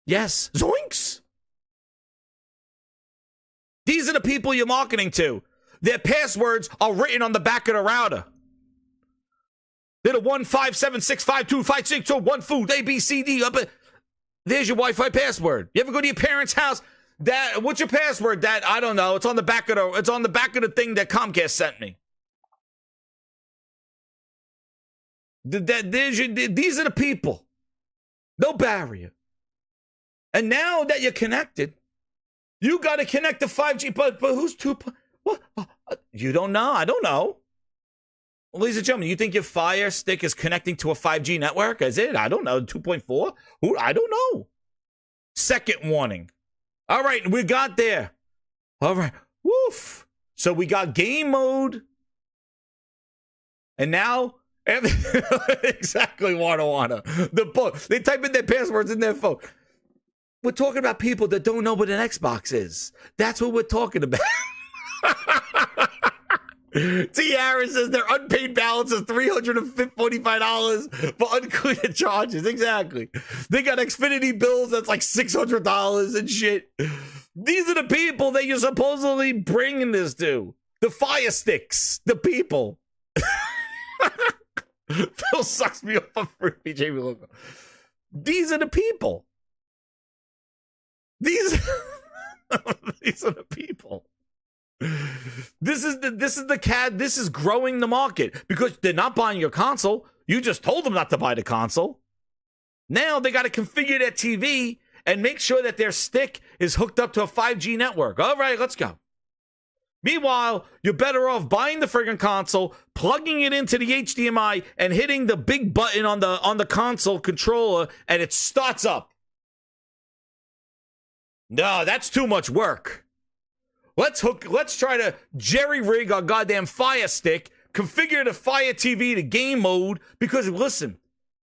Yes. Zoinks. These are the people you're marketing to. Their passwords are written on the back of the router. They're the 157652562 food ABCD up. There's your Wi-Fi password. You ever go to your parents' house? What's your password? That I don't know. It's on the back of the thing that Comcast sent me. These are the people. No barrier. And now that you're connected, you got to connect to 5G. But who's what? You don't know. I don't know. Well, ladies and gentlemen, you think your Fire Stick is connecting to a 5G network? Is it? I don't know. 2.4? Who? I don't know. Second warning. All right, we got there. All right. Woof. So we got game mode. And now, exactly, wanna. The book. They type in their passwords in their phone. We're talking about people that don't know what an Xbox is. That's what we're talking about. Tiara says their unpaid balance is $345 for unclear charges. Exactly. They got Xfinity bills that's like $600 and shit. These are the people that you're supposedly bringing this to. The Fire Sticks. The people. Phil sucks me off for Jamie logo. These are the people. These are the people. This is the CAD. This is growing the market because they're not buying your console. You just told them not to buy the console. Now they got to configure their TV and make sure that their stick is hooked up to a 5G network. All right, let's go. Meanwhile, you're better off buying the friggin' console, plugging it into the HDMI, and hitting the big button on the console controller, and it starts up. No, that's too much work. Let's try to jerry-rig our goddamn Fire Stick, configure the Fire TV to game mode, because, listen,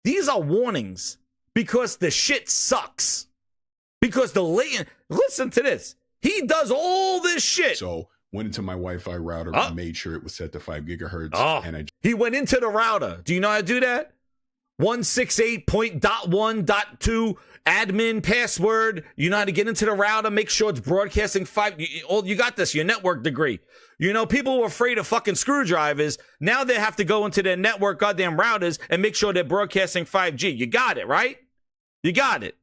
these are warnings, because the shit sucks. Because listen to this. He does all this shit. So, went into my Wi-Fi router and made sure it was set to 5 gigahertz. And he went into the router. Do you know how to do that? 168.1.2 admin password. You know how to get into the router, make sure it's broadcasting 5. You got this, your network degree. You know, people were afraid of fucking screwdrivers. Now they have to go into their network goddamn routers and make sure they're broadcasting 5G. You got it, right? You got it.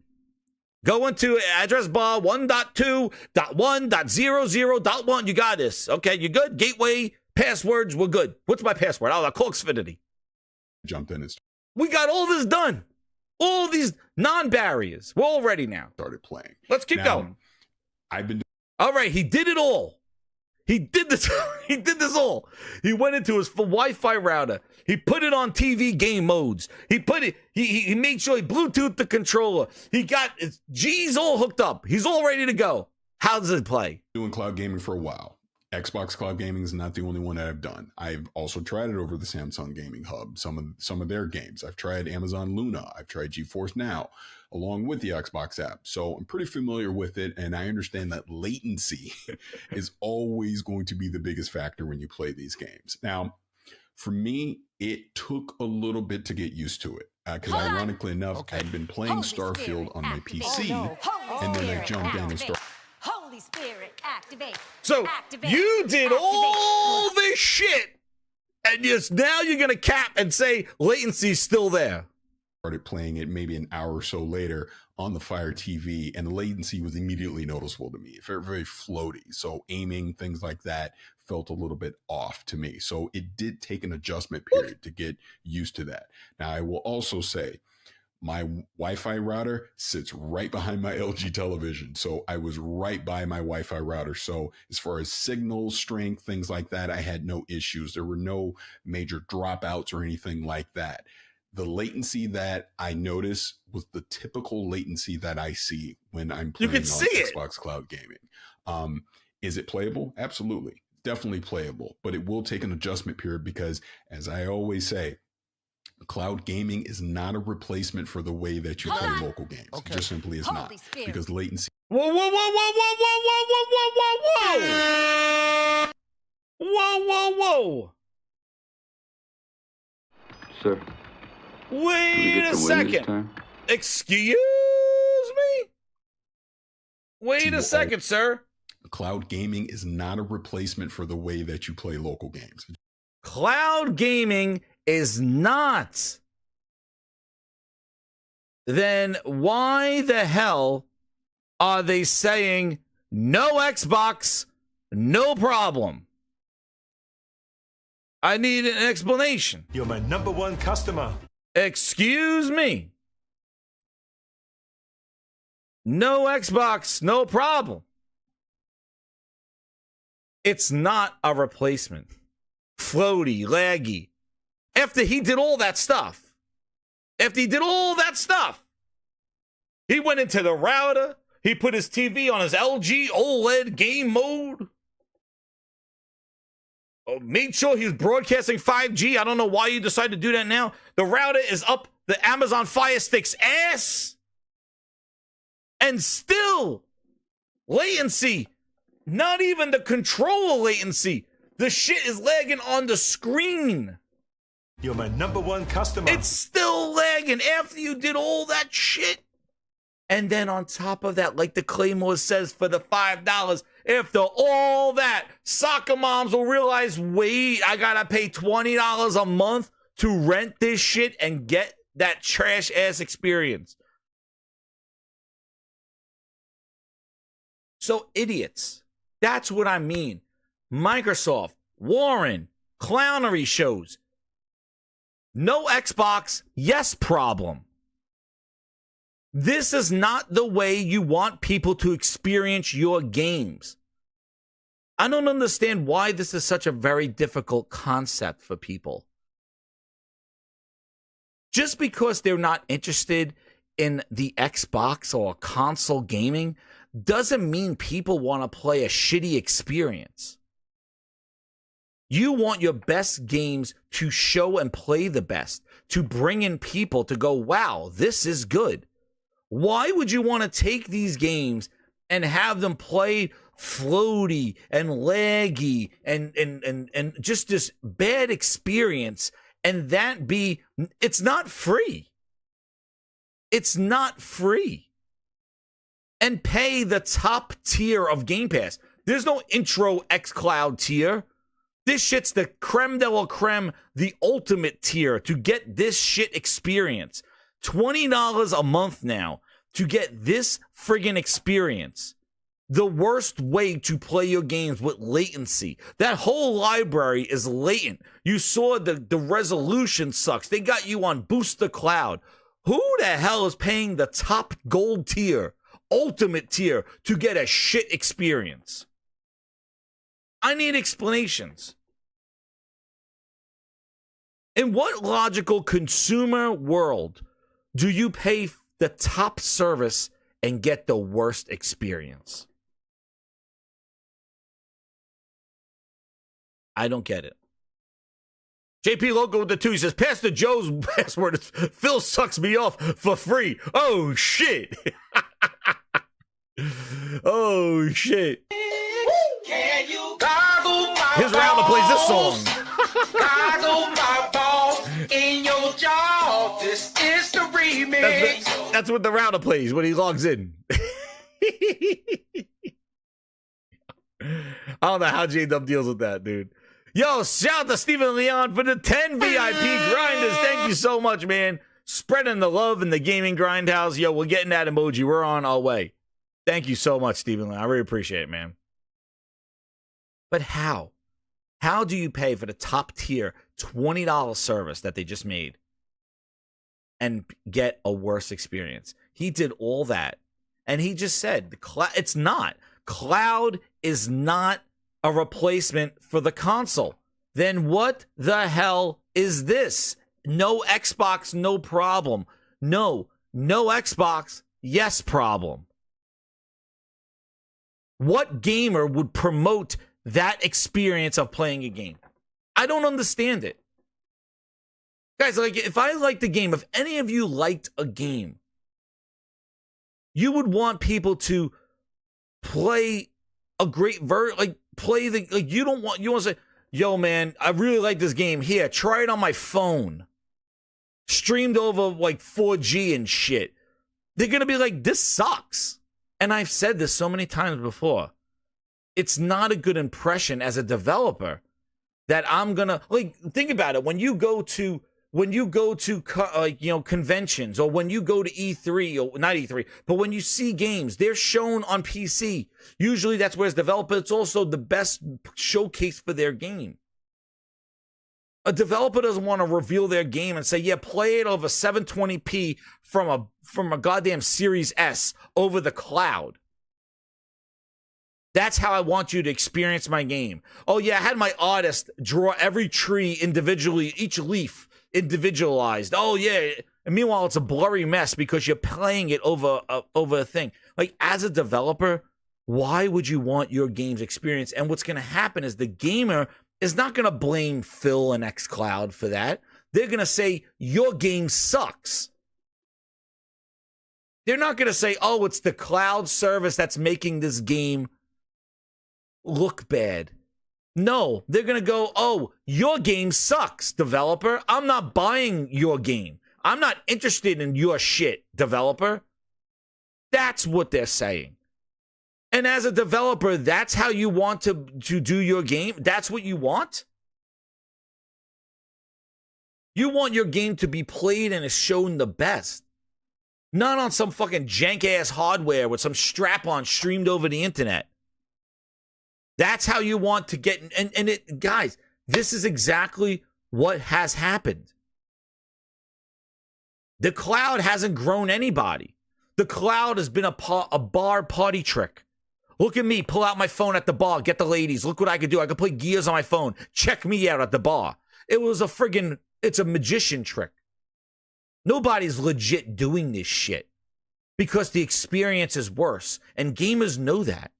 Go into address bar 1.2.1.00.1. You got this. Okay, you good? Gateway, passwords, we're good. What's my password? I'll call Xfinity. Jumped in and we got all this done. All these non-barriers. We're all ready now. Started playing. Let's keep going. I've been. All right, he did it all. He did this. He did this all. He went into his Wi-Fi router. He put it on TV game modes. He put it. He made sure he Bluetooth the controller. He got his G's all hooked up. He's all ready to go. How does it play? Doing cloud gaming for a while. Xbox Cloud Gaming is not the only one that I've done. I've also tried it over the Samsung Gaming Hub, some of their games. I've tried Amazon Luna. I've tried GeForce Now, along with the Xbox app. So I'm pretty familiar with it, and I understand that latency is always going to be the biggest factor when you play these games. Now, for me, it took a little bit to get used to it. Because ironically enough, I'd been playing Starfield on my PC, and then I jumped in and started. Holy Spirit, activate. So you did all this shit, and now you're going to cap and say latency's still there. Started playing it maybe an hour or so later on the Fire TV, and the latency was immediately noticeable to me. Very, very floaty. So aiming, things like that felt a little bit off to me. So it did take an adjustment period to get used to that. Now, I will also say, my Wi-Fi router sits right behind my LG television. So I was right by my Wi-Fi router. So as far as signal strength, things like that, I had no issues. There were no major dropouts or anything like that. The latency that I noticed was the typical latency that I see when I'm playing on Xbox Cloud Gaming. Is it playable? Absolutely. Definitely playable. But it will take an adjustment period because, as I always say, cloud gaming is not a replacement for the way that you play local games. It just simply is not. Because latency. Whoa, whoa, whoa, whoa, whoa, whoa, whoa, whoa, whoa, whoa, whoa. whoa. Sir. Wait a second. Excuse me? Wait a second, sir. Cloud gaming is not a replacement for the way that you play local games. Cloud gaming is not. Then why the hell are they saying no Xbox, no problem? I need an explanation. You're my #1 customer. Excuse me. No Xbox, no problem. It's not a replacement. Floaty, laggy. After he did all that stuff, he went into the router. He put his TV on his LG OLED game mode. Made sure he was broadcasting 5G. I don't know why you decided to do that now. The router is up the Amazon Fire Stick's ass. And still, latency. Not even the controller latency. The shit is lagging on the screen. You're my #1 customer. It's still lagging after you did all that shit. And then on top of that, like the Claymore says, for the $5, after all that, soccer moms will realize, wait, I gotta pay $20 a month to rent this shit and get that trash ass experience. So idiots. That's what I mean. Microsoft, Warren, clownery shows. No Xbox, yes problem. This is not the way you want people to experience your games. I don't understand why this is such a very difficult concept for people. Just because they're not interested in the Xbox or console gaming doesn't mean people want to play a shitty experience. You want your best games to show and play the best, to bring in people to go, wow, this is good. Why would you want to take these games and have them play floaty and laggy and just this bad experience and that be, it's not free. It's not free. And pay the top tier of Game Pass. There's no intro Xcloud tier. This shit's the creme de la creme, the ultimate tier to get this shit experience. $20 a month now to get this friggin' experience. The worst way to play your games with latency. That whole library is latent. You saw the resolution sucks. They got you on Boost the Cloud. Who the hell is paying the top gold tier, ultimate tier, to get a shit experience? I need explanations. In what logical consumer world do you pay the top service and get the worst experience? I don't get it. JP Loco with the 2, he says, Pastor Joe's password is Phil sucks me off for free. Oh, shit. Oh, shit. Here's Rounder plays this song. Goggle my balls in your jaw. This is the remix. That's what the Rounder plays when he logs in. I don't know how J-Dub deals with that, dude. Yo, shout out to Stephen Leon for the 10 VIP grinders. Thank you so much, man. Spreading the love in the gaming grindhouse. Yo, we're getting that emoji. We're on our way. Thank you so much, Stephen Leon. I really appreciate it, man. But how? How do you pay for the top tier $20 service that they just made and get a worse experience? He did all that. And he just said, it's not. Cloud is not a replacement for the console. Then what the hell is this? No Xbox, no problem. No Xbox, yes problem. What gamer would promote that experience of playing a game? I don't understand it. Guys, like, if I liked the game, if any of you liked a game, you would want people to play a great play the, like, you want to say, yo, man, I really like this game. Here, try it on my phone. Streamed over like 4G and shit. They're going to be like, this sucks. And I've said this so many times before. It's not a good impression as a developer that I'm going to, like, think about it. When you go to conventions, or when you go to E3, or not E3, but when you see games, they're shown on PC. Usually that's where it's developed. It's also the best showcase for their game. A developer doesn't want to reveal their game and say, yeah, play it over 720p from a goddamn Series S over the cloud. That's how I want you to experience my game. Oh yeah, I had my artist draw every tree individually, each leaf individualized. Oh yeah, and meanwhile it's a blurry mess because you're playing it over a thing. Like, as a developer, why would you want your game's experience? And what's going to happen is the gamer is not going to blame Phil and Xcloud for that. They're going to say, your game sucks. They're not going to say, oh, it's the cloud service that's making this game look bad. No, they're going to go, oh, your game sucks, developer. I'm not buying your game. I'm not interested in your shit, developer. That's what they're saying. And as a developer, that's how you want to do your game? That's what you want? You want your game to be played and is shown the best. Not on some fucking jank-ass hardware with some strap-on streamed over the internet. That's how you want to get... And it, guys, this is exactly what has happened. The cloud hasn't grown anybody. The cloud has been a bar party trick. Look at me, pull out my phone at the bar, get the ladies. Look what I could do. I could play Gears on my phone. Check me out at the bar. It's a magician trick. Nobody's legit doing this shit because the experience is worse. And gamers know that.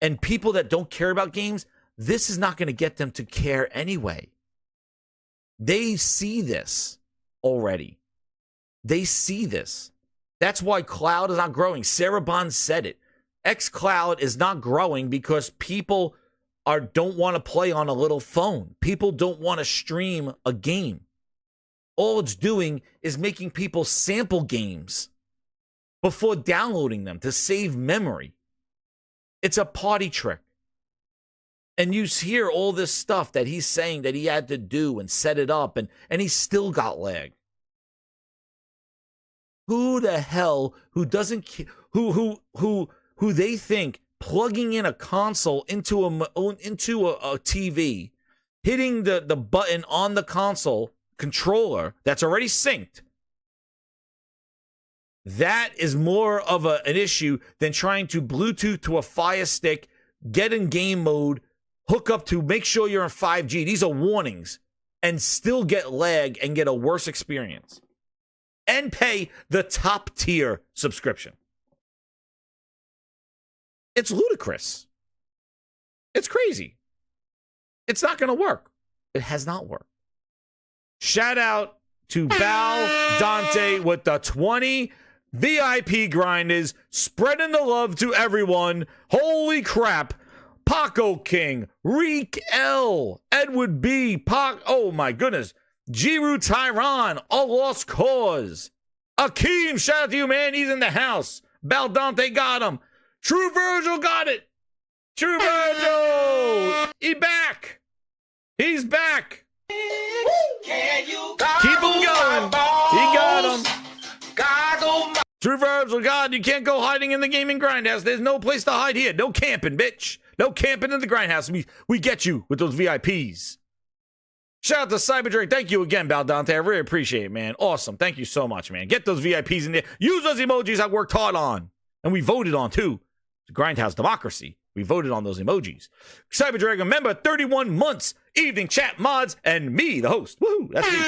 And people that don't care about games, this is not going to get them to care anyway. They see this already. They see this. That's why cloud is not growing. Sarah Bond said it. Xcloud is not growing because people don't want to play on a little phone. People don't want to stream a game. All it's doing is making people sample games before downloading them to save memory. It's a party trick. And you hear all this stuff that he's saying that he had to do and set it up, and he still got lag. Who the hell who they think plugging in a console into a TV, hitting the button on the console controller that's already synced, that is more of an issue than trying to Bluetooth to a Fire Stick, get in game mode, hook up to make sure you're in 5G. These are warnings, and still get lag and get a worse experience. And pay the top tier subscription. It's ludicrous. It's crazy. It's not going to work. It has not worked. Shout out to Bal Dante with the 20 VIP grinders, spreading the love to everyone. Holy crap. Paco King, Reek L, Edward B, oh my goodness. Jiru Tyron, A Lost Cause. Akeem, shout out to you, man. He's in the house. Bal Dante got him. True Virgil got it. True Virgil. He's back. He's back. Keep him going. He got him. True Virgil, God, you can't go hiding in the gaming grindhouse. There's no place to hide here. No camping, bitch. No camping in the grindhouse. We get you with those VIPs. Shout out to Cyberdrake. Thank you again, Bal Dante. I really appreciate it, man. Awesome. Thank you so much, man. Get those VIPs in there. Use those emojis I worked hard on. And we voted on, too. Grindhouse democracy. We voted on those emojis. Cyberdragon member, 31 months, evening chat mods, and me, the host. Woohoo, that's me.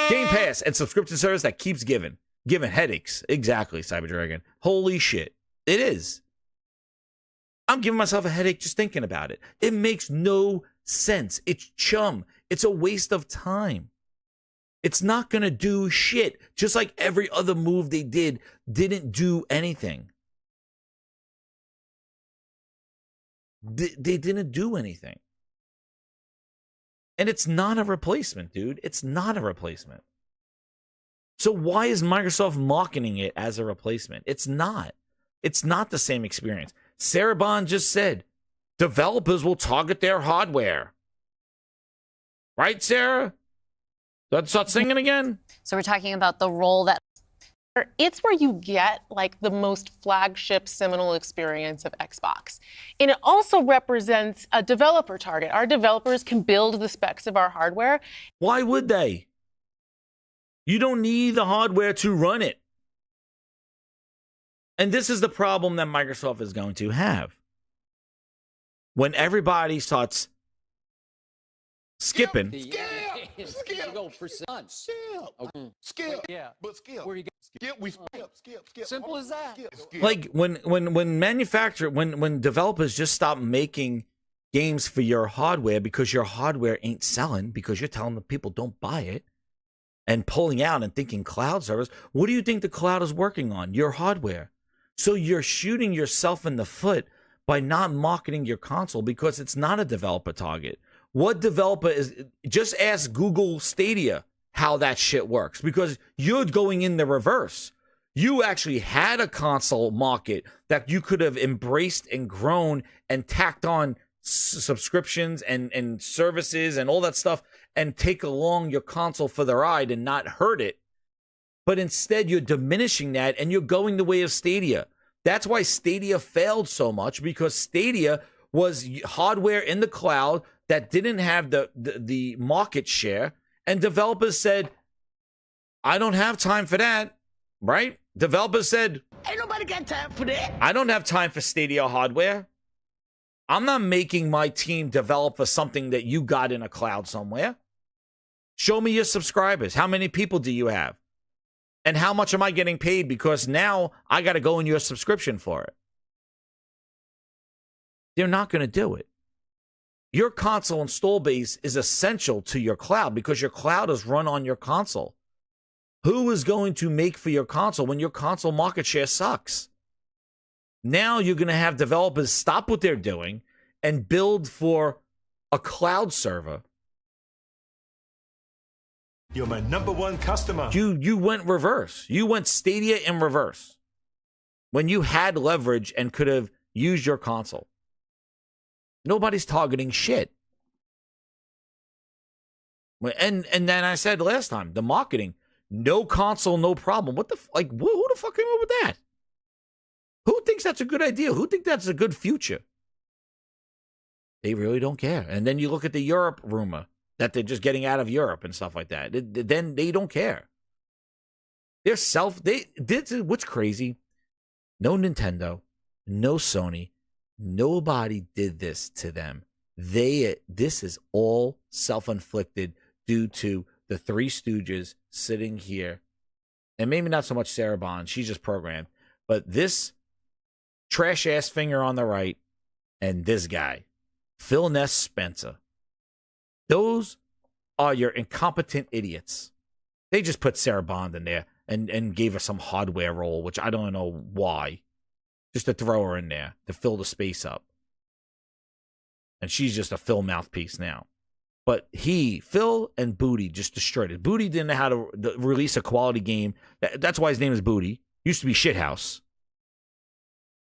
Game Pass and subscription service that keeps giving headaches. Exactly, Cyberdragon. Holy shit. It is. I'm giving myself a headache just thinking about it. It makes no sense. It's chum. It's a waste of time. It's not going to do shit. Just like every other move they didn't do anything. They didn't do anything. And it's not a replacement, dude. It's not a replacement. So why is Microsoft marketing it as a replacement? It's not. It's not the same experience. Sarah Bond just said, developers will target their hardware. Right, Sarah? Let's start singing again. So we're talking about the role that it's where you get like the most flagship seminal experience of Xbox. And it also represents a developer target. Our developers can build the specs of our hardware. Why would they? You don't need the hardware to run it. And this is the problem that Microsoft is going to have. When everybody starts skipping. Skip. Go for son. Skip. Yeah. But skip. Where you go? Skip. We skip. Simple as that. Skip. Like when developers just stop making games for your hardware because your hardware ain't selling, because you're telling the people don't buy it, and pulling out and thinking cloud service, what do you think the cloud is working on? Your hardware. So you're shooting yourself in the foot by not marketing your console because it's not a developer target. What developer is, just ask Google Stadia how that shit works, because you're going in the reverse. You actually had a console market that you could have embraced and grown and tacked on subscriptions and services and all that stuff and take along your console for the ride and not hurt it. But instead you're diminishing that and you're going the way of Stadia. That's why Stadia failed so much, because Stadia was hardware in the cloud that didn't have the market share, and developers said, I don't have time for that, right? Developers said, Ain't nobody got time for that. I don't have time for Stadia hardware. I'm not making my team develop for something that you got in a cloud somewhere. Show me your subscribers. How many people do you have? And how much am I getting paid? Because now I got to go in your subscription for it. They're not going to do it. Your console install base is essential to your cloud because your cloud is run on your console. Who is going to make for your console when your console market share sucks? Now you're going to have developers stop what they're doing and build for a cloud server. You're my number one customer. You went reverse. You went Stadia in reverse when you had leverage and could have used your console. Nobody's targeting shit. And then I said last time, the marketing, no console, no problem. What the who the fuck came up with that? Who thinks that's a good idea? Who thinks that's a good future? They really don't care. And then you look at the Europe rumor that they're just getting out of Europe and stuff like that. Then they don't care. What's crazy? No Nintendo, no Sony, nobody did this to them. This is all self-inflicted due to the Three Stooges sitting here, and maybe not so much Sarah Bond. She's just programmed, but this trash ass finger on the right, and this guy, Phil Ness Spencer. Those are your incompetent idiots. They just put Sarah Bond in there and gave her some hardware role, which I don't know why. Just to throw her in there to fill the space up. And she's just a Phil mouthpiece now. But Phil and Booty just destroyed it. Booty didn't know how to release a quality game. That's why his name is Booty. Used to be Shithouse.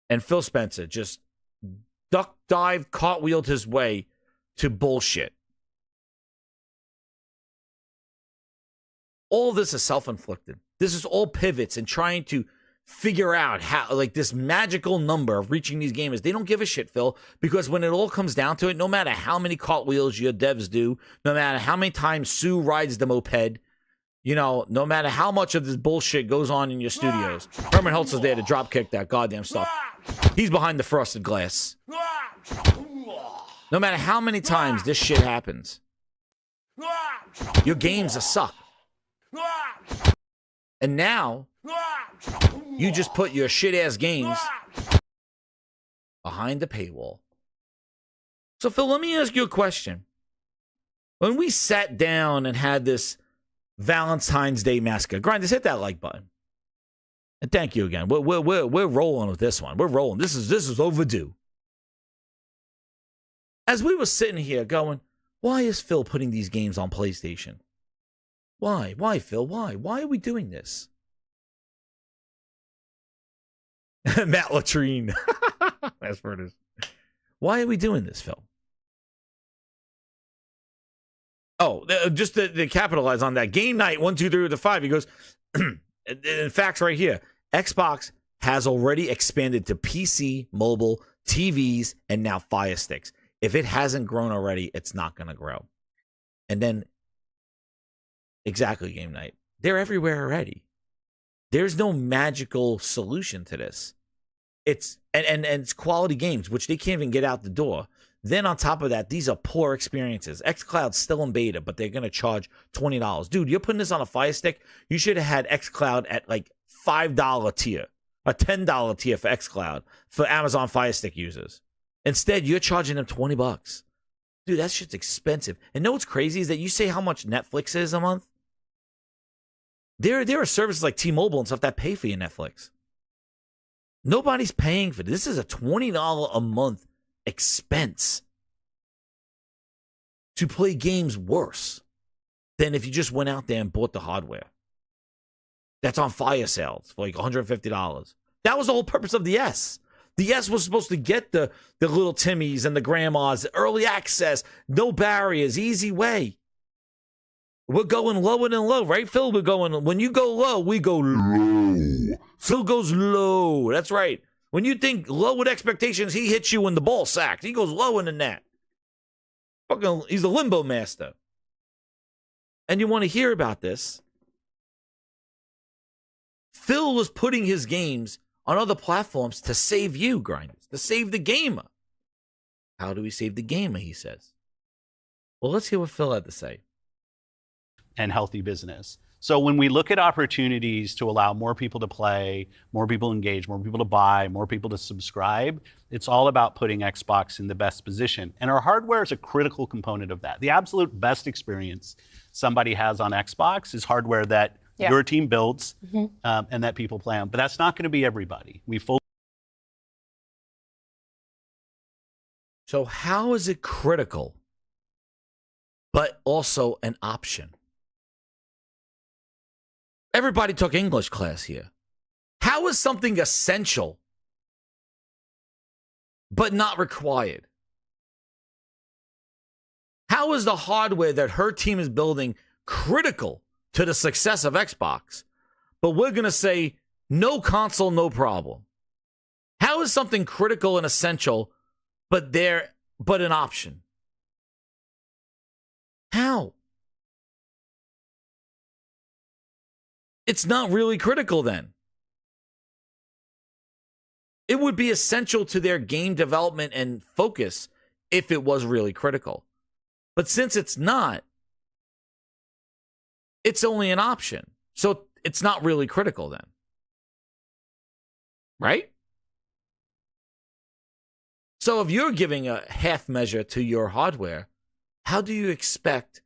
And Phil Spencer just duck, dive, cartwheeled his way to bullshit. All this is self-inflicted. This is all pivots and trying to figure out how, like, this magical number of reaching these gamers. They don't give a shit, Phil, because when it all comes down to it, no matter how many cartwheels your devs do, no matter how many times Sue rides the moped, no matter how much of this bullshit goes on in your studios, Herman Hultz is there to drop kick that goddamn stuff. He's behind the frosted glass. No matter how many times this shit happens, your games are suck. And now you just put your shit-ass games behind the paywall. So, Phil, let me ask you a question. When we sat down and had this Valentine's Day massacre, Grinders, hit that like button. And thank you again. We're rolling with this one. We're rolling. This is overdue. As we were sitting here going, Why is Phil putting these games on PlayStation? Why? Why, Phil? Why? Why are we doing this? Matt Latrine. That's for it is. Why are we doing this, Phil? Oh, just to capitalize on that. Game Night 1, 2, 3 to 5. He goes, in facts right here. Xbox has already expanded to PC, mobile, TVs, and now Fire Sticks. If it hasn't grown already, it's not going to grow. And then, exactly, Game Night. They're everywhere already. There's no magical solution to this. It's and it's quality games, which they can't even get out the door. Then on top of that, these are poor experiences. Xcloud's still in beta, but they're going to charge $20. Dude, you're putting this on a Fire Stick? You should have had Xcloud at like $5 tier, a $10 tier for Xcloud for Amazon Fire Stick users. Instead, you're charging them $20. Dude, that shit's expensive. And know what's crazy is that you say how much Netflix is a month? There are services like T-Mobile and stuff that pay for your Netflix. Nobody's paying for this. This is a $20 a month expense to play games worse than if you just went out there and bought the hardware. That's on fire sales for like $150. That was the whole purpose of the S. The S was supposed to get the little Timmies and the grandmas, early access, no barriers, easy way. We're going lower than low, right, Phil? We're going, when you go low, we go low. Phil goes low. That's right. When you think low with expectations, he hits you in the ball sack. He goes lower than that. Fucking, he's the limbo master. And you want to hear about this? Phil was putting his games on other platforms to save you, grinders, to save the gamer. How do we save the gamer, he says? Well, let's hear what Phil had to say. And healthy business. So when we look at opportunities to allow more people to play, more people engage, more people to buy, more people to subscribe, it's all about putting Xbox in the best position. And our hardware is a critical component of that. The absolute best experience somebody has on Xbox is hardware that your team builds and that people play on. But that's not going to be everybody. So how is it critical, but also an option? Everybody took English class here. How is something essential, but not required? How is the hardware that her team is building critical to the success of Xbox, but we're going to say no console, no problem? How is something critical and essential, but an option? How? It's not really critical then. It would be essential to their game development and focus if it was really critical. But since it's not, it's only an option. So it's not really critical then. Right? So if you're giving a half measure to your hardware, how do you expect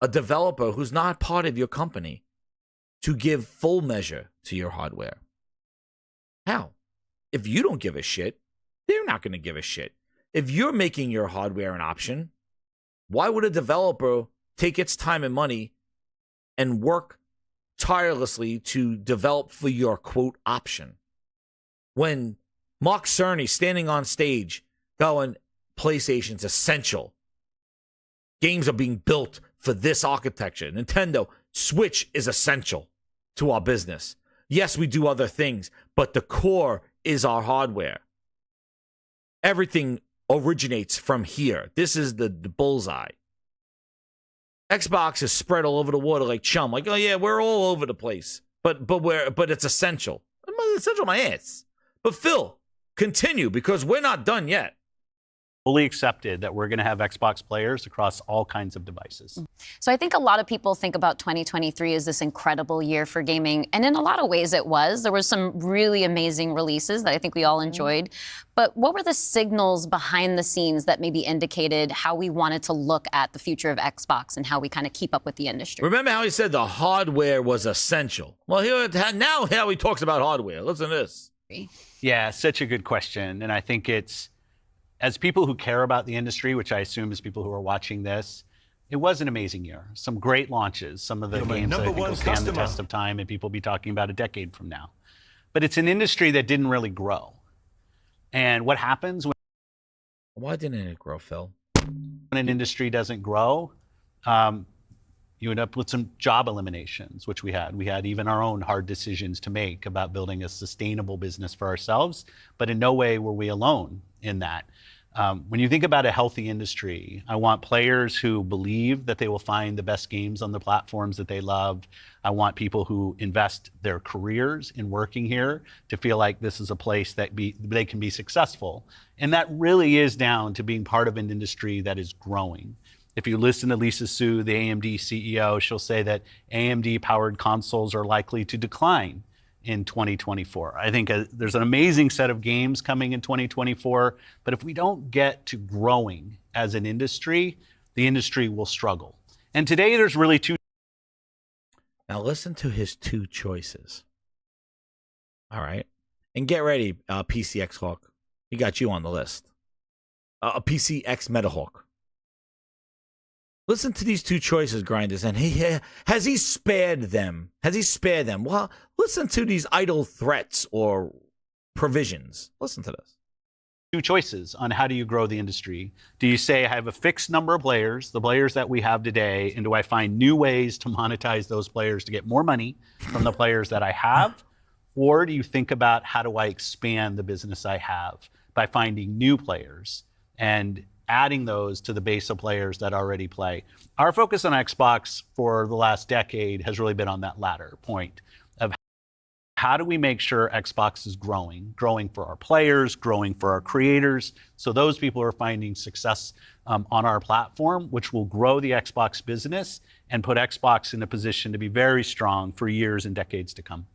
a developer who's not part of your company to give full measure to your hardware? How? If you don't give a shit, they're not going to give a shit. If you're making your hardware an option, why would a developer take its time and money and work tirelessly to develop for your, quote, option? When Mark Cerny standing on stage going, PlayStation's essential. Games are being built for this architecture. Nintendo, Switch is essential to our business. Yes, we do other things, but the core is our hardware. Everything originates from here. This is the bullseye. Xbox is spread all over the water like chum. Like, oh yeah, we're all over the place. But it's essential. It's essential my ass. But Phil, continue, because we're not done yet. Fully accepted that we're going to have Xbox players across all kinds of devices. So I think a lot of people think about 2023 as this incredible year for gaming, and in a lot of ways it was. There was some really amazing releases that I think we all enjoyed. But what were the signals behind the scenes that maybe indicated how we wanted to look at the future of Xbox and how we kind of keep up with the industry? Remember how he said the hardware was essential? Well, now how he talks about hardware. Listen to this. Yeah, such a good question. And I think it's as people who care about the industry, which I assume is people who are watching this, it was an amazing year. Some great launches, some of the games that I think will stand the test of time and people will be talking about a decade from now. But it's an industry that didn't really grow. And what happens when... Why didn't it grow, Phil? When an industry doesn't grow, you end up with some job eliminations, which we had. We had even our own hard decisions to make about building a sustainable business for ourselves, but in no way were we alone in that. When you think about a healthy industry, I want players who believe that they will find the best games on the platforms that they love. I want people who invest their careers in working here to feel like this is a place that they can be successful. And that really is down to being part of an industry that is growing. If you listen to Lisa Su, the AMD CEO, she'll say that AMD-powered consoles are likely to decline in 2024. I think there's an amazing set of games coming in 2024, but if we don't get to growing as an industry, the industry will struggle. And today there's really two. Now listen to his two choices. All right. And get ready, PCX Hawk. He got you on the list. PCX Metahawk. Listen to these two choices, Grinders, and has he spared them? Has he spared them? Well, listen to these idle threats or provisions. Listen to this. Two choices on how do you grow the industry. Do you say, I have a fixed number of players, the players that we have today, and do I find new ways to monetize those players to get more money from the players that I have? Or do you think about how do I expand the business I have by finding new players and adding those to the base of players that already play? Our focus on Xbox for the last decade has really been on that latter point of how do we make sure Xbox is growing for our players, growing for our creators, so those people are finding success on our platform, which will grow the Xbox business and put Xbox in a position to be very strong for years and decades to come.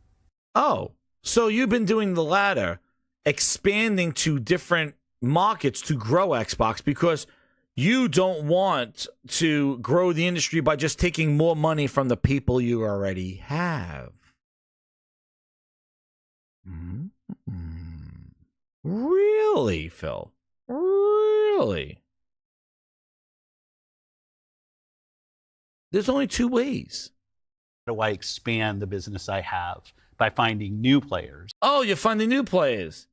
Oh, so you've been doing the latter, expanding to different markets to grow Xbox because you don't want to grow the industry by just taking more money from the people you already have. Really, Phil? Really? There's only two ways. How do I expand the business I have? By finding new players. Oh, you're finding new players.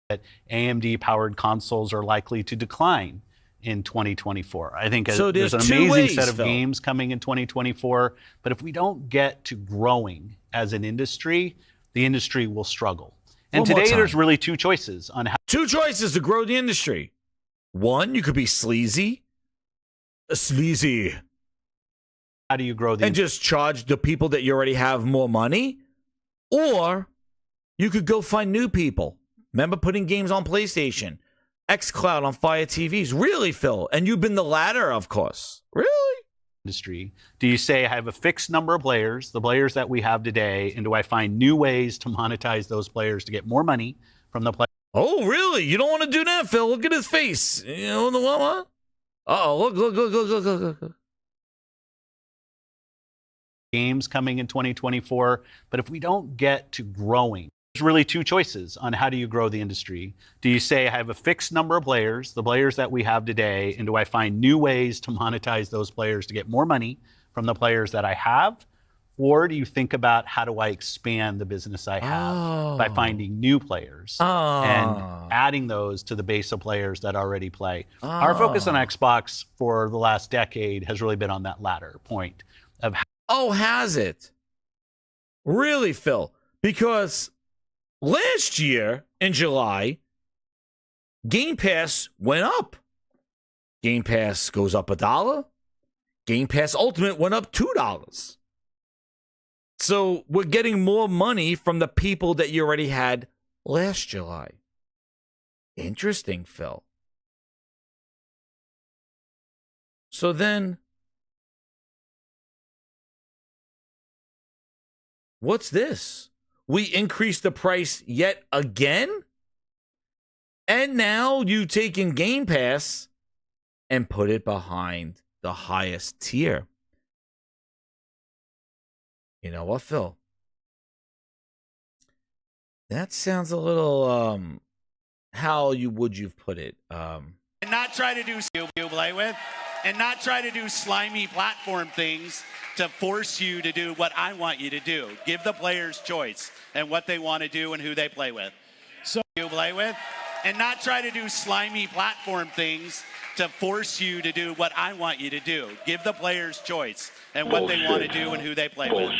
That AMD-powered consoles are likely to decline in 2024. I think so there's an amazing set of games coming in 2024, but if we don't get to growing as an industry, the industry will struggle. And today there's really two choices on how. Two choices to grow the industry. One, you could be sleazy. How do you grow the and just charge the people that you already have more money? Or you could go find new people. Remember putting games on PlayStation, Xcloud on Fire TVs. Really, Phil? And you've been the latter, of course. Really? Industry. Do you say, I have a fixed number of players, the players that we have today, and do I find new ways to monetize those players to get more money from the players? Oh, really? You don't want to do that, Phil? Look at his face. You know the what? Uh-oh, look. Games coming in 2024, but if we don't get to growing, there's really two choices on how do you grow the industry. Do you say, I have a fixed number of players, the players that we have today, and do I find new ways to monetize those players to get more money from the players that I have? Or do you think about how do I expand the business I have by finding new players and adding those to the base of players that already play? Our focus on Xbox for the last decade has really been on that latter point of how. Has it? Really, Phil? Because last year, in July, Game Pass went up. Game Pass goes up $1. Game Pass Ultimate went up $2. So we're getting more money from the people that you already had last July. Interesting, Phil. So then, what's this? We increased the price yet again? And now you take in Game Pass and put it behind the highest tier. You know what, Phil? That sounds a little how you've put it. And not try to do you play with, and not try to do slimy platform things to force you to do what I want you to do. Give the players choice and what they want to do and who they play with. So you play with, and not try to do slimy platform things to force you to do what I want you to do. Give the players choice and what they want to do and who they play with.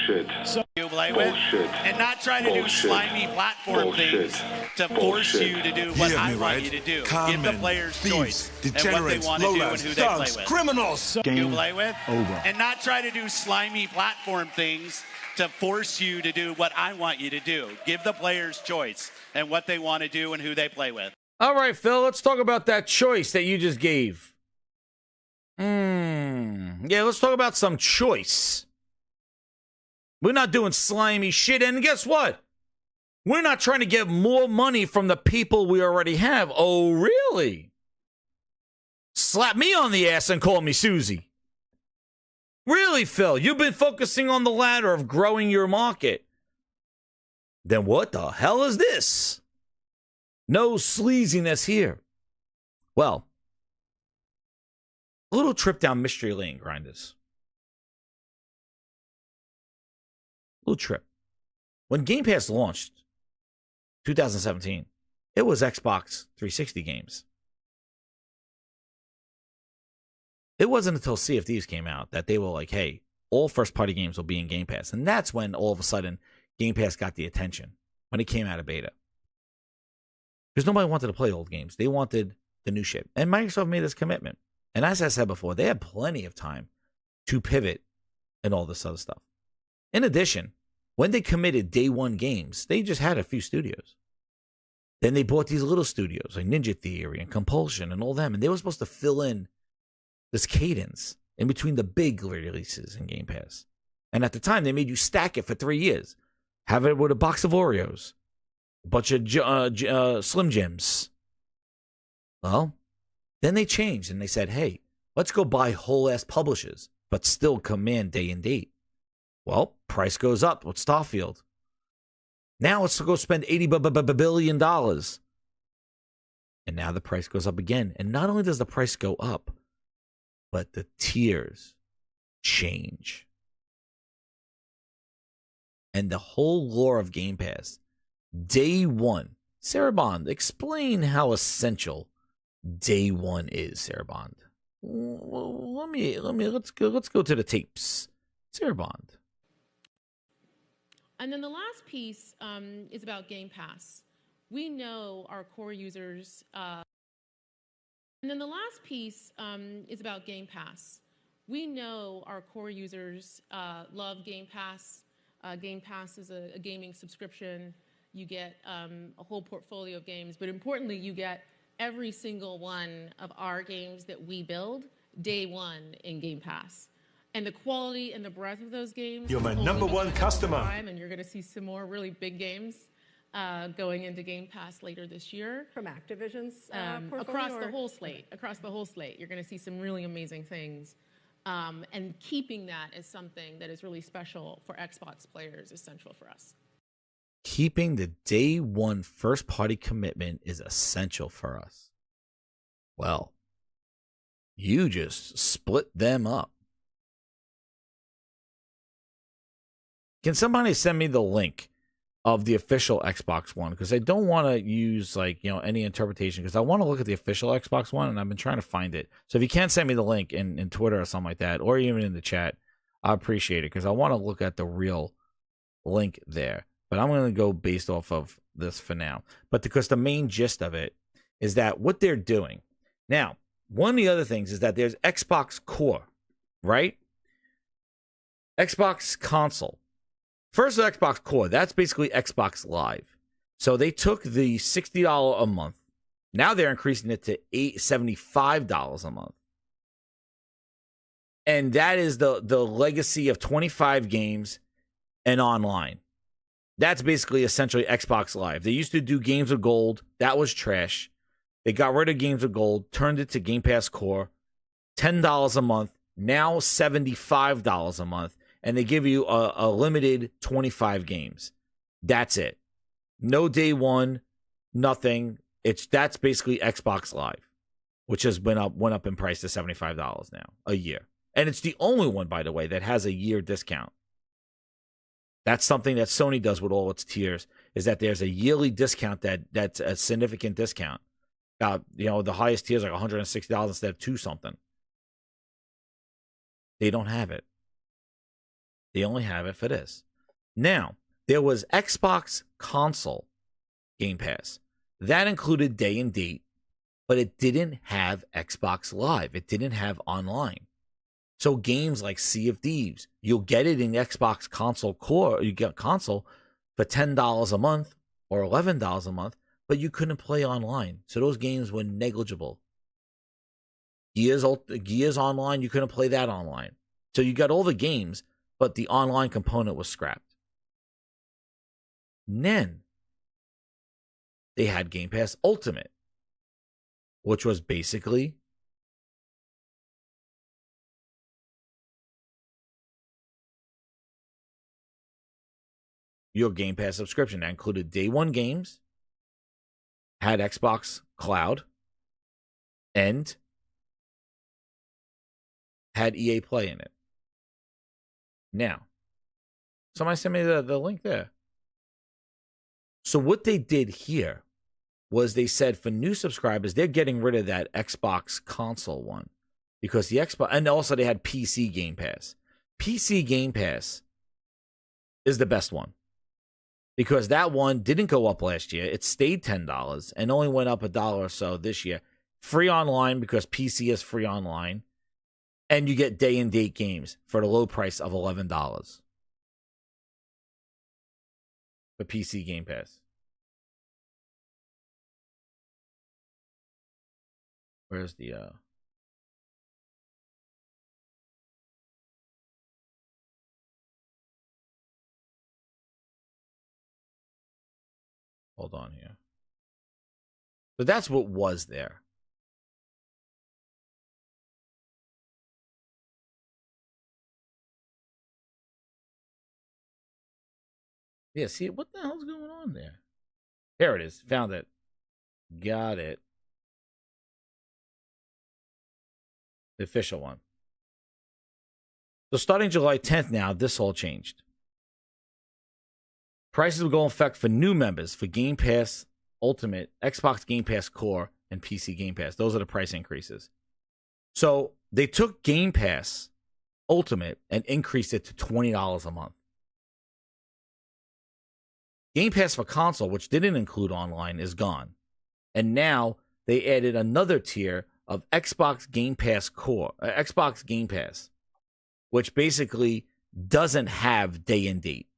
So you play with, and not try to do slimy platform things to force you to do what I want you to do. Give the players choice and what they want to do and who they play with. Criminals. So you play with, and not try to do slimy platform things to force you to do what I want you to do. Give the players choice and what they want to do and who they play with. All right, Phil, let's talk about that choice that you just gave. Yeah, let's talk about some choice. We're not doing slimy shit, and guess what? We're not trying to get more money from the people we already have. Oh, really? Slap me on the ass and call me Susie. Really, Phil? You've been focusing on the ladder of growing your market. Then what the hell is this? No sleaziness here. Well, a little trip down mystery lane, grinders. Little trip. When Game Pass launched, 2017, it was Xbox 360 games. It wasn't until Sea of Thieves came out that they were like, hey, all first-party games will be in Game Pass. And that's when, all of a sudden, Game Pass got the attention, when it came out of beta. Because nobody wanted to play old games. They wanted the new shit. And Microsoft made this commitment. And as I said before, they had plenty of time to pivot and all this other stuff. In addition, when they committed day one games, they just had a few studios. Then they bought these little studios like Ninja Theory and Compulsion and all them. And they were supposed to fill in this cadence in between the big releases in Game Pass. And at the time, they made you stack it for 3 years. Have it with a box of Oreos. A bunch of Slim Jims. Well, then they changed and they said, hey, let's go buy whole-ass publishers, but still command day and date. Well, price goes up with Starfield. Now let's go spend $80 billion. And now the price goes up again. And not only does the price go up, but the tiers change. And the whole lore of Game Pass, day one. Sarah Bond, explain how essential day one is, Sarah Bond. Well, let's go to the tapes. Sarah Bond. And then the last piece is about Game Pass. We know our core users. And then the last piece is about Game Pass. We know our core users love Game Pass. Game Pass is a gaming subscription. You get a whole portfolio of games, but importantly, you get every single one of our games that we build day one in Game Pass. And the quality and the breadth of those games. You're my number one customer. And you're going to see some more really big games going into Game Pass later this year. From Activision's across the whole slate. Across the whole slate, you're going to see some really amazing things. And keeping that as something that is really special for Xbox players is essential for us. Keeping the day one first party commitment is essential for us. Well, you just split them up. Can somebody send me the link of the official Xbox One? Because I don't want to use any interpretation, because I want to look at the official Xbox One and I've been trying to find it. So if you can't send me the link in Twitter or something like that, or even in the chat, I appreciate it, because I want to look at the real link there. But I'm going to go based off of this for now. But because the main gist of it is that what they're doing. Now, one of the other things is that there's Xbox Core, right? Xbox Console. First, Xbox Core, that's basically Xbox Live. So they took the $60 a month. Now they're increasing it to $75 a month. And that is the legacy of 25 games and online. That's basically essentially Xbox Live. They used to do Games of Gold. That was trash. They got rid of Games of Gold, turned it to Game Pass Core. $10 a month. Now $75 a month. And they give you a limited 25 games. That's it. No day one, nothing. That's basically Xbox Live, which has went up in price to $75 now a year. And it's the only one, by the way, that has a year discount. That's something that Sony does with all its tiers, is that there's a yearly discount that's a significant discount. The highest tier is like $160 instead of $2 something. They don't have it. They only have it for this. Now, there was Xbox console Game Pass. That included day and date, but it didn't have Xbox Live. It didn't have online. So games like Sea of Thieves, you'll get it in Xbox console core. You get console for $10 a month or $11 a month, but you couldn't play online. So those games were negligible. Gears Online, you couldn't play that online. So you got all the games, but the online component was scrapped. And then they had Game Pass Ultimate, which was basically your Game Pass subscription. That included day one games, had Xbox Cloud, and had EA Play in it. Now, somebody sent me the link there. So what they did here was they said for new subscribers, they're getting rid of that Xbox console one, because the Xbox, and also they had PC Game Pass. PC Game Pass is the best one, because that one didn't go up last year. It stayed $10 and only went up $1 or so this year. Free online, because PC is free online. And you get day and date games for the low price of $11 for PC Game Pass. Where's the hold on here. So that's what was there. Yeah, see, what the hell's going on there? There it is. Found it. Got it. The official one. So starting July 10th now, this all changed. Prices will go in effect for new members for Game Pass Ultimate, Xbox Game Pass Core, and PC Game Pass. Those are the price increases. So they took Game Pass Ultimate and increased it to $20 a month. Game Pass for console, which didn't include online, is gone. And now they added another tier of Xbox Game Pass Core, Xbox Game Pass, which basically doesn't have day and date.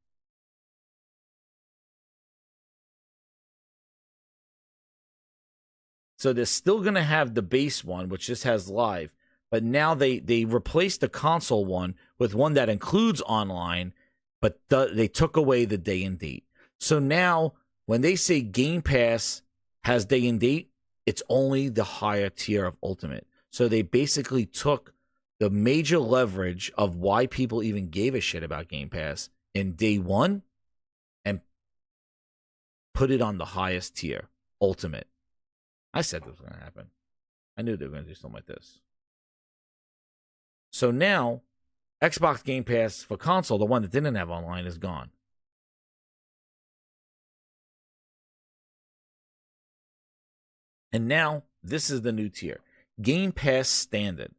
So they're still going to have the base one, which just has live, but now they replaced the console one with one that includes online, but they took away the day and date. So now, when they say Game Pass has day and date, it's only the higher tier of Ultimate. So they basically took the major leverage of why people even gave a shit about Game Pass in day one and put it on the highest tier, Ultimate. I said this was going to happen. I knew they were going to do something like this. So now, Xbox Game Pass for console, the one that didn't have online, is gone. And now, this is the new tier. Game Pass Standard.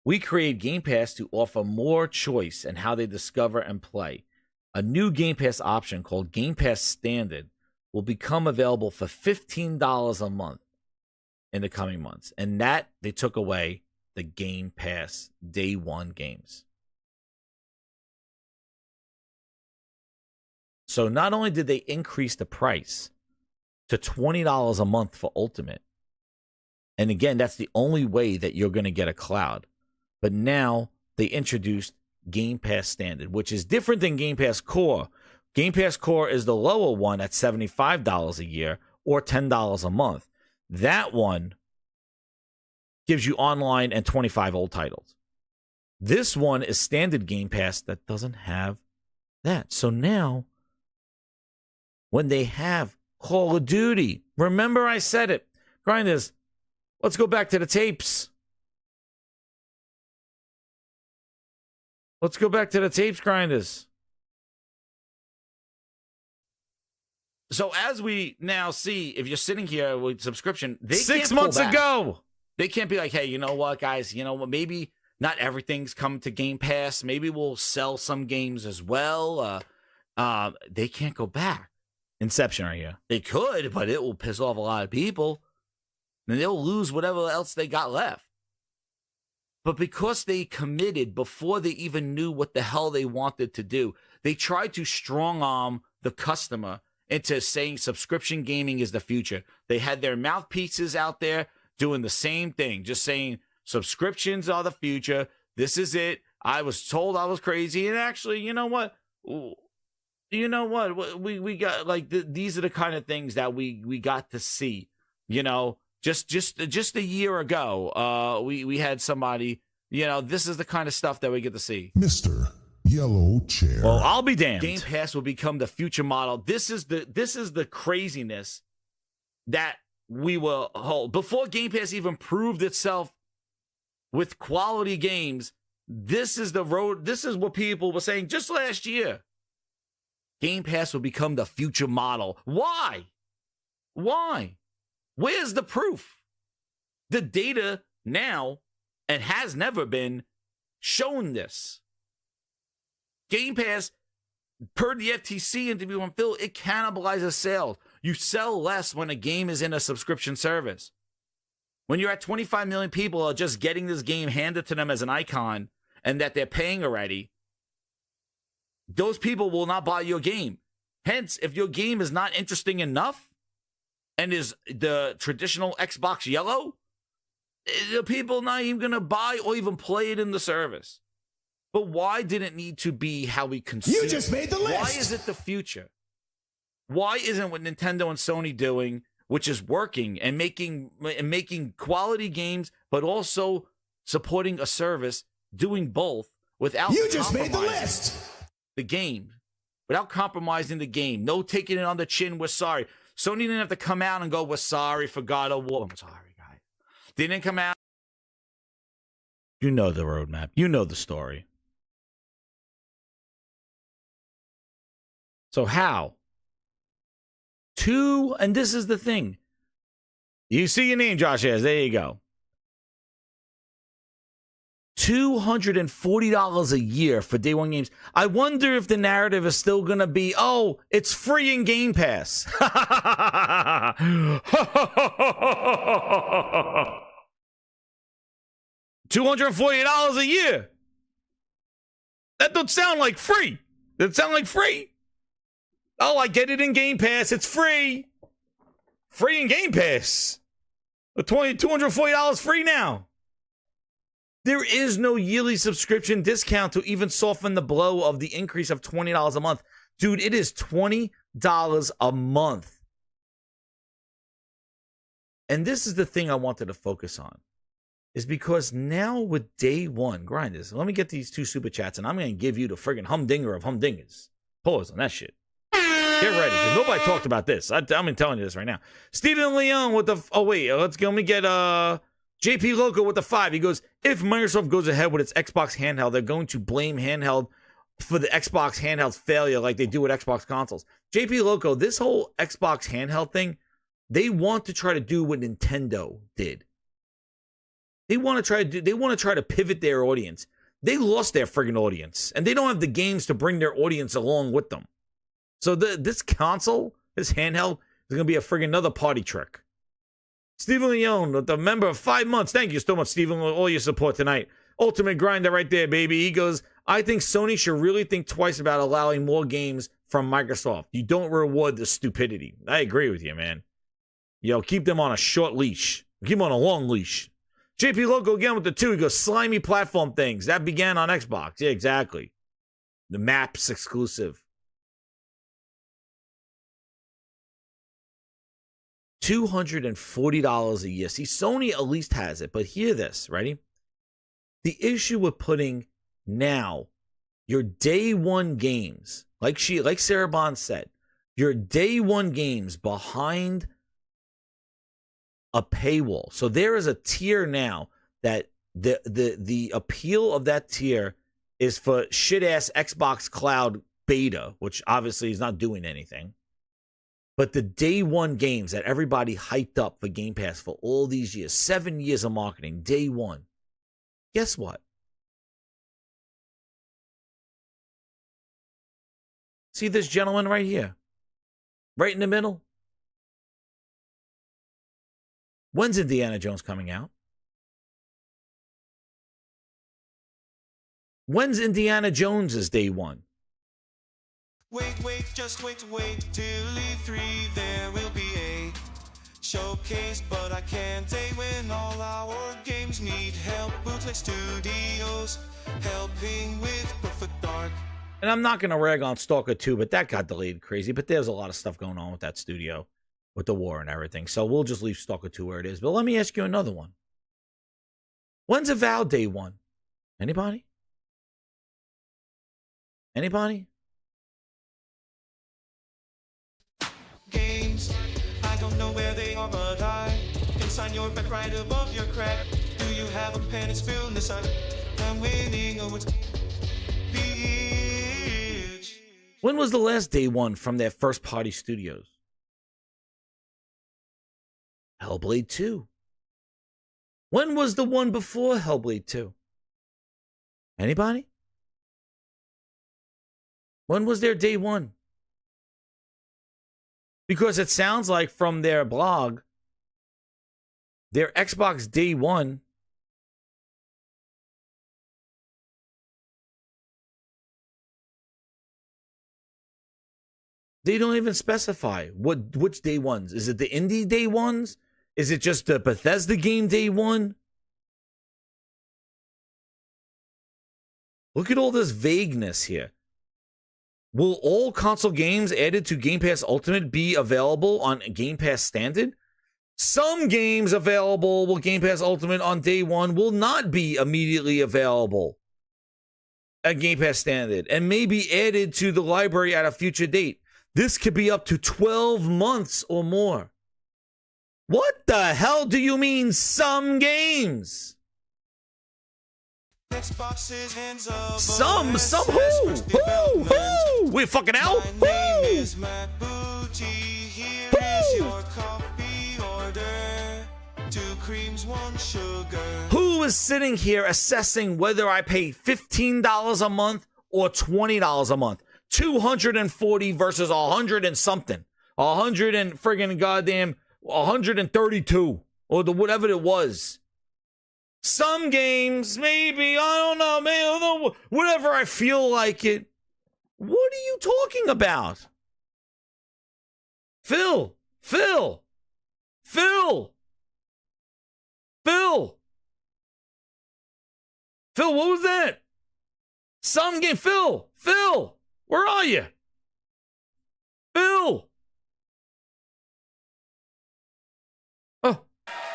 We create Game Pass to offer more choice in how they discover and play. A new Game Pass option called Game Pass Standard will become available for $15 a month in the coming months. And that, they took away the Game Pass Day 1 games. So not only did they increase the price to $20 a month for Ultimate, and again, that's the only way that you're going to get a cloud, but now they introduced Game Pass Standard, which is different than Game Pass Core. Game Pass Core is the lower one at $75 a year or $10 a month. That one gives you online and 25 old titles. This one is standard Game Pass that doesn't have that. So now, when they have Call of Duty, Remember I said it. Grinders, let's go back to the tapes. Let's go back to the tapes, Grinders. So as we now see, if you're sitting here with subscription, they 6 months ago, they can't be like, hey, you know what, guys? You know what? Maybe not everything's come to Game Pass. Maybe we'll sell some games as well. They can't go back. Inception right here. They could, but it will piss off a lot of people. And they'll lose whatever else they got left. But because they committed before they even knew what the hell they wanted to do, they tried to strong arm the customer into saying subscription gaming is the future. They had their mouthpieces out there doing the same thing, just saying subscriptions are the future. This is it. I was told I was crazy. And actually, you know what? We got like these are the kind of things that we got to see. You know, just a year ago, we had somebody. You know, this is the kind of stuff that we get to see. Mr. Yellow Chair. Well, I'll be damned. Game Pass will become the future model. This is the craziness that we will hold. Before Game Pass even proved itself with quality games, this is the road. This is what people were saying just last year. Game Pass will become the future model. Why? Where's the proof? The data now, and has never been shown this. Game Pass, per the FTC interview on Phil, it cannibalizes sales. You sell less when a game is in a subscription service. When you're at 25 million people are just getting this game handed to them as an icon and that they're paying already, those people will not buy your game. Hence, if your game is not interesting enough and is the traditional Xbox yellow, the people not even going to buy or even play it in the service. But why did it need to be how we consume? You just made the list. Why is it the future? Why isn't what Nintendo and Sony doing, which is working and making quality games, but also supporting a service, doing both without you just made the list. The game, without compromising the game, no taking it on the chin. We're sorry. Sony didn't have to come out and go, "We're sorry for God of War." I'm sorry, guys. They didn't come out. You know the roadmap. You know the story. So how? And this is the thing. You see your name, Josh Ayers. There you go. $240 a year for day one games. I wonder if the narrative is still going to be, oh, it's free in Game Pass. $248 a year. That don't sound like free. That sound like free. Oh, I get it in Game Pass. It's free. Free in Game Pass. $240 free now. There is no yearly subscription discount to even soften the blow of the increase of $20 a month. Dude, it is $20 a month. And this is the thing I wanted to focus on. Is because now with day one, grinders, let me get these 2 super chats and I'm going to give you the friggin' humdinger of humdingers. Pause on that shit. Get ready, because nobody talked about this. I'm telling you this right now. Stephen Leon with the... Oh, wait. Let me get JP Loco with the 5. He goes, if Microsoft goes ahead with its Xbox handheld, they're going to blame handheld for the Xbox handheld failure like they do with Xbox consoles. JP Loco, this whole Xbox handheld thing, they want to try to do what Nintendo did. They want to try to pivot their audience. They lost their friggin' audience, and they don't have the games to bring their audience along with them. So this console, this handheld, is going to be a friggin' another party trick. Stephen Leone, the member of 5 months. Thank you so much, Stephen, for all your support tonight. Ultimate Grinder right there, baby. He goes, I think Sony should really think twice about allowing more games from Microsoft. You don't reward the stupidity. I agree with you, man. Yo, keep them on a short leash. Keep them on a long leash. JP Loco again with the 2. He goes, slimy platform things. That began on Xbox. Yeah, exactly. The maps exclusive. $240 a year. See, Sony at least has it, but hear this, ready? The issue with putting now your day one games, like Sarah Bond said, your day one games behind a paywall. So there is a tier now that the appeal of that tier is for shit-ass Xbox Cloud Beta, which obviously is not doing anything. But the day one games that everybody hyped up for Game Pass for all these years, 7 years of marketing, day one. Guess what? See this gentleman right here? Right in the middle? When's Indiana Jones coming out? When's Indiana Jones' day one? Wait, just wait till E3 there will be a showcase, but I can't say when all our games need help. Bootleg Studios helping with Perfect Dark. And I'm not going to rag on Stalker 2, but that got delayed crazy. But there's a lot of stuff going on with that studio, with the war and everything. So we'll just leave Stalker 2 where it is. But let me ask you another one. When's Avowed day one? Anybody? Anybody? Games, I don't know where they are, but I can sign your back right above your crack. Do you have a pen and spill this on? I'm waiting over bitch. When was the last day one from their first party studios? HellBlade 2. When was the one before HellBlade 2? Anybody? When was their day one? Because it sounds like from their blog, their Xbox day one they don't even specify which day ones. Is it the indie day ones? Is it just the Bethesda game day one? Look at all this vagueness here. Will all console games added to Game Pass Ultimate be available on Game Pass Standard? Some games available with Game Pass Ultimate on day one will not be immediately available at Game Pass Standard and may be added to the library at a future date. This could be up to 12 months or more. What the hell do you mean, some games? Xbox's hands up. Some who? Who? We fucking out? My name is Matt Booty. Here is your coffee order. 2 creams, 1 sugar. Who is sitting here assessing whether I pay $15 a month or $20 a month? 240 versus 100 and something. 100 and friggin' goddamn 132 or the whatever it was. Some games, maybe, I don't know, maybe, whatever I feel like it. What are you talking about? Phil, what was that? Some game, Phil, where are you? Phil. Oh.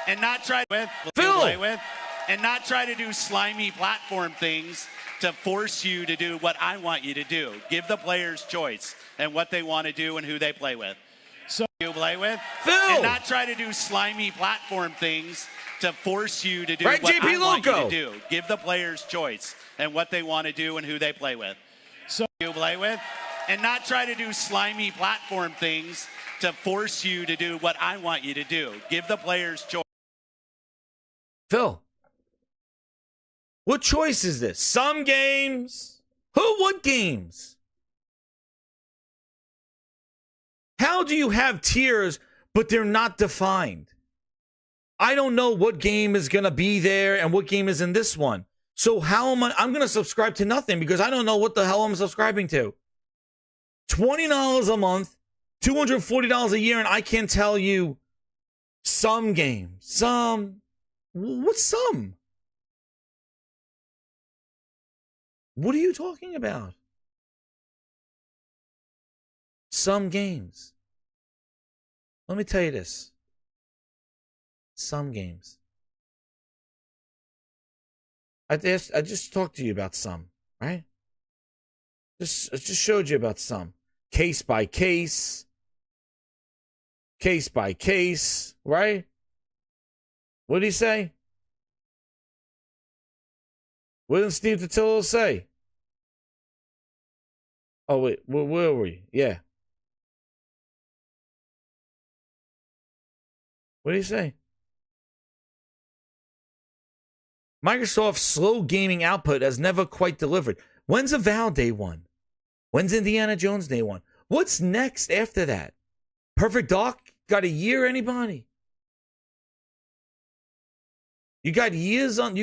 And not try with Phil. Play with. And not try to do slimy platform things to force you to do what I want you to do. Give the players choice and what they want to do and who they play with. So you play with. Phil! And not try to do slimy platform things to force you to do right, what JP I want you Loco. to do. Give the players choice and what they want to do and who they play with. So you play with. And not try to do slimy platform things to force you to do what I want you to do. Give the players choice. Phil. What choice is this? Some games? What games? How do you have tiers, but they're not defined? I don't know what game is going to be there and what game is in this one. So how am I'm going to subscribe to nothing because I don't know what the hell I'm subscribing to. $20 a month, $240 a year, and I can't tell you some games. What's some? What are you talking about? Some games. Let me tell you this. Some games. I just talked to you about some, right? I just showed you about some. Case by case, right? What did he say? What did Steve Totillo say? Oh, wait. Where were we? Yeah. What did he say? Microsoft's slow gaming output has never quite delivered. When's Avowed Day 1? When's Indiana Jones Day 1? What's next after that? Perfect Dark got a year, anybody? You got years on,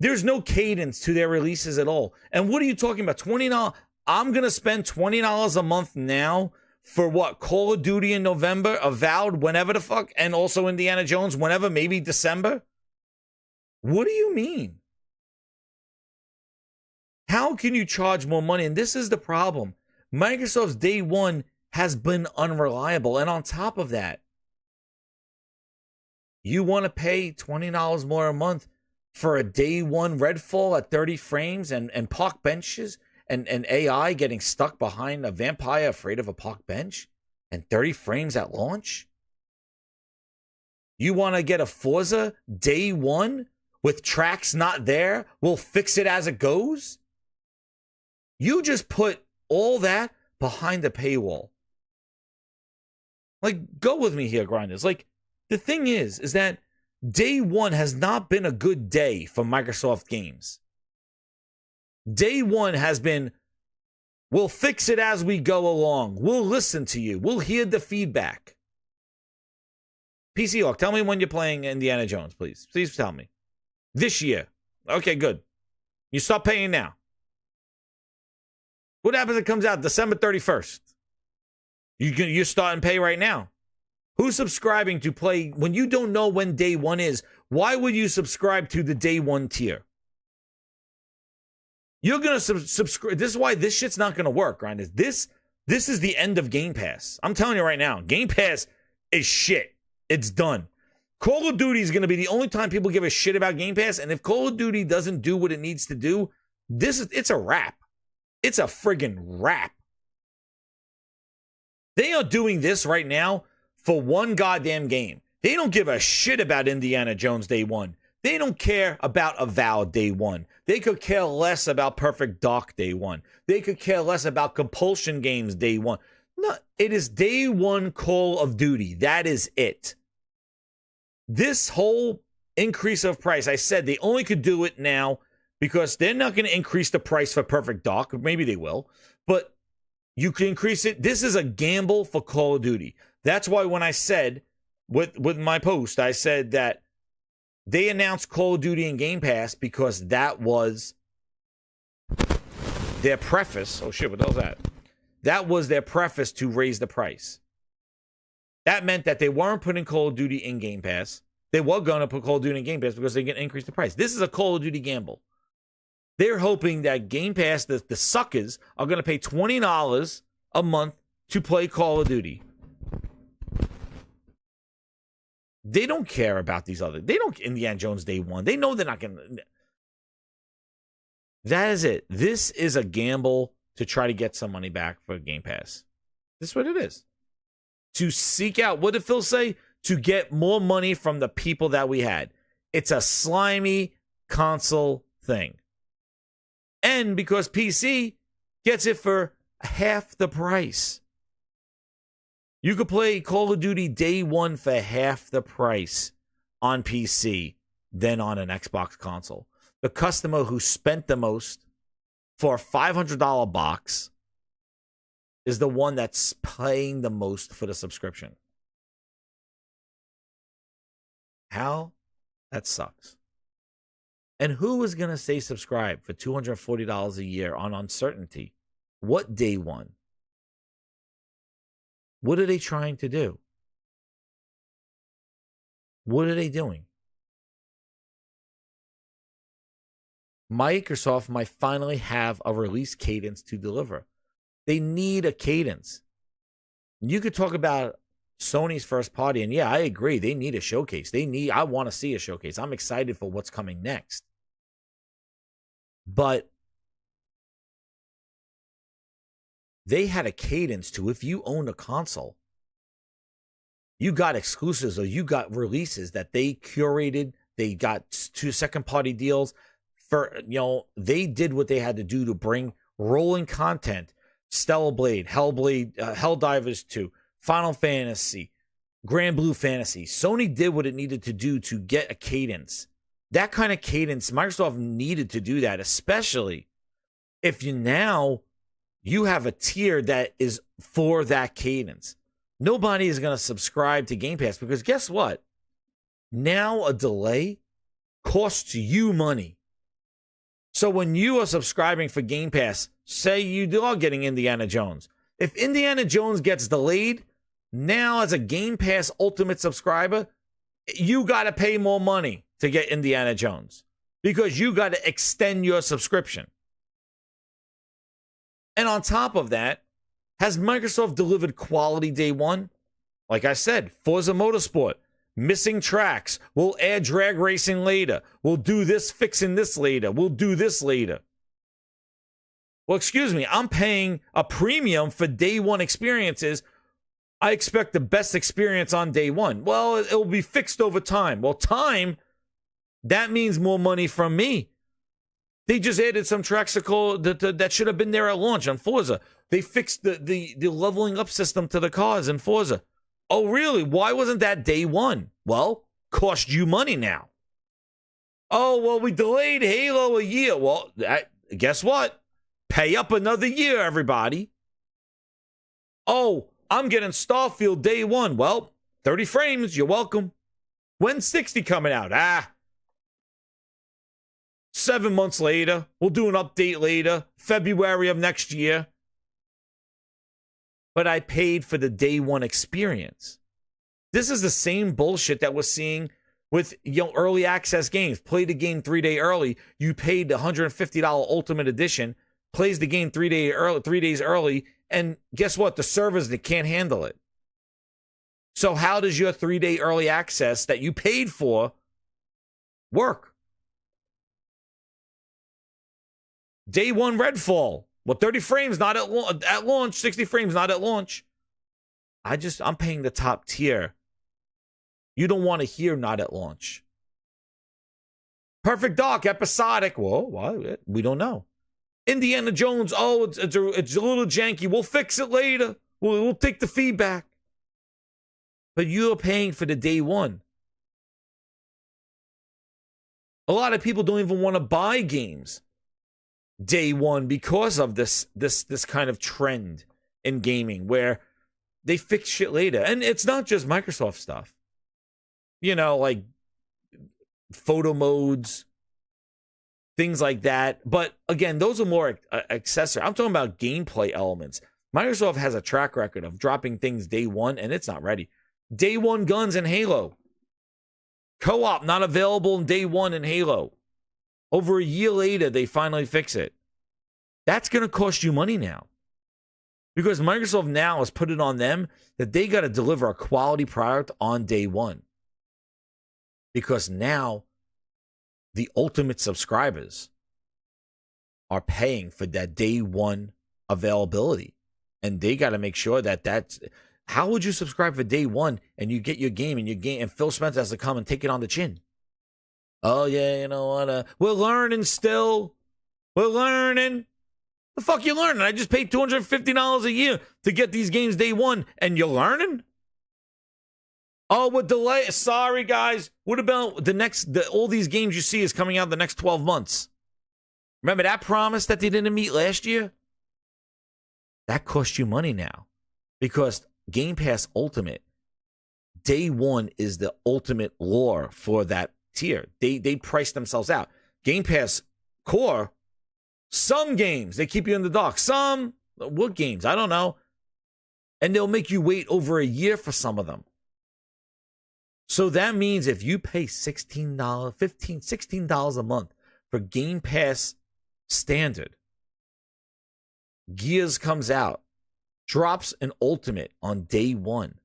there's no cadence to their releases at all. And what are you talking about? $20? I'm going to spend $20 a month now for what? Call of Duty in November, Avowed whenever the fuck, and also Indiana Jones whenever, maybe December? What do you mean? How can you charge more money? And this is the problem. Microsoft's day one has been unreliable. And on top of that, you want to pay $20 more a month for a day one Redfall at 30 frames and park benches and AI getting stuck behind a vampire afraid of a park bench and 30 frames at launch? You want to get a Forza day one with tracks not there? We'll fix it as it goes? You just put all that behind the paywall. Like, go with me here, grinders. Like, the thing is that day one has not been a good day for Microsoft games. Day one has been, we'll fix it as we go along. We'll listen to you. We'll hear the feedback. PC Hawk, tell me when you're playing Indiana Jones, please. Please tell me. This year. Okay, good. You stop paying now. What happens if it comes out December 31st? You start and pay right now. Who's subscribing to play when you don't know when day one is? Why would you subscribe to the day one tier? You're going to subscribe. This is why this shit's not going to work, grinders. This is the end of Game Pass. I'm telling you right now, Game Pass is shit. It's done. Call of Duty is going to be the only time people give a shit about Game Pass. And if Call of Duty doesn't do what it needs to do, it's a wrap. It's a friggin' wrap. They are doing this right now for one goddamn game. They don't give a shit about Indiana Jones day one. They don't care about Avowed day one. They could care less about Perfect Dark day one. They could care less about Compulsion Games day one. No, it is day one Call of Duty. That is it. This whole increase of price, I said they only could do it now because they're not going to increase the price for Perfect Dark. Maybe they will, but you can increase it. This is a gamble for Call of Duty. That's why when I said with my post, I said that they announced Call of Duty and Game Pass because that was their preface. Oh shit, what the hell's that? That was their preface to raise the price. That meant that they weren't putting Call of Duty in Game Pass. They were going to put Call of Duty in Game Pass because they can increase the price. This is a Call of Duty gamble. They're hoping that Game Pass, the suckers, are going to pay $20 a month to play Call of Duty. They don't care about these other. They don't Indiana Jones day one. They know they're not going to. That is it. This is a gamble to try to get some money back for Game Pass. This is what it is. To seek out, what did Phil say? To get more money from the people that we had. It's a slimy console thing. And because PC gets it for half the price. You could play Call of Duty day one for half the price on PC than on an Xbox console. The customer who spent the most for a $500 box is the one that's paying the most for the subscription. How? That sucks. And who is going to stay subscribed for $240 a year on uncertainty? What day one? What are they trying to do? What are they doing? Microsoft might finally have a release cadence to deliver. They need a cadence. You could talk about Sony's first party, and yeah, I agree. They need a showcase. I want to see a showcase. I'm excited for what's coming next. But they had a cadence to, if you own a console, you got exclusives or you got releases that they curated. They got 2 second-party deals. They did what they had to do to bring rolling content. Stellar Blade, HellBlade, Helldivers 2, Final Fantasy, Grand Blue Fantasy. Sony did what it needed to do to get a cadence. That kind of cadence, Microsoft needed to do that, especially if you have a tier that is for that cadence. Nobody is going to subscribe to Game Pass because guess what? Now a delay costs you money. So when you are subscribing for Game Pass, say you are getting Indiana Jones. If Indiana Jones gets delayed, now as a Game Pass Ultimate subscriber, you got to pay more money to get Indiana Jones because you got to extend your subscription. And on top of that, has Microsoft delivered quality day one? Like I said, Forza Motorsport, missing tracks. We'll add drag racing later. We'll do this, fixing this later. We'll do this later. Well, excuse me, I'm paying a premium for day one experiences. I expect the best experience on day one. Well, it will be fixed over time. Well, time, that means more money from me. They just added some tracks that should have been there at launch on Forza. They fixed the leveling up system to the cars in Forza. Oh, really? Why wasn't that day one? Well, cost you money now. Oh, well, we delayed Halo a year. Well, guess what? Pay up another year, everybody. Oh, I'm getting Starfield day one. Well, 30 frames, you're welcome. When's 60 coming out? 7 months later. We'll do an update later. February of next year. But I paid for the day one experience. This is the same bullshit that we're seeing with early access games. Play the game 3 days early. You paid the $150 Ultimate Edition. Plays the game 3 days early. And guess what? The servers that can't handle it. So how does your 3-day early access that you paid for work? Day one Redfall. Well, 30 frames not at launch, 60 frames not at launch. I'm paying the top tier. You don't want to hear not at launch. Perfect Dark, episodic. Well, what? We don't know. Indiana Jones, it's a little janky. We'll fix it later. We'll take the feedback. But you're paying for the day one. A lot of people don't even want to buy games day one because of this kind of trend in gaming where they fix shit later. And it's not just Microsoft stuff. Like photo modes, things like that. But again, those are more accessory. I'm talking about gameplay elements. Microsoft has a track record of dropping things day one, and it's not ready. Day one guns in Halo. Co-op not available in day one in Halo. Over a year later, they finally fix it. That's going to cost you money now. Because Microsoft now has put it on them that they got to deliver a quality product on day one. Because now the ultimate subscribers are paying for that day one availability. And they got to make sure that's... How would you subscribe for day one and you get your game and Phil Spencer has to come and take it on the chin? Oh, yeah, you know what? We're learning still. We're learning. The fuck you learning? I just paid $250 a year to get these games day one, and you're learning? Oh, with delay. Sorry, guys. What about all these games you see is coming out the next 12 months? Remember that promise that they didn't meet last year? That costs you money now. Because Game Pass Ultimate, day one is the ultimate lore for that tier. They price themselves out. Game Pass Core, some games, they keep you in the dark. Some, what games? I don't know. And they'll make you wait over a year for some of them. So that means if you pay $16, $15, $16 a month for Game Pass Standard, Gears comes out, drops an Ultimate on day one.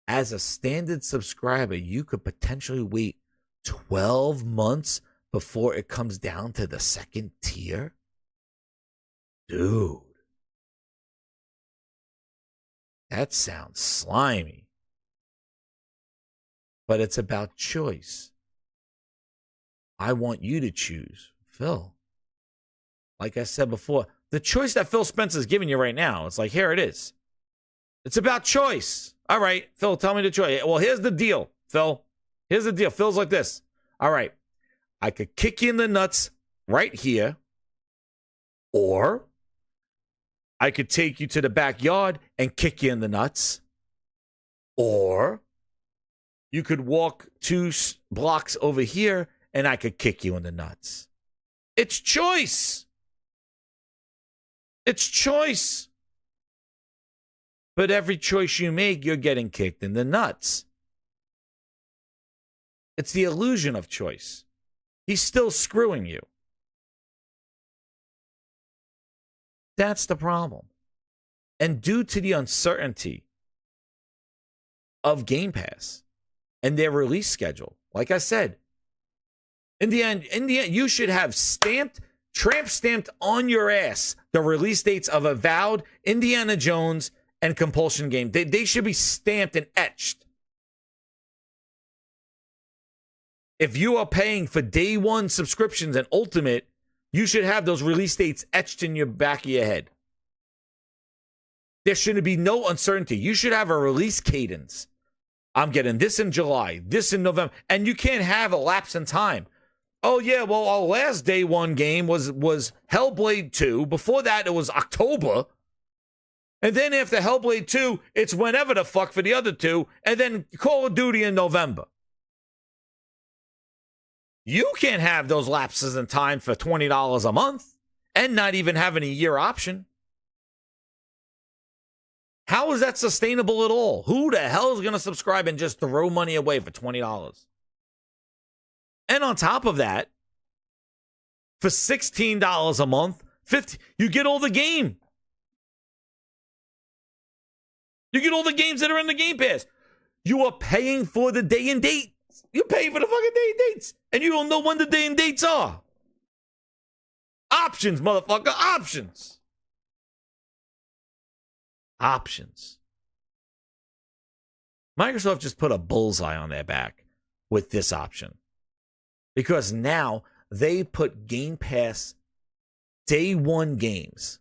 As a standard subscriber, you could potentially wait 12 months before it comes down to the second tier? Dude. That sounds slimy. But it's about choice. I want you to choose, Phil. Like I said before, the choice that Phil Spencer is giving you right now, it's like, here it is. It's about choice. All right, Phil, tell me the choice. Well, here's the deal, Phil. Here's the deal. Phil's like this. All right, I could kick you in the nuts right here, or I could take you to the backyard and kick you in the nuts, or you could walk 2 blocks over here and I could kick you in the nuts. It's choice. It's choice. But every choice you make, you're getting kicked in the nuts. It's the illusion of choice. He's still screwing you. That's the problem. And due to the uncertainty of Game Pass and their release schedule, like I said, in the end, you should have tramp stamped on your ass the release dates of Avowed, Indiana Jones, and Compulsion Game. They should be stamped and etched. If you are paying for day one subscriptions and Ultimate, you should have those release dates etched in your back of your head. There should be no uncertainty. You should have a release cadence. I'm getting this in July, this in November, and you can't have a lapse in time. Oh, yeah, well, our last day one game was HellBlade 2. Before that, it was October. And then after HellBlade 2, it's whenever the fuck for the other two. And then Call of Duty in November. You can't have those lapses in time for $20 a month and not even having a year option. How is that sustainable at all? Who the hell is going to subscribe and just throw money away for $20? And on top of that, for $16 a month, you get all the game. You get all the games that are in the Game Pass. You are paying for the day and date. You're paying for the fucking day and dates. And you don't know when the day and dates are. Options, motherfucker. Options. Options. Microsoft just put a bullseye on their back with this option. Because now they put Game Pass day one games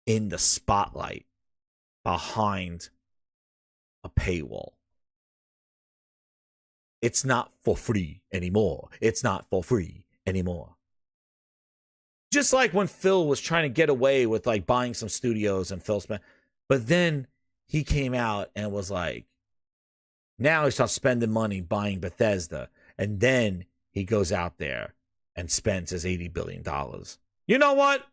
in the spotlight behind a paywall. It's not for free anymore. It's not for free anymore. Just like when Phil was trying to get away with like buying some studios and Phil spent, but then he came out and was like, now he starts spending money buying Bethesda, and then he goes out there and spends his $80 billion. You know what?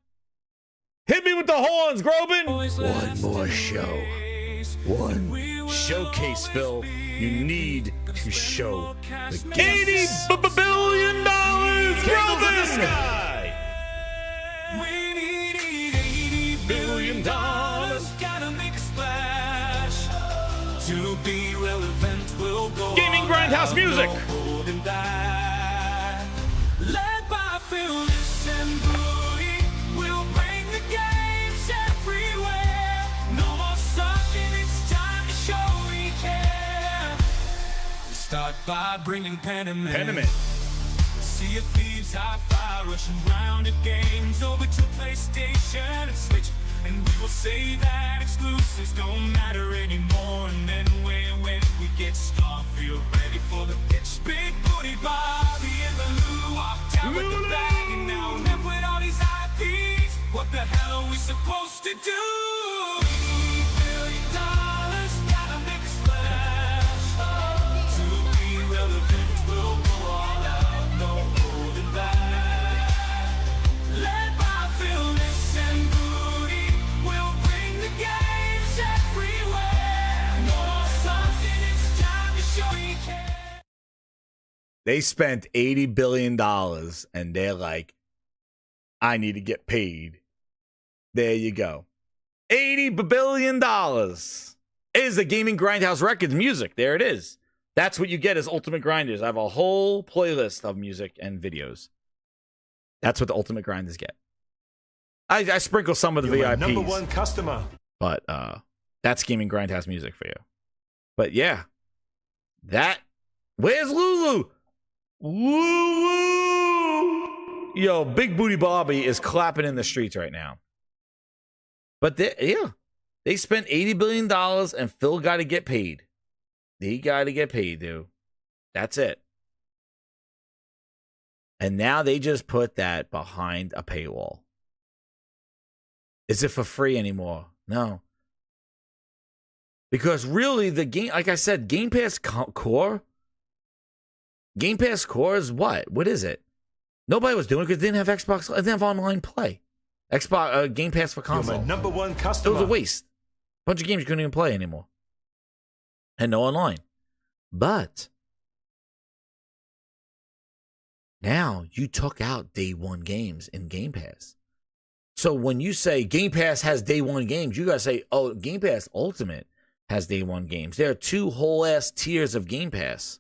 Hit me with the horns, Groban! One more show. One showcase, Phil. You need to show the $80 billion, Groban! We need $80 billion. Gotta make a splash. To be relevant, we'll go Gaming Grindhouse music. Led by PHILUTE and Booty, we'll bring the games everywhere. No more sucking, it's time to show we care. Start by bringing Peniment. Sea of Thieves, Hi-Fi, rushing round at games over to PlayStation and Switch. And we will say that exclusives don't matter anymore. And then when we get Starfield ready for the pitch, Big Booty Bobby and the Lou walked out with the bag. And now left with all these IPs. What the hell are we supposed to do? $80 billion, gotta make a splash. To be relevant, we'll go all out, no holding back. Led by PHILUTE and Booty, we'll bring the games everywhere. No more something, it's time to show we care. They spent $80 billion and they're like, I need to get paid. There you go. $80 billion is the Gaming Grindhouse Records music. There it is. That's what you get as Ultimate Grinders. I have a whole playlist of music and videos. That's what the Ultimate Grinders get. I sprinkle some of the VIPs. Number one customer. But that's Gaming Grindhouse music for you. But yeah, where's Lulu? Lulu! Yo, Big Booty Bobby is clapping in the streets right now. But they spent $80 billion and Phil got to get paid. He got to get paid, dude. That's it. And now they just put that behind a paywall. Is it for free anymore? No. Because really, the game, like I said, Game Pass Core is what? What is it? Nobody was doing it because they didn't have Xbox, they didn't have online play. Game Pass for console. You're my #1 customer. It was a waste. Bunch of games you couldn't even play anymore. And no online. But now you took out day one games in Game Pass. So when you say Game Pass has day one games, you got to say, oh, Game Pass Ultimate has day one games. There are two whole ass tiers of Game Pass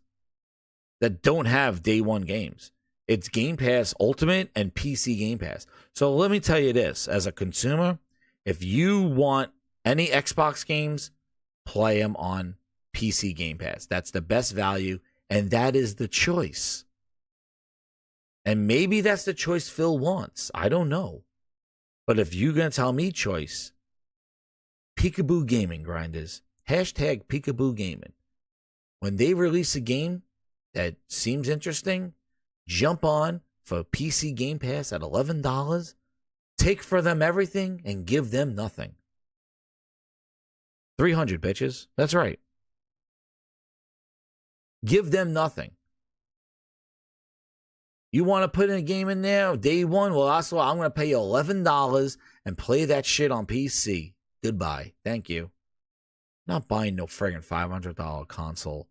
that don't have day one games. It's Game Pass Ultimate and PC Game Pass. So let me tell you this, as a consumer, if you want any Xbox games, play them on PC Game Pass. That's the best value, and that is the choice. And maybe that's the choice Phil wants. I don't know. But if you're going to tell me choice, Peekaboo Gaming, grinders. Hashtag Peekaboo Gaming. When they release a game that seems interesting, jump on for PC Game Pass at $11, take for them everything, and give them nothing. 300, bitches. That's right. Give them nothing. You want to put in a game in there, day one? Well, also, I'm going to pay you $11 and play that shit on PC. Goodbye. Thank you. I'm not buying no friggin' $500 console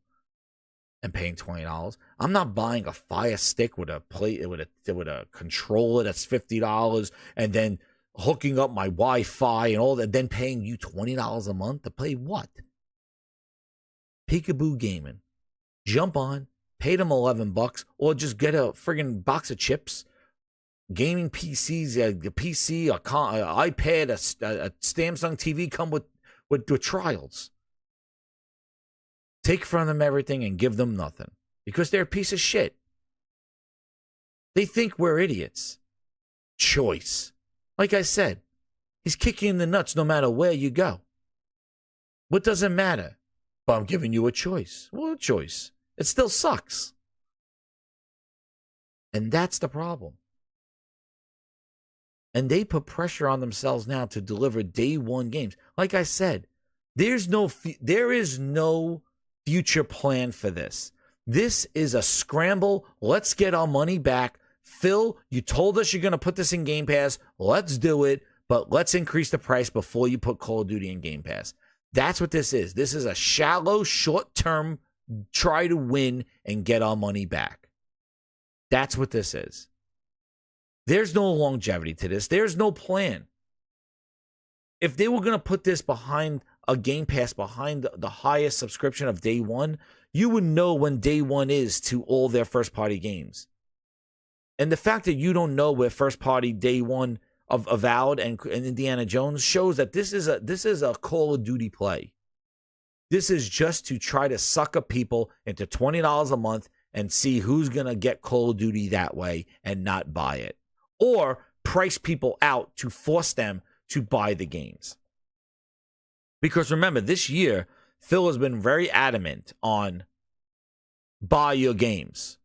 and paying $20. I'm not buying a Fire Stick with a controller that's $50 and then hooking up my Wi-Fi and all that, then paying you $20 a month to play what? Peekaboo Gaming. Jump on, pay them $11, or just get a friggin' box of chips, gaming PCs, a PC, a iPad, a Samsung TV come with trials. Take from them everything and give them nothing because they're a piece of shit. They think we're idiots. Choice. Like I said, he's kicking in the nuts no matter where you go. What does it matter? But I'm giving you a choice. Well, a choice. It still sucks. And that's the problem. And they put pressure on themselves now to deliver day one games. Like I said, there is no future plan for this. This is a scramble. Let's get our money back. Phil, you told us you're going to put this in Game Pass. Let's do it, but let's increase the price before you put Call of Duty in Game Pass. That's what this is. This is a shallow, short-term try to win and get our money back. That's what this is. There's no longevity to this. There's no plan. If they were going to put this behind a Game Pass, behind the highest subscription of day one, you would know when day one is to all their first-party games. And the fact that you don't know where first-party day one of Avowed and Indiana Jones shows that this is a Call of Duty play. This is just to try to sucker people into $20 a month and see who's going to get Call of Duty that way and not buy it. Or price people out to force them to buy the games. Because remember, this year, Phil has been very adamant on buy your games.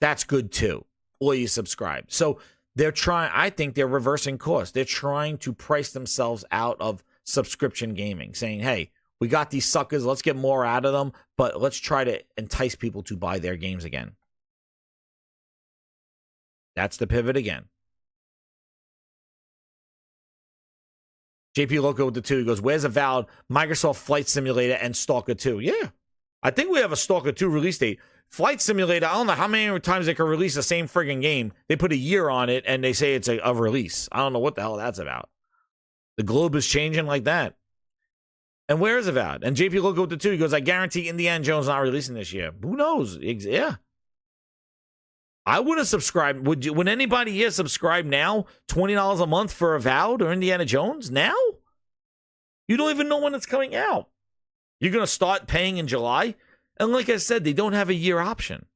That's good too. Or you subscribe. So I think they're reversing course. They're trying to price themselves out of subscription gaming, saying, hey, we got these suckers, let's get more out of them, but let's try to entice people to buy their games again. That's the pivot again. JP Loco with the 2, he goes, where's Avowed, Microsoft Flight Simulator, and Stalker 2? Yeah, I think we have a Stalker 2 release date. Flight Simulator, I don't know how many times they can release the same friggin' game. They put a year on it, and they say it's a release. I don't know what the hell that's about. The globe is changing like that. And where is Avowed? And JP Loco with the 2, he goes, I guarantee Indiana Jones not releasing this year. Who knows? Yeah. I wouldn't subscribe. Would anybody here subscribe now? $20 a month for Avowed or Indiana Jones now? You don't even know when it's coming out. You're going to start paying in July? And like I said, they don't have a year option.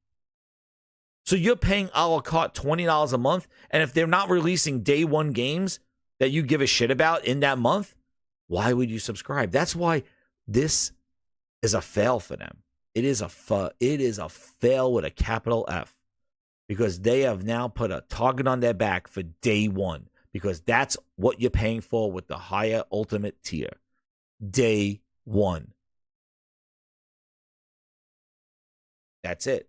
So you're paying a la carte $20 a month, and if they're not releasing day one games that you give a shit about in that month, why would you subscribe? That's why this is a fail for them. It is a fail with a capital F, because they have now put a target on their back for day one, because that's what you're paying for with the higher ultimate tier. Day one. That's it.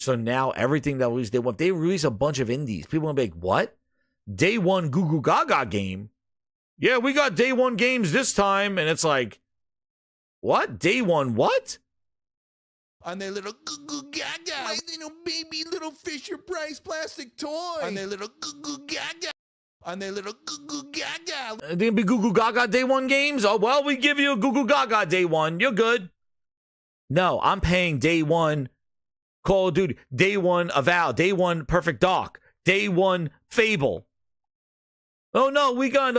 So now everything that release day one, if they release a bunch of indies, people will be like, what? Day one Goo Goo Gaga game? Yeah, we got day one games this time. And it's like, what? Day one what? On their little Goo Goo Gaga. My little baby little Fisher Price plastic toy. On their little Goo Goo Gaga. On their little Goo Goo Gaga. They gonna be Goo Goo Gaga day one games? Oh, well, we give you a Goo Goo Gaga day one. You're good. No, I'm paying day one Call of Duty, day one Avowed, day one Perfect Dark, day one Fable. Oh no, we got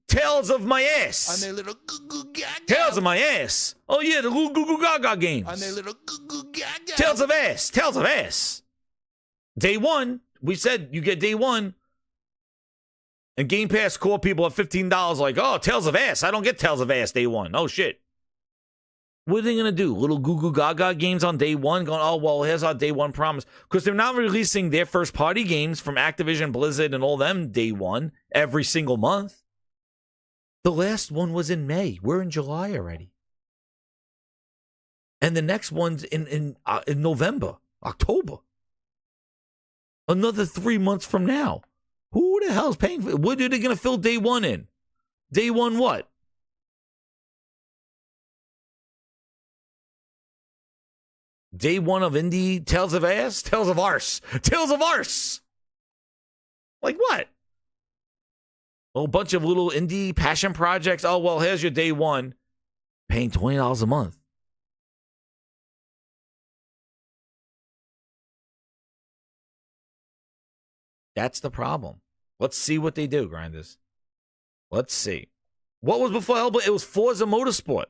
Tales of My Ass. On their little Goo Goo Gaga. Tales of My Ass. Oh yeah, the Goo Goo Gaga games. On their little Goo Goo Gaga. Tales of Ass. Tales of Ass. Day one. We said you get day one. And Game Pass call people at $15 like, oh, Tales of Ass. I don't get Tales of Ass day one. Oh shit. What are they going to do? Little Goo Goo Gaga games on day one? Going, oh, well, here's our day one promise. Because they're not releasing their first party games from Activision, Blizzard, and all them day one every single month. The last one was in May. We're in July already. And the next one's in November, October. Another 3 months from now. Who the hell's paying for it? What are they going to fill day one in? Day one what? Day one of indie Tales of Ass? Tales of Arse. Tales of Arse. Like what? A bunch of little indie passion projects. Oh, well, here's your day one. Paying $20 a month. That's the problem. Let's see what they do, Grinders. Let's see. What was before HellBlade? It was Forza Motorsport.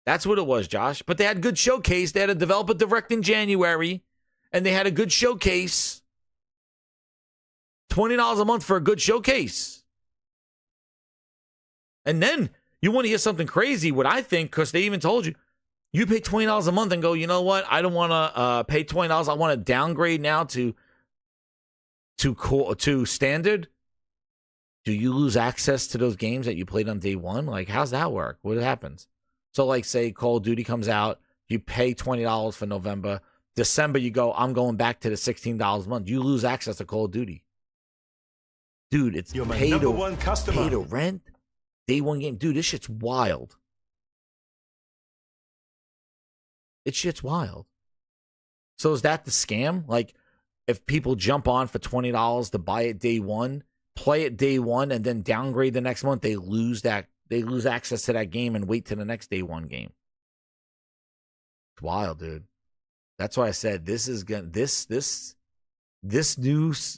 That's what it was, Josh. But they had a good showcase. They had a developer direct in January, and they had a good showcase. $20 a month for a good showcase. And then you want to hear something crazy, what I think, because they even told you, you pay $20 a month and go, you know what? I don't want to pay $20. I want to downgrade now to standard. Do you lose access to those games that you played on day one? Like, how's that work? What happens? So, like, say Call of Duty comes out, you pay $20 for November. December, you go, I'm going back to the $16 a month. You lose access to Call of Duty. Dude, it's pay to rent, day one game. Dude, this shit's wild. It shit's wild. So is that the scam? Like, if people jump on for $20 to buy it day one, play it day one, and then downgrade the next month, they lose access to that game and wait to the next day one game. It's wild, dude. That's why I said this is gonna this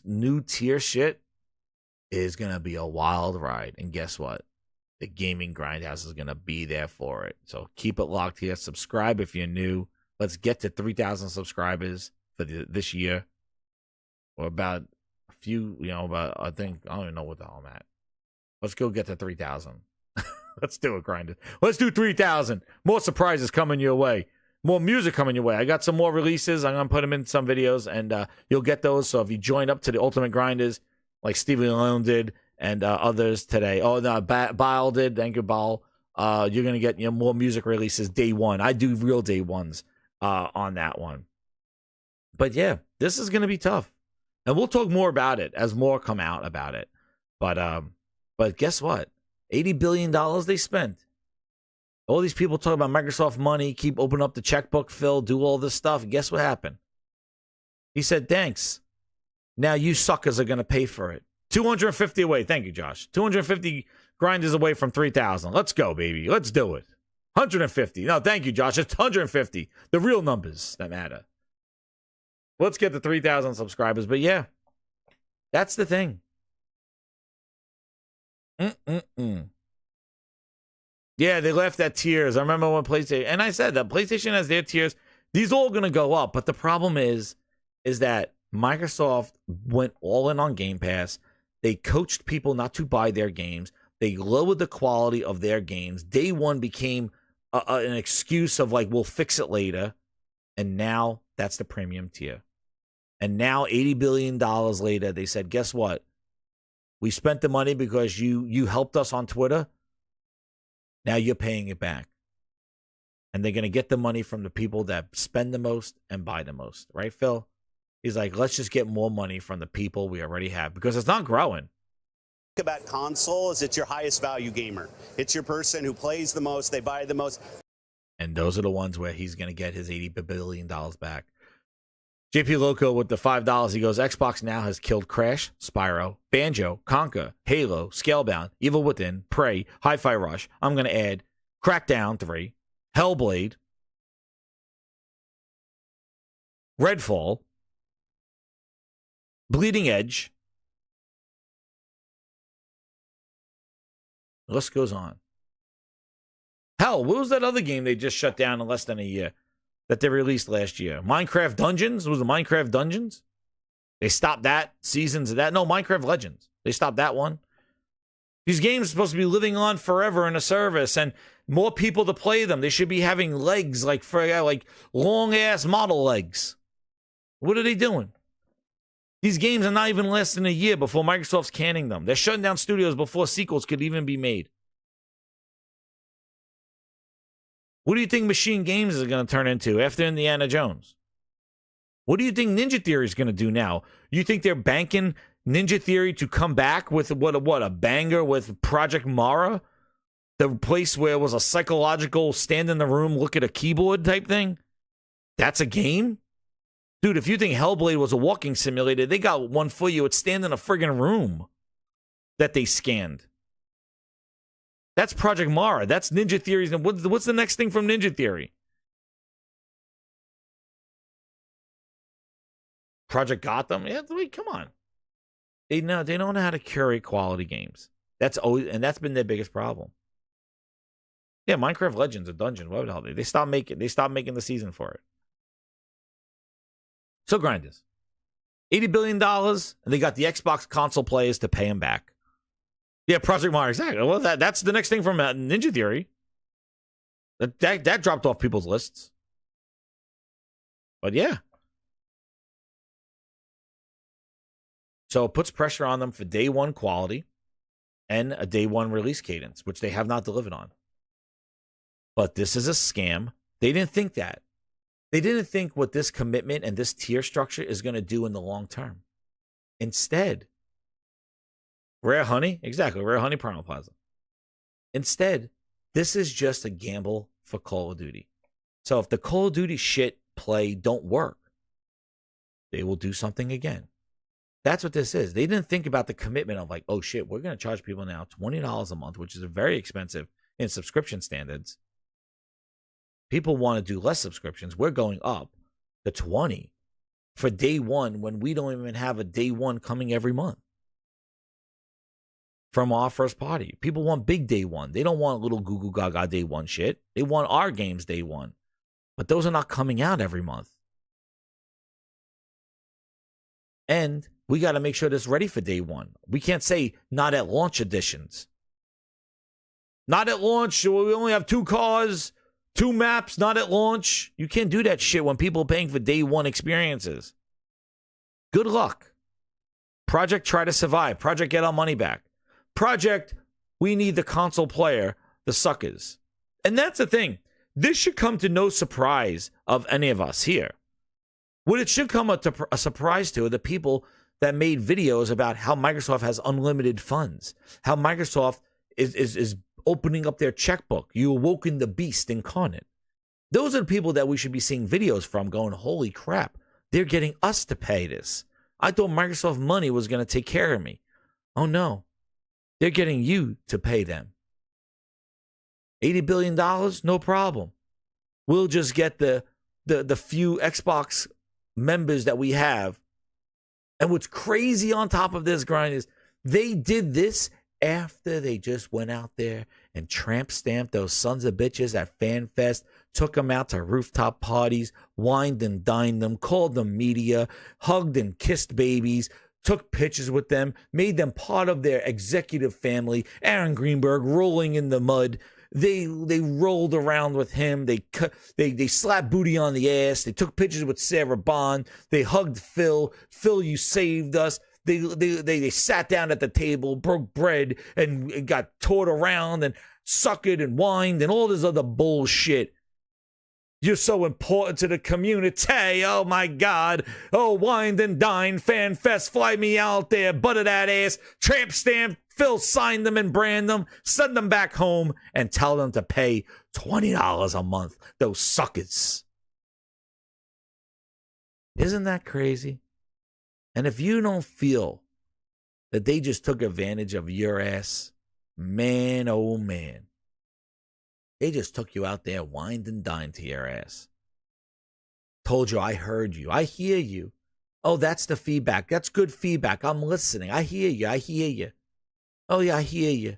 new tier shit is gonna be a wild ride. And guess what? The Gaming Grindhouse is gonna be there for it. So keep it locked here. Subscribe if you're new. Let's get to 3,000 subscribers for this year. Or about a few, I don't even know what the hell I'm at. Let's go get to 3,000. Let's do it, Grinders. Let's do 3,000. More surprises coming your way. More music coming your way. I got some more releases. I'm going to put them in some videos, and you'll get those. So if you join up to the Ultimate Grinders, like Stevie Leone did and others today. Oh, no, Baal did. Thank you, Baal. You're going to get more music releases day one. I do real day ones on that one. But, yeah, this is going to be tough. And we'll talk more about it as more come out about it. But guess what? $80 billion they spent. All these people talk about Microsoft money, keep opening up the checkbook, Phil, do all this stuff. Guess what happened? He said, thanks. Now you suckers are going to pay for it. 250 away. Thank you, Josh. 250 grinders away from 3,000. Let's go, baby. Let's do it. 150. No, thank you, Josh. It's 150. The real numbers that matter. Let's get to 3,000 subscribers. But yeah, that's the thing. Yeah, they left at tiers. I remember when PlayStation, and I said that PlayStation has their tiers. These are all going to go up, but the problem is that Microsoft went all in on Game Pass. They coached people not to buy their games. They lowered the quality of their games. Day one became an excuse of like, we'll fix it later. And now that's the premium tier. And now $80 billion later, they said, guess what? We spent the money because you helped us on Twitter. Now you're paying it back. And they're going to get the money from the people that spend the most and buy the most. Right, Phil? He's like, let's just get more money from the people we already have because it's not growing. About console is it's your highest value gamer. It's your person who plays the most, they buy the most. And those are the ones where he's going to get his $80 billion back. JP Loco with the $5. He goes, Xbox now has killed Crash, Spyro, Banjo, Conker, Halo, Scalebound, Evil Within, Prey, Hi-Fi Rush. I'm going to add Crackdown 3, HellBlade, Redfall, Bleeding Edge. The list goes on. Hell, what was that other game they just shut down in less than a year that they released last year? Minecraft Dungeons? Was it Minecraft Dungeons? They stopped that. Seasons of that. No, Minecraft Legends. They stopped that one. These games are supposed to be living on forever in a service and more people to play them. They should be having legs like long-ass model legs. What are they doing? These games are not even less than a year before Microsoft's canning them. They're shutting down studios before sequels could even be made. What do you think Machine Games is going to turn into after Indiana Jones? What do you think Ninja Theory is going to do now? You think they're banking Ninja Theory to come back with what a banger with Project Mara? The place where it was a psychological stand in the room, look at a keyboard type thing? That's a game? Dude, if you think HellBlade was a walking simulator, they got one for you. It's stand in a friggin' room that they scanned. That's Project Mara. That's Ninja Theory's. And what's the next thing from Ninja Theory? Project Gotham? Yeah, come on. They know how to curate quality games. That's been their biggest problem. Yeah, Minecraft Legends, a dungeon. What the hell? They stopped making the season for it. So grinders. $80 billion, and they got the Xbox console players to pay them back. Yeah, Project Mara, exactly. Well, that's the next thing from Ninja Theory. That dropped off people's lists. But yeah. So it puts pressure on them for day one quality and a day one release cadence, which they have not delivered on. But this is a scam. They didn't think that. They didn't think what this commitment and this tier structure is going to do in the long term. Instead, Rare Honey, exactly, Rare Honey Primal Plaza. Instead, this is just a gamble for Call of Duty. So if the Call of Duty shit play don't work, they will do something again. That's what this is. They didn't think about the commitment of like, oh shit, we're going to charge people now $20 a month, which is very expensive in subscription standards. People want to do less subscriptions. We're going up to 20 for day one when we don't even have a day one coming every month from our first party. People want big day one. They don't want little goo goo gaga day one shit. They want our games day one. But those are not coming out every month. And we got to make sure that's ready for day one. We can't say not at launch editions. Not at launch. We only have 2 cars. 2 maps, not at launch. You can't do that shit when people are paying for day one experiences. Good luck. Project Try to Survive. Project Get Our Money Back. Project We Need the Console Player, the suckers. And that's the thing. This should come to no surprise of any of us here. What it should come a surprise to are the people that made videos about how Microsoft has unlimited funds. How Microsoft is opening up their checkbook. You awoken the beast incarnate. Those are the people that we should be seeing videos from going, holy crap, they're getting us to pay this. I thought Microsoft money was going to take care of me. Oh no, they're getting you to pay them. $80 billion, no problem. We'll just get the few Xbox members that we have. And what's crazy on top of this grind is they did this after they just went out there and tramp stamped those sons of bitches at FanFest, took them out to rooftop parties, wined and dined them, called them media, hugged and kissed babies, took pictures with them, made them part of their executive family, Aaron Greenberg rolling in the mud. They rolled around with him. They slapped booty on the ass. They took pictures with Sarah Bond. They hugged Phil. Phil, you saved us. They sat down at the table, broke bread, and got toured around and suckered and whined and all this other bullshit. You're so important to the community. Oh, my God. Oh, wined and dined, FanFest, fly me out there, butter that ass, tramp stamp, Phil signed them and brand them, send them back home, and tell them to pay $20 a month. Those suckers. Isn't that crazy? And if you don't feel that they just took advantage of your ass, man, oh, man. They just took you out there, wined and dined to your ass. Told you, I heard you. I hear you. Oh, that's the feedback. That's good feedback. I'm listening. I hear you. I hear you. Oh, yeah, I hear you.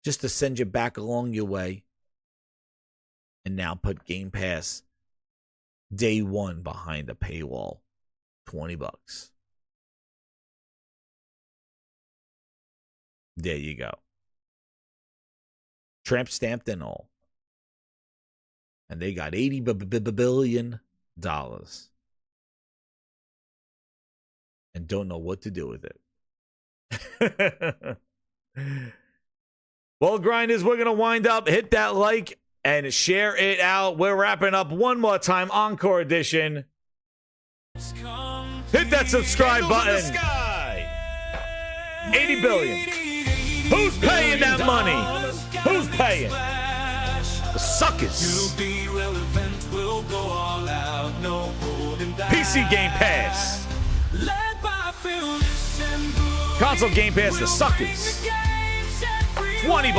Just to send you back along your way. And now put Game Pass day one behind a paywall. $20. There you go. Tramp stamped and all. And they got $80 billion. And don't know what to do with it. Well, grinders, we're going to wind up. Hit that like and share it out. We're wrapping up one more time. Encore edition. Hit that subscribe button. 80 billion. Who's paying that money? Who's paying? The suckers. PC Game Pass. Console Game Pass, the suckers. $20.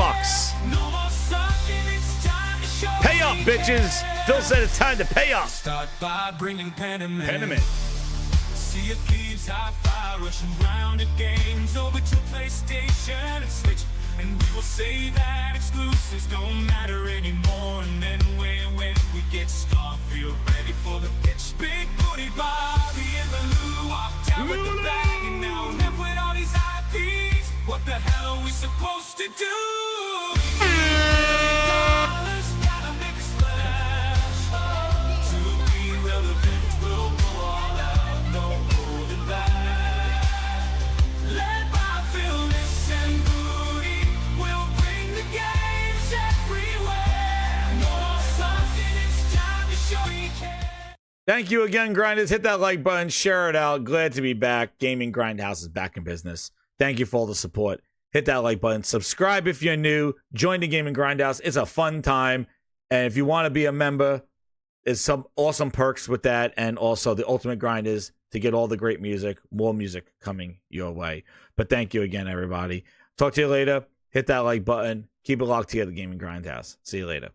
Pay up, bitches. Phil said it's time to pay up. Start by bringing Peniment. See if thieves high-fi rushing round at games over to PlayStation and Switch. And we will say that exclusives don't matter anymore. And then when we get Starfield ready for the pitch, big booty Bobby and the Lou walked out with the bag, and now left with all these IPs. What the hell are we supposed to do? Gotta make a splash. To be relevant, we'll go all out, no holding back. Led by Phyllis and Booty, we'll bring the games everywhere. No something, it's time to show we can. Thank you again, grinders. Hit that like button, share it out. Glad to be back. Gaming Grindhouse is back in business. Thank you for all the support. Hit that like button. Subscribe if you're new. Join the Gaming Grindhouse. It's a fun time. And if you want to be a member, there's some awesome perks with that. And also the ultimate grind is to get all the great music. More music coming your way. But thank you again, everybody. Talk to you later. Hit that like button. Keep it locked here at the Gaming Grindhouse. See you later.